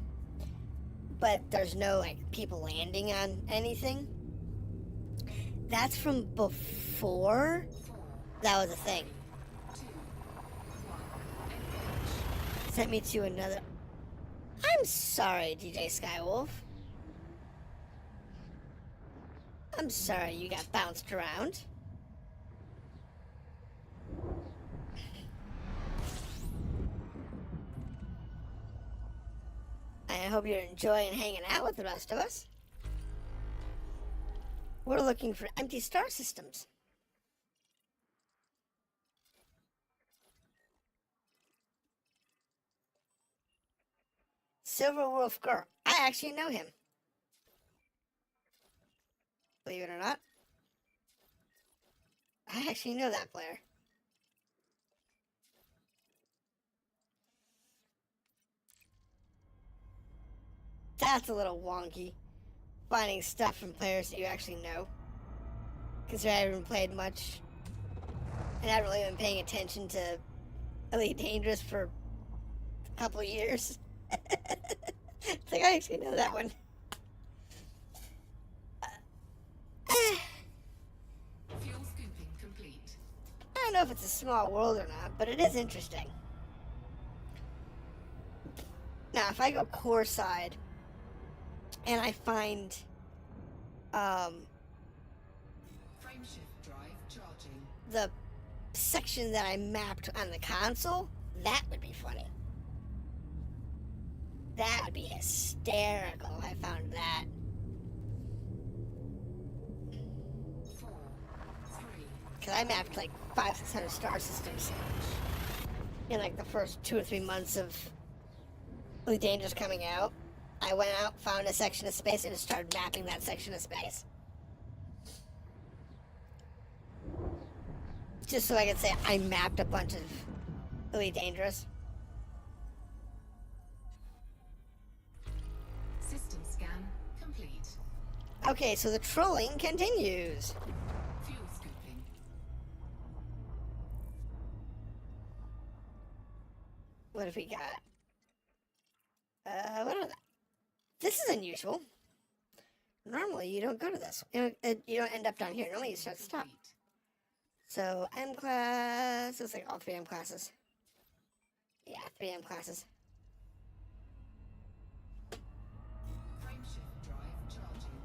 but there's no like people landing on anything. That's from before that was a thing. 2, 1, engage. Sent me to another. I'm sorry, DJ Skywolf. I'm sorry you got bounced around. I hope you're enjoying hanging out with the rest of us. We're looking for empty star systems. Silver Wolf Girl. I actually know him. Believe it or not. I actually know that player. That's a little wonky. Finding stuff from players that you actually know. Considering I haven't played much. And I haven't really been paying attention to Elite Dangerous for a couple years. It's like I actually know that one. Fuel scooping complete. I don't know if it's a small world or not, but it is interesting. Now, if I go core side and I find Frameshift drive charging. the section that I mapped on the console, that would be funny. That would be hysterical if I found that. 4, 3, Because I mapped like 500-600 star systems in like the first 2 or 3 months of Elite Dangerous coming out. I went out, found a section of space, and just started mapping that section of space. Just so I could say I mapped a bunch of Elite Dangerous. system scan complete. Okay, so the trolling continues. Fuel scooping. What have we got? What are that? This is unusual. Normally, you don't go to this. You don't end up down here. Normally, you start stop. Complete. So, M class. Looks like all 3 M classes. Yeah, 3 M classes. Frameshift drive charging.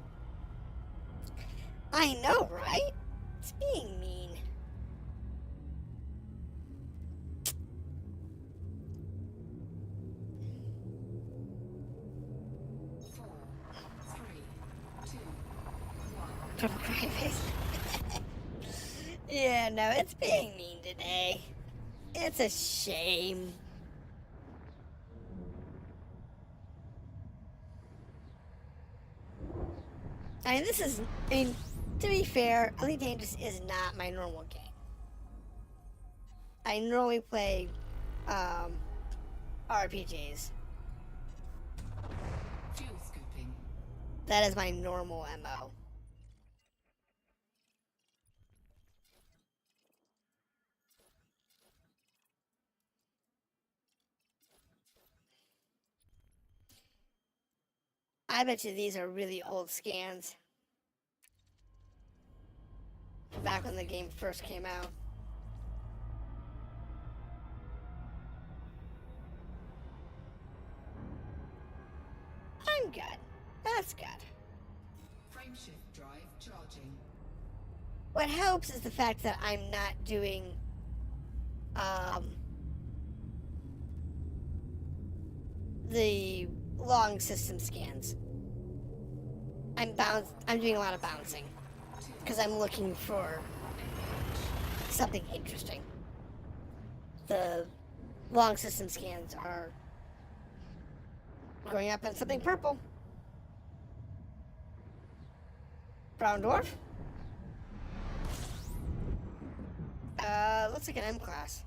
I know, right? It's being mean. Four, three, two, one. Purple cry face. Yeah, no, it's being mean today. It's a shame. I mean, to be fair, Elite Dangerous is not my normal game. I normally play, RPGs. Fuel scooping. That is my normal MO. I bet you these are really old scans. Back when the game first came out. I'm good. That's good. Frameshift drive charging. What helps is the fact that I'm not doing the long system scans. I'm doing a lot of bouncing because I'm looking for something interesting. The long system scans are growing up on something purple. Brown dwarf. Looks like an M class.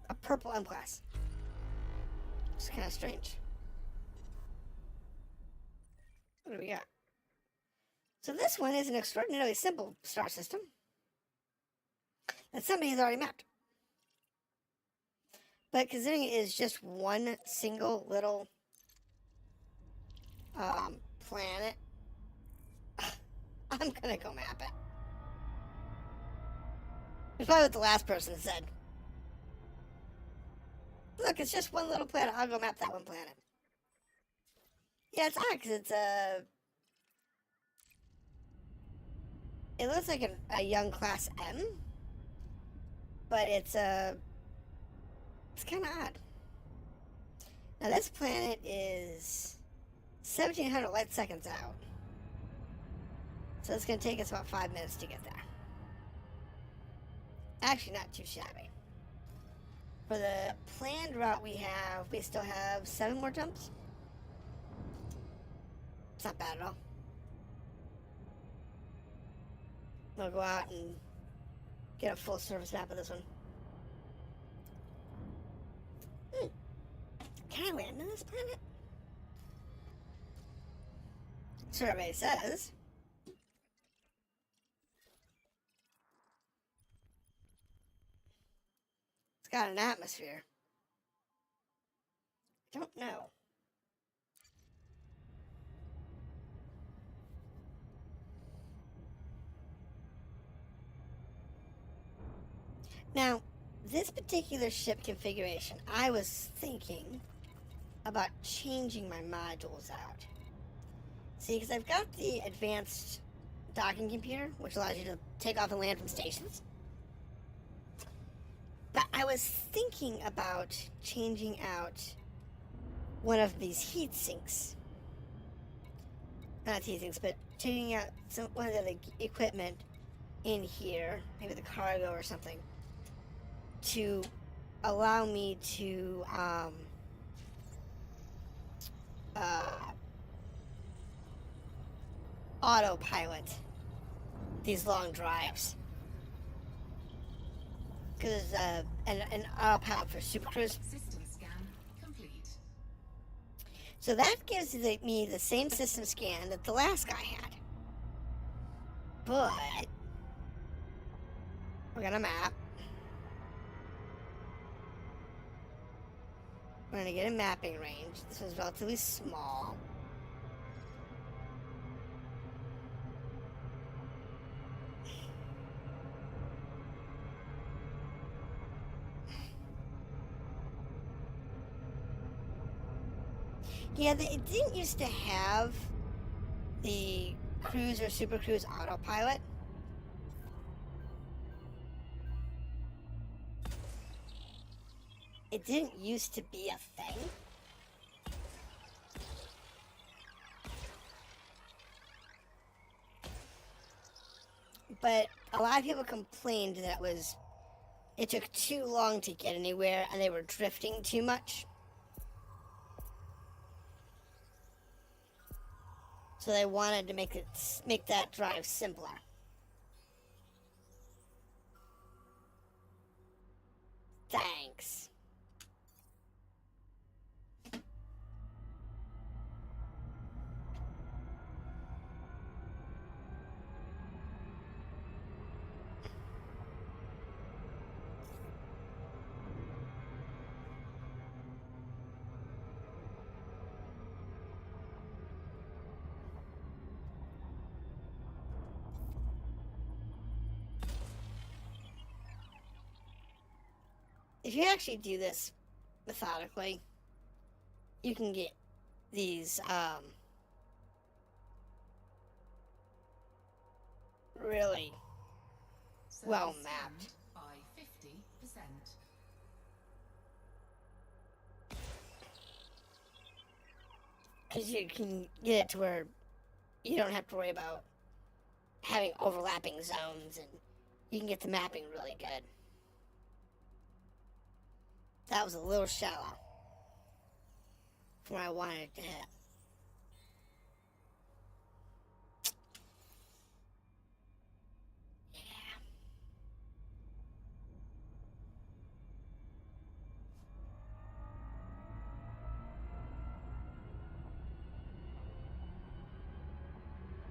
A purple M class. It's kind of strange. What do we got? So this one is an extraordinarily simple star system that somebody has already mapped. But considering it is just one single little planet, I'm gonna go map it. It's probably what the last person said. Look, it's just one little planet. I'll go map that one planet. Yeah, it's odd because it's it looks like a young class M, but it's kind of odd. Now this planet is 1,700 light seconds out, so it's going to take us about 5 minutes to get there. Actually, not too shabby. For the planned route we still have 7 more jumps. It's not bad at all. We'll go out and get a full surface map of this one. Can I land on this planet? Survey says. It's got an atmosphere. I don't know. Now, this particular ship configuration, I was thinking about changing my modules out. See, because I've got the advanced docking computer, which allows you to take off and land from stations. But I was thinking about changing out one of these heat sinks. Not heat sinks, but changing out one of the equipment in here, maybe the cargo or something, to allow me to autopilot these long drives. Because an autopilot for Super Cruise. System scan complete. So that gives me the same system scan that the last guy had. But we're gonna map. We're gonna get a mapping range. This one's relatively small. Yeah, it didn't used to have the Cruise or Super Cruise autopilot. It didn't used to be a thing. But a lot of people complained that it took too long to get anywhere and they were drifting too much. So they wanted to make that drive simpler. Thanks. If you actually do this methodically, you can get these really well mapped. By 50%. Because you can get it to where you don't have to worry about having overlapping zones, and you can get the mapping really good. That was a little shallow. where I wanted it to hit.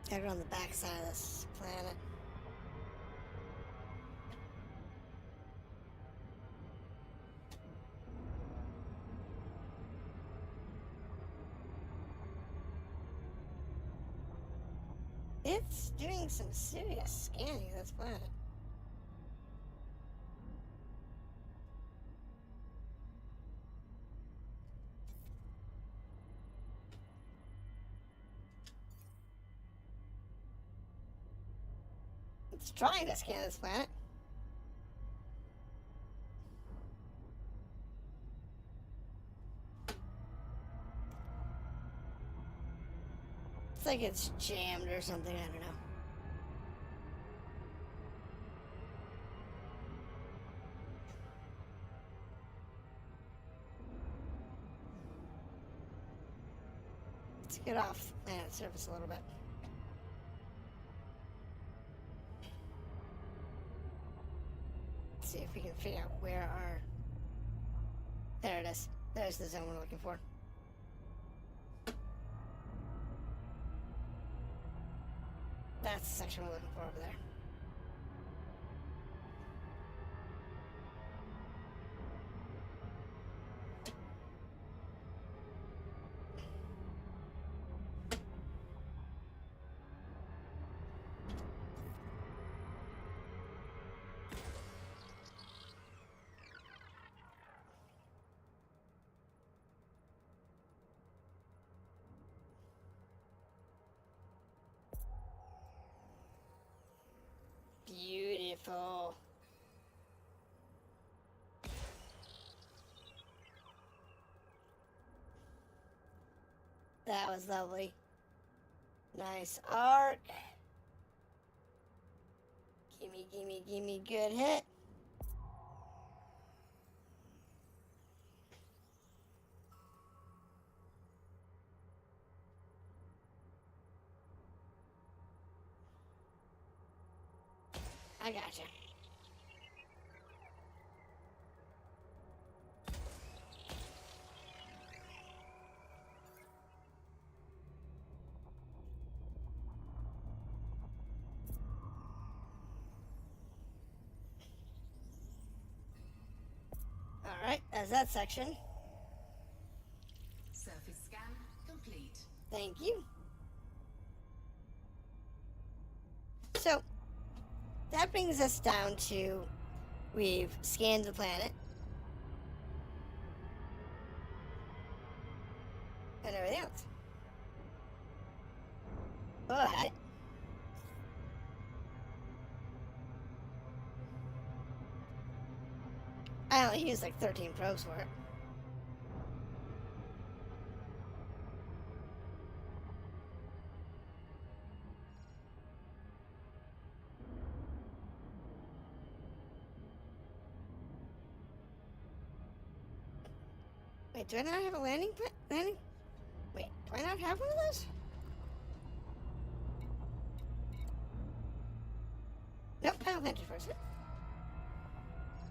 Gotta go on the backside of this planet. It's doing some serious scanning of this planet. It's trying to scan this planet. It's like it's jammed or something, I don't know. Let's get off the planet surface a little bit. See if we can figure out where our... There it is. There's the zone we're looking for. That's the section we're looking for over there. Beautiful. That was lovely. Nice arc. Gimme, gimme, gimme, good hit. I gotcha. Alright, that's that section. Surface scan complete. Thank you. So, that brings us down to, we've scanned the planet. And everything else. But I only used like 13 probes for it. Wait, do I not have a landing? Wait, do I not have one of those? Nope, I don't enter first.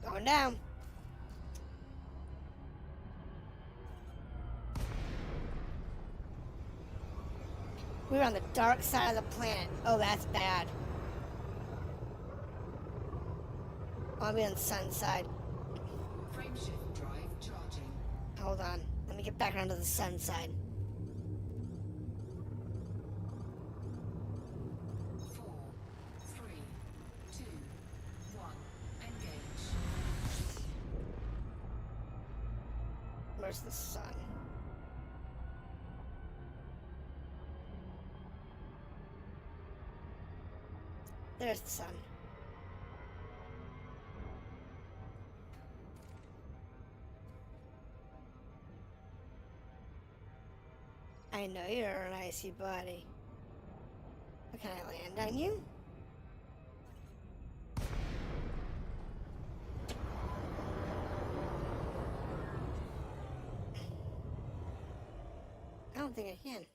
Going down. We're on the dark side of the planet. Oh, that's bad. I'll be on the sun side. Frameshift drive charging. Hold on. Let me get back onto the sun side. 4, 3, 2, 1. Engage. Where's the sun? There's the sun. I know you're an icy body. But can I land on you? don't think I can.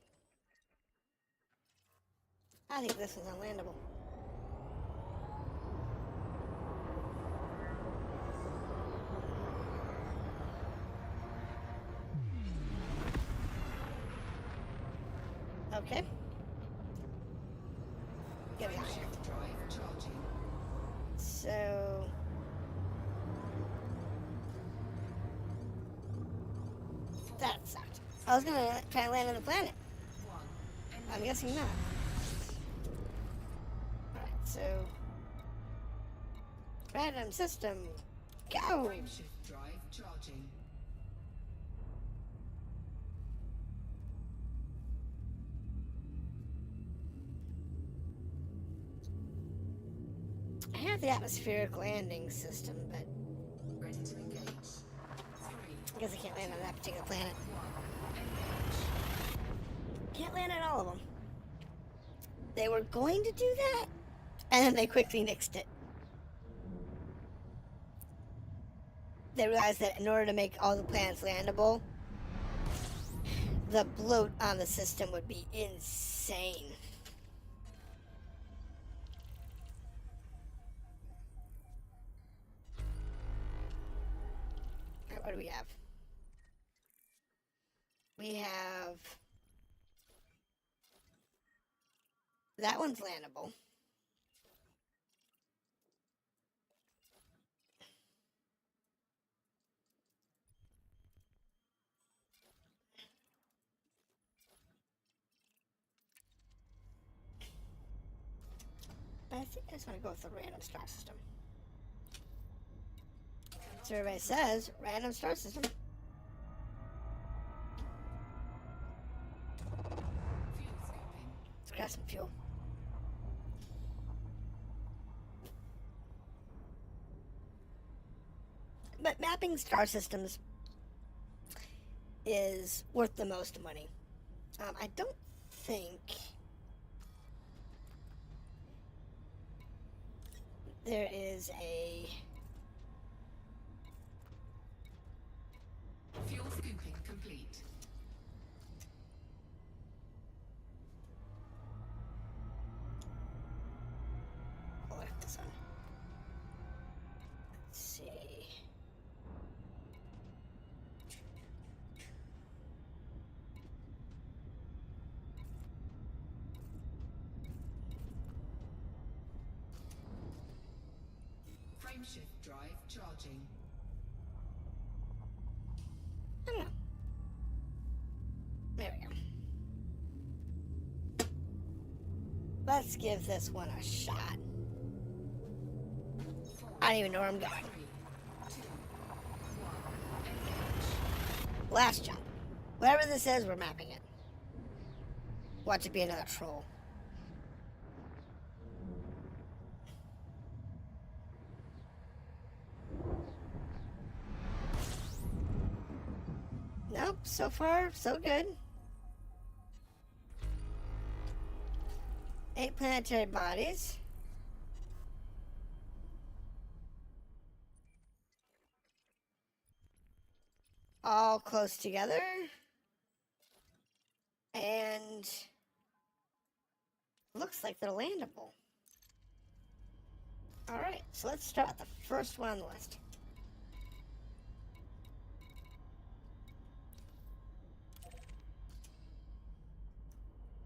I think this one's unlandable. Okay. Get me out of here. Frameshift drive charging. So... that sucked. I was gonna try to land on the planet. 1. I'm guessing not. Alright, so... random system, go! Frameshift drive charging. I have the atmospheric landing system, but Ready to engage. 3. I guess I can't land on that particular planet. 1. Engage. Can't land on all of them. They were going to do that, and then they quickly nixed it. They realized that in order to make all the planets landable, the bloat on the system would be insane. Alright, what do we have? We have... that one's landable. But I think I just want to go with the random star system. So everybody says, random star system. Fuel scooping. Let's grab some fuel. But mapping star systems is worth the most money. I don't think there is a... Fuel scooping complete. I'll look at this one. Let's see. Frameshift drive charging. I don't know. There we go. Let's give this one a shot. 4. I don't even know where I'm going. 3. 2. 1. Engage. Last jump. Whatever this is, we're mapping it. Watch it be another troll. Nope, so far, so good. 8 planetary bodies. All close together. And looks like they're landable. Alright, so let's start with the first one on the list.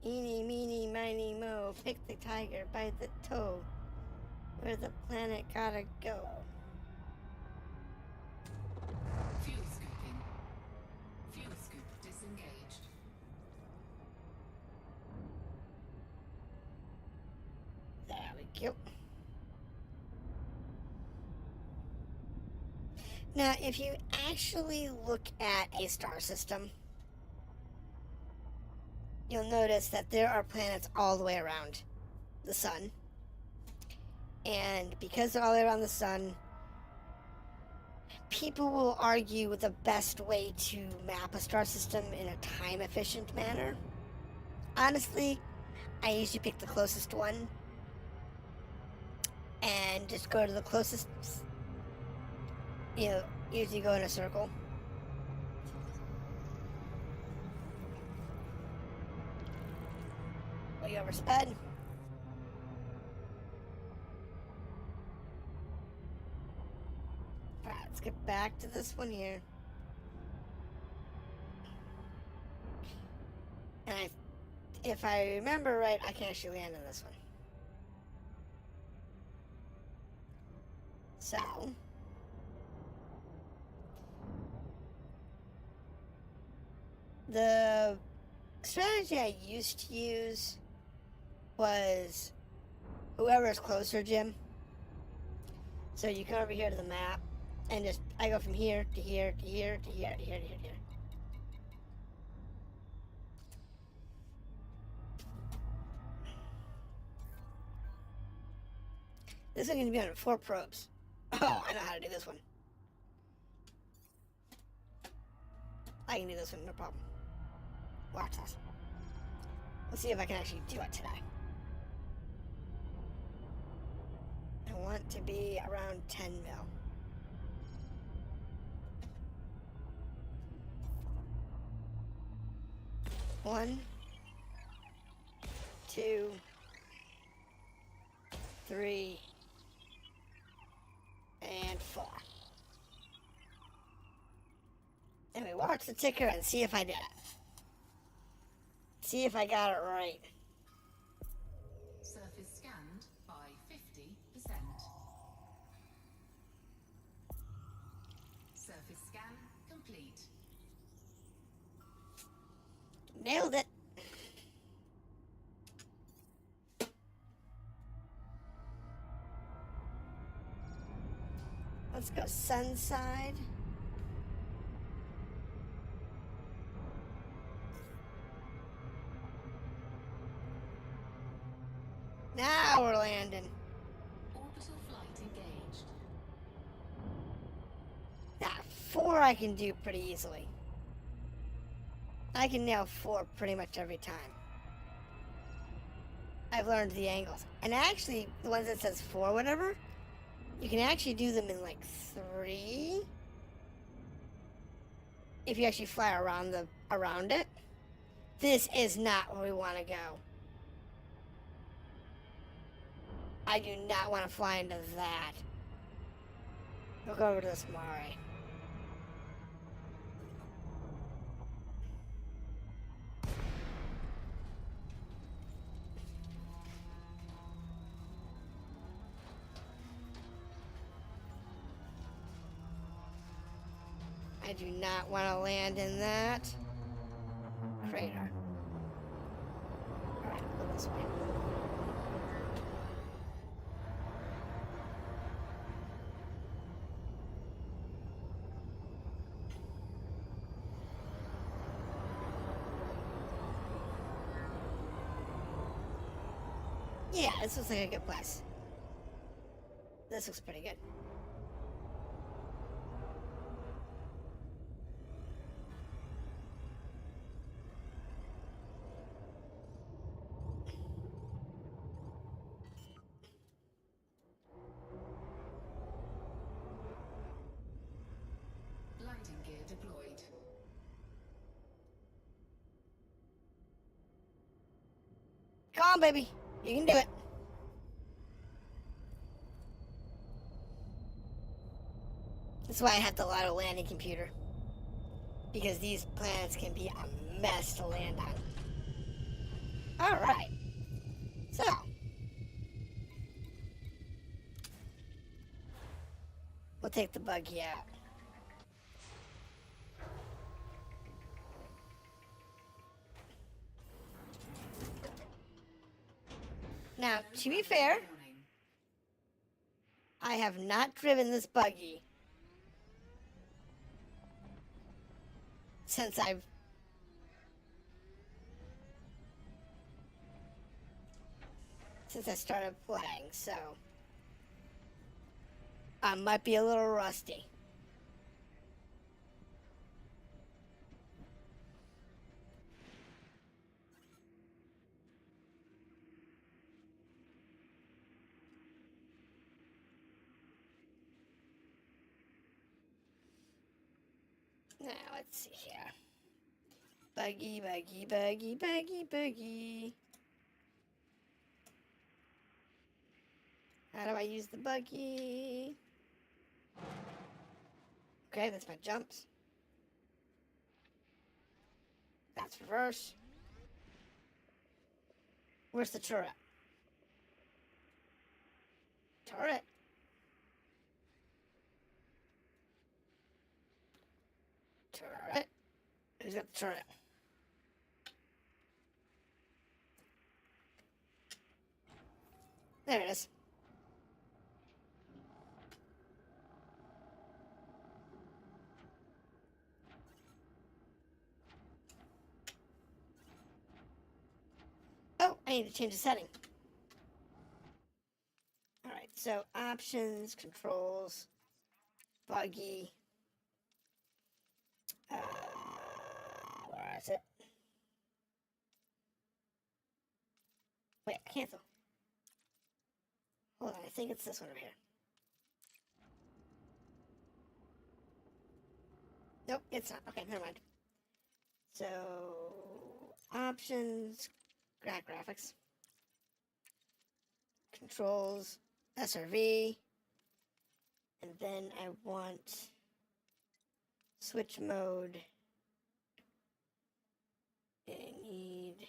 Eeny, meeny, miny, mo, pick the tiger by the toe. Where the planet gotta go. Fuel scooping. Fuel scoop disengaged. There we go. Now, if you actually look at a star system, you'll notice that there are planets all the way around the sun. And because they're all the way around the sun, people will argue the best way to map a star system in a time-efficient manner. Honestly, I usually pick the closest one and just go to the closest, you know, usually go in a circle. we oversped. Alright, let's get back to this one here. And if I remember right, I can actually land on this one. So, the strategy I used to use was whoever is closer, Jim. So you come over here to the map, and just I go from here to here to here to here to here to here to here. This is going to be on 4 probes. Oh, I know how to do this one. I can do this one, no problem. Watch this. Let's see if I can actually do it today. I want to be around 10 mil. One, 2, 3, and 4. And we watch the ticker and see if I did it. See if I got it right. Surface scanned by 50%. Surface scan complete. Nailed it. Let's go sun side. Now we're landing. Orbital flight engaged. Now, 4 I can do pretty easily. I can nail 4 pretty much every time. I've learned the angles. And actually, the ones that says 4 whatever, you can actually do them in like 3. If you actually fly around it. This is not where we want to go. I do not want to fly into that. We'll go over to this Mare. I do not want to land in that crater. Alright, go this way. Yeah, this looks like a good place. This looks pretty good. Landing gear deployed. Come on, baby. You can do it. That's why I have the auto landing computer. Because these planets can be a mess to land on. Alright. So. We'll take the buggy out. Now, to be fair, Warning. I have not driven this buggy since I started playing, so I might be a little rusty. Now, let's see here. Buggy, buggy, buggy, buggy, buggy. How do I use the buggy? Okay, that's my jumps. That's reverse. Where's the turret? Turret? Turret? Who's got the turret? There it is. Oh, I need to change the setting. Alright, so options, controls, buggy. Where is it? Wait, cancel. Hold on, I think it's this one over here. Nope, it's not. Okay, never mind. So, options, graphics, controls, SRV, and then I want switch mode. I need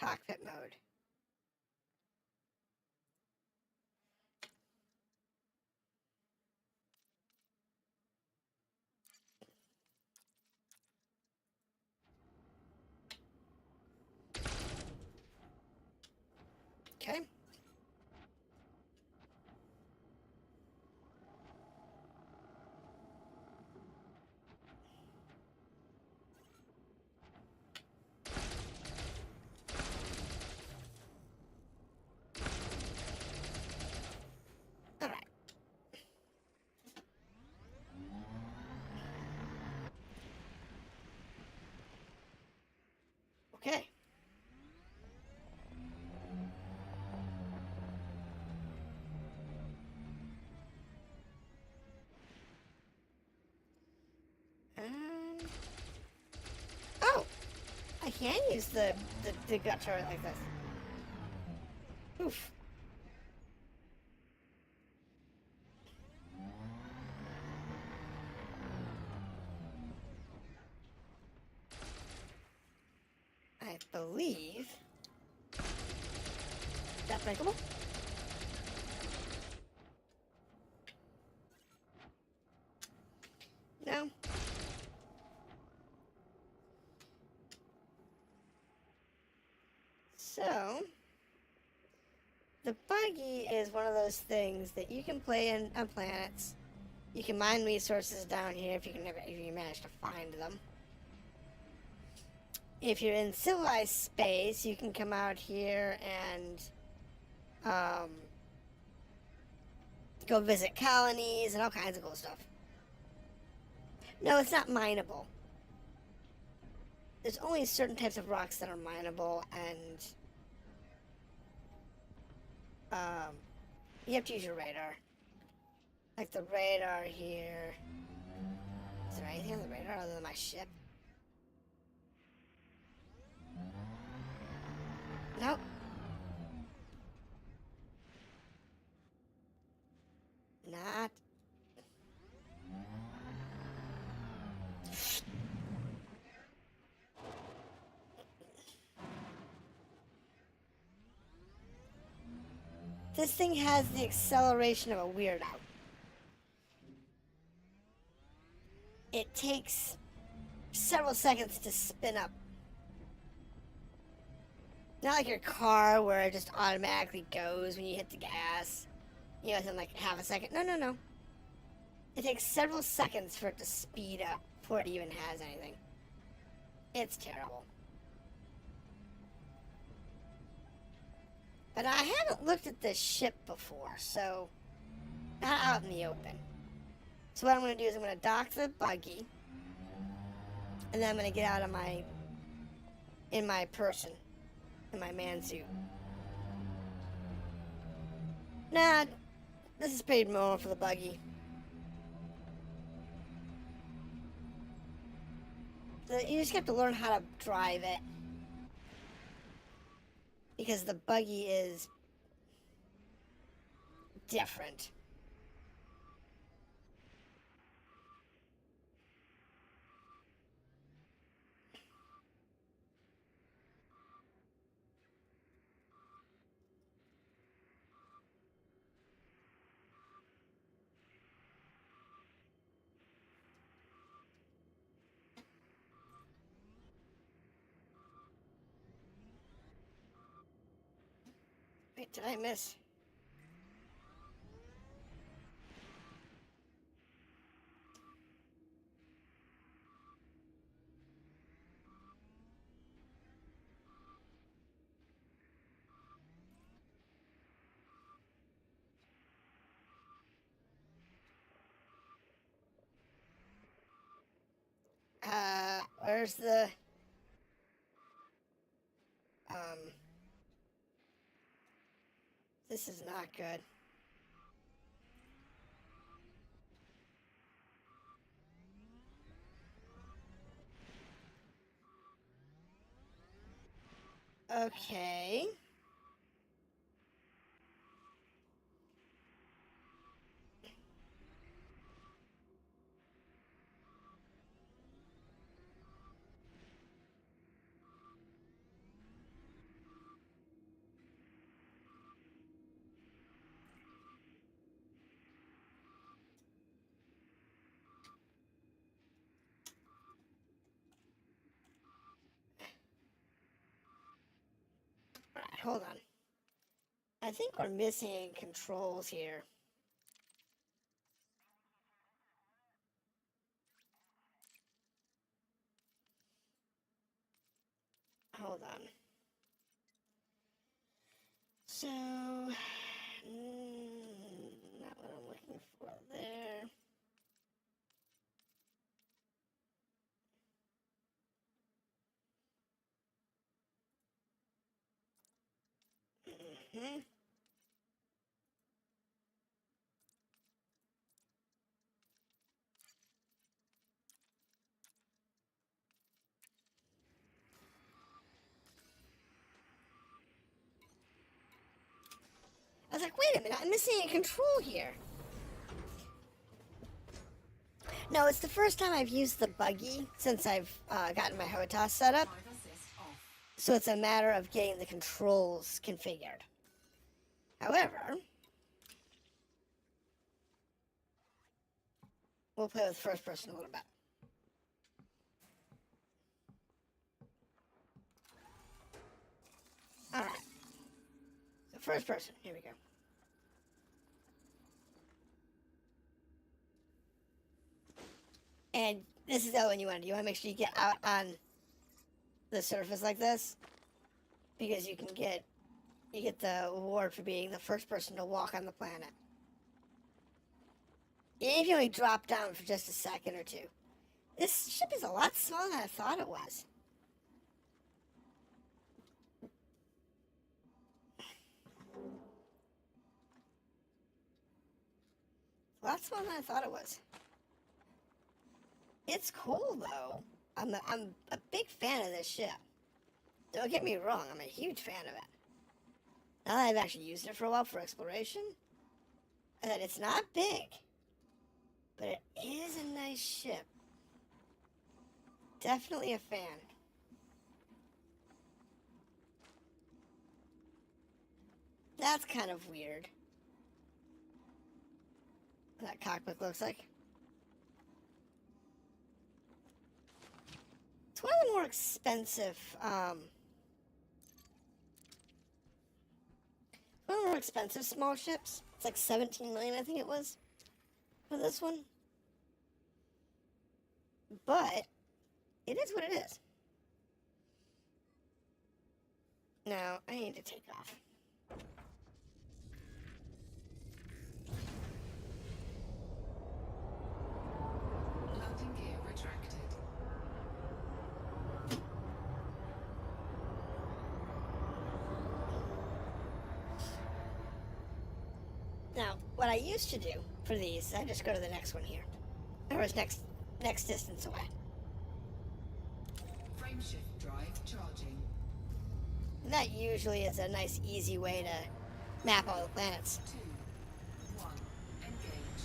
cockpit mode. Okay. All right. Okay. Oh, I can use the gut turret like this. Oof. I believe that's breakable. No. So, the buggy is one of those things that you can play on planets. You can mine resources down here if you manage to find them. If you're in civilized space, you can come out here and go visit colonies and all kinds of cool stuff. No, it's not mineable. There's only certain types of rocks that are mineable, and you have to use your radar. Like the radar here. Is there anything on the radar other than my ship? Nope. Not. This thing has the acceleration of a weirdo. It takes several seconds to spin up. Not like your car where it just automatically goes when you hit the gas. You know, within like half a second. No, no, no. It takes several seconds for it to speed up before it even has anything. It's terrible. But I haven't looked at this ship before, so not out in the open. So what I'm going to do is I'm going to dock the buggy, and then I'm going to get out of in my man suit. Nah, this is pretty normal for the buggy. you just have to learn how to drive it. Because the buggy is different. Wait, did I miss? Where's the... This is not good. Okay. Alright, hold on. I think we're missing controls here. Hold on. So, not what I'm looking for there. Mm-hmm. I was like, wait a minute, I'm missing a control here. No, it's the first time I've used the buggy since I've gotten my HOTAS set up. Drive assist off. So it's a matter of getting the controls configured. However, we'll play with first person a little bit. Alright. So first person, here we go. And this is the other one you want to do. You want to make sure you get out on the surface like this. Because you get the award for being the first person to walk on the planet. Even if you only drop down for just a second or two. This ship is a lot smaller than I thought it was. A lot smaller than I thought it was. It's cool though. I'm a big fan of this ship. Don't get me wrong, I'm a huge fan of it. Now that I've actually used it for a while for exploration, I said it's not big, but it is a nice ship. Definitely a fan. That's kind of weird. What that cockpit looks like. It's one of the more expensive, small ships. It's like 17 million, I think it was, for this one. But it is what it is. Now, I need to take off. Landing gear retracted. Now, what I used to do for these, I just go to the next one here. Or it's next distance away. Frameshift drive charging. And that usually is a nice, easy way to map all the planets. 2, 1, engage.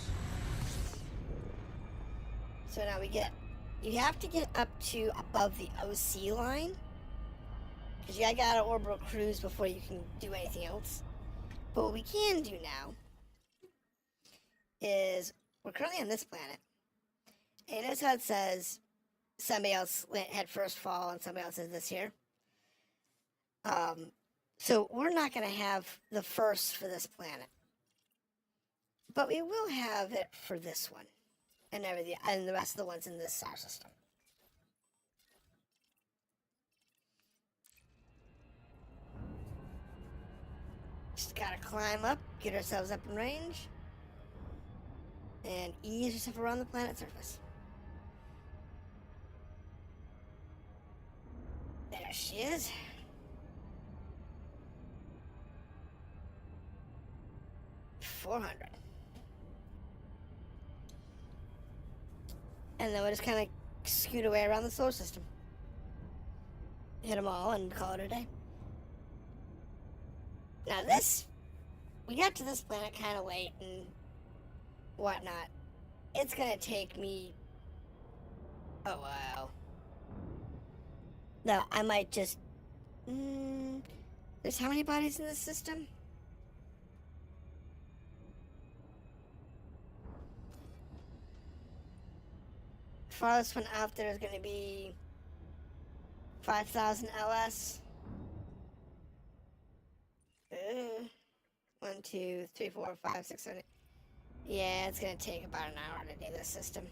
So now you have to get up to above the OC line. Because you got an orbital cruise before you can do anything else. But what we can do now is, we're currently on this planet. And notice how it says somebody else had first fall and somebody else is this here. So we're not going to have the first for this planet. But we will have it for this one. And everything, and the rest of the ones in this star system. Just gotta climb up, get ourselves up in range, and ease yourself around the planet's surface. There she is. $400. And then we'll just kind of scoot away around the solar system. Hit them all and call it a day. Now we got to this planet kind of late and whatnot. It's gonna take me a while. No, I might just... there's how many bodies in this system? Farthest one out there is going to be 5,000 LS. 1, 2, 3, 4, 5, 6, 7. Yeah, it's going to take about an hour to do this system.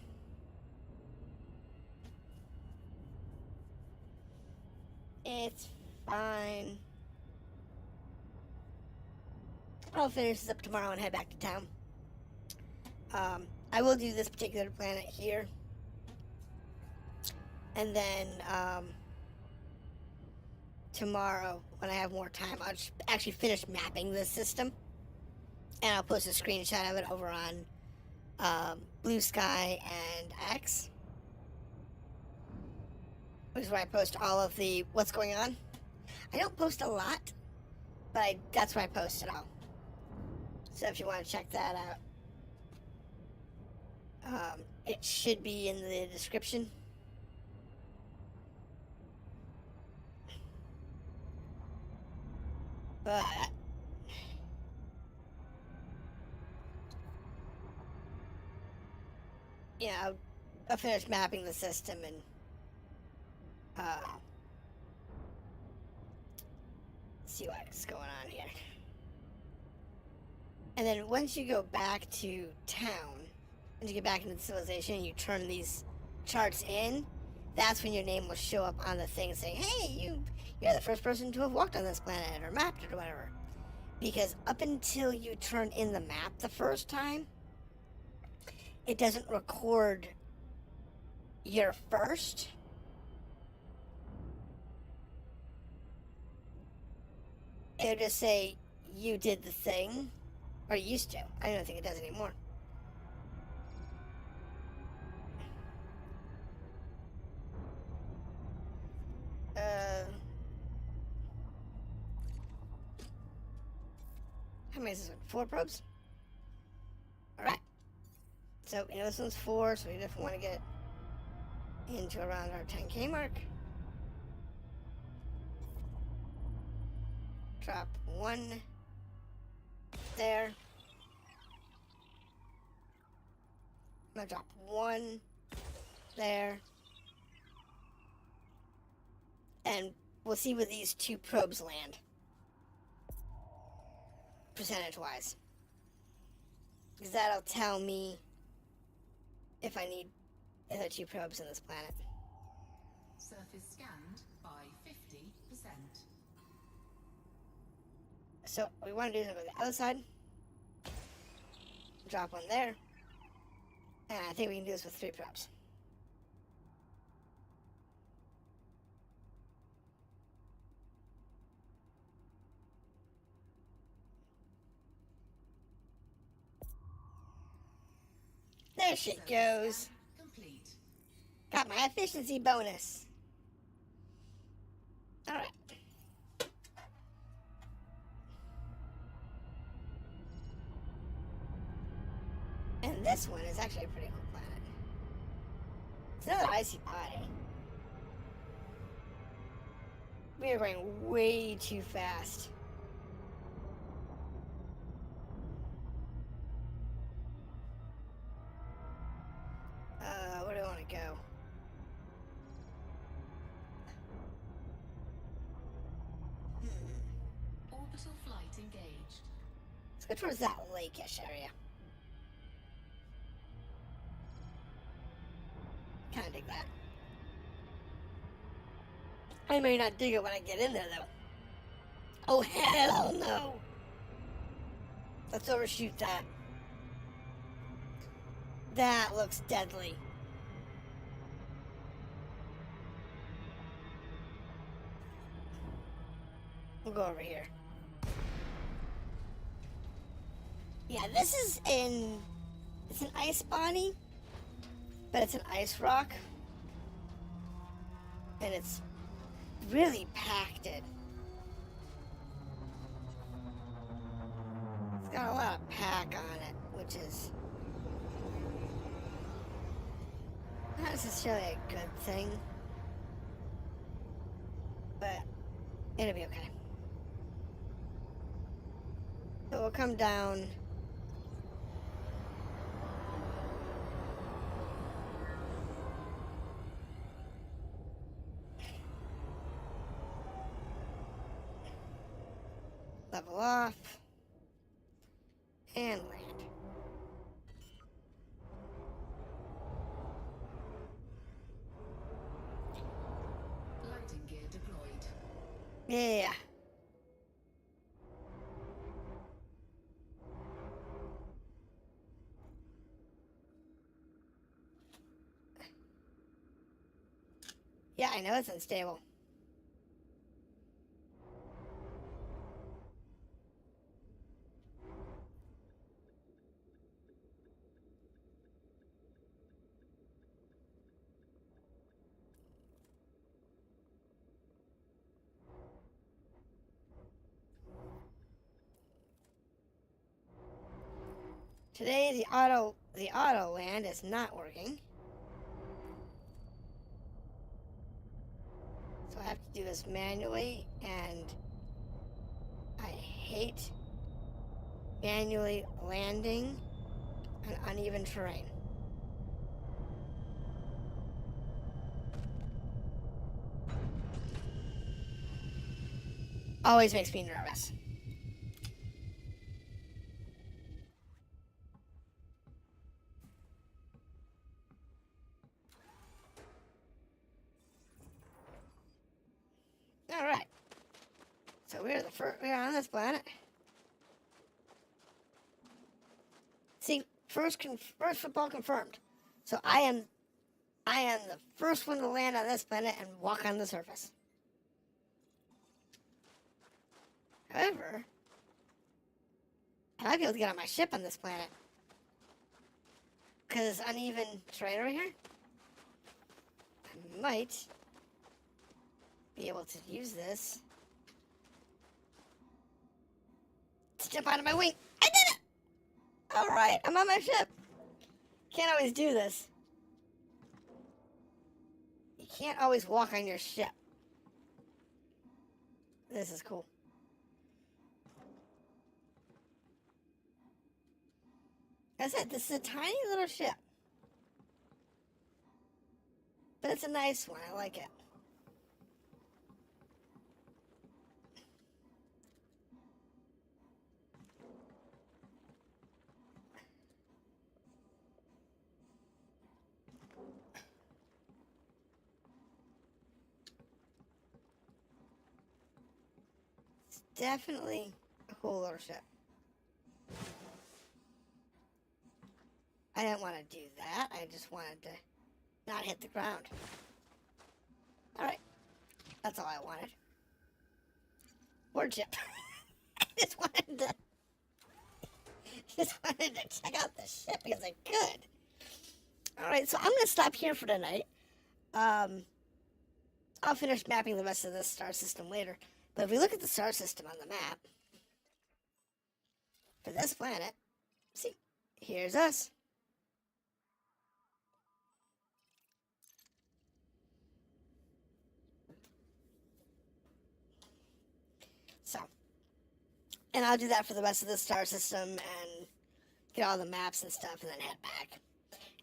It's fine. I'll finish this up tomorrow and head back to town. I will do this particular planet here. And then, tomorrow, when I have more time, I'll just actually finish mapping this system. And I'll post a screenshot of it over on, Blue Sky and X. Which is where I post all of the what's going on. I don't post a lot, but that's where I post it all. So if you want to check that out, it should be in the description. But yeah, I'll finish mapping the system and see what's going on here. And then once you go back to town, once you get back into the civilization and you turn these charts in, that's when your name will show up on the thing saying, hey, you're the first person to have walked on this planet or mapped it or whatever. Because up until you turn in the map the first time, it doesn't record your first. It'll just say you did the thing, or you used to. I don't think it does anymore. How many is this one? 4 probes? Alright. So, this one's 4, so we definitely want to get into around our 10K mark. Drop 1 there. I'm gonna drop 1 there. And we'll see where these 2 probes land. Percentage-wise. Because that'll tell me if I need the other 2 probes in this planet. Surface scanned by 50%. So what we want to do is go to the other side. Drop 1 there. And I think we can do this with 3 probes. There she goes. Complete. Got my efficiency bonus. Alright. And this one is actually a pretty cool planet. It's another icy body. We are going way too fast. Where do I want to go? Orbital flight engaged. Let's go towards that lake-ish area. Kind of dig that. I may not dig it when I get in there, though. Oh, hell no! Let's overshoot that. That looks deadly. We'll go over here. Yeah, this is it's an ice body, but it's an ice rock. And it's really packed in. It's got a lot of pack on it, which is not necessarily a good thing, but it'll be okay. So we'll come down. Level off. And land. Landing gear deployed. Yeah. Yeah, I know it's unstable. Today the auto land is not working. So I have to do this manually, and I hate manually landing on uneven terrain. Always makes me nervous. All right. So we're on this planet. See, first football confirmed. So I am the first one to land on this planet and walk on the surface. However, I might be able to get on my ship on this planet. Because it's uneven terrain over here. I might be able to use this to jump out of my wing. I did it! Alright, I'm on my ship. Can't always do this. You can't always walk on your ship. This is cool. As I said, this is a tiny little ship. But it's a nice one. I like it. It's definitely a cool little ship. I didn't want to do that. I just wanted to not hit the ground. Alright. That's all I wanted. Word ship. I just wanted to check out the ship because I could. Alright, so I'm going to stop here for tonight. I'll finish mapping the rest of this star system later. But if we look at the star system on the map, for this planet, see, here's us. So, and I'll do that for the rest of the star system and get all the maps and stuff and then head back.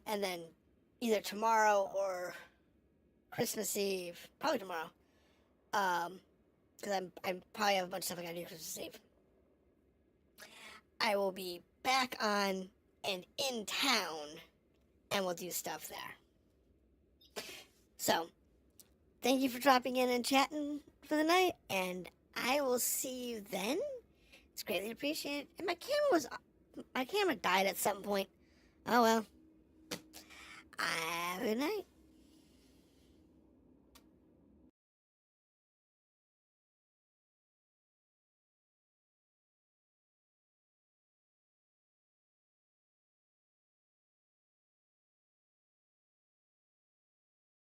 And then either tomorrow or Christmas Eve, probably tomorrow, because I probably have a bunch of stuff I gotta do Christmas Eve. I will be back on and in town, and we'll do stuff there. So, thank you for dropping in and chatting for the night, and I will see you then. It's greatly appreciated. And my camera died at some point. Oh well. Have a good night.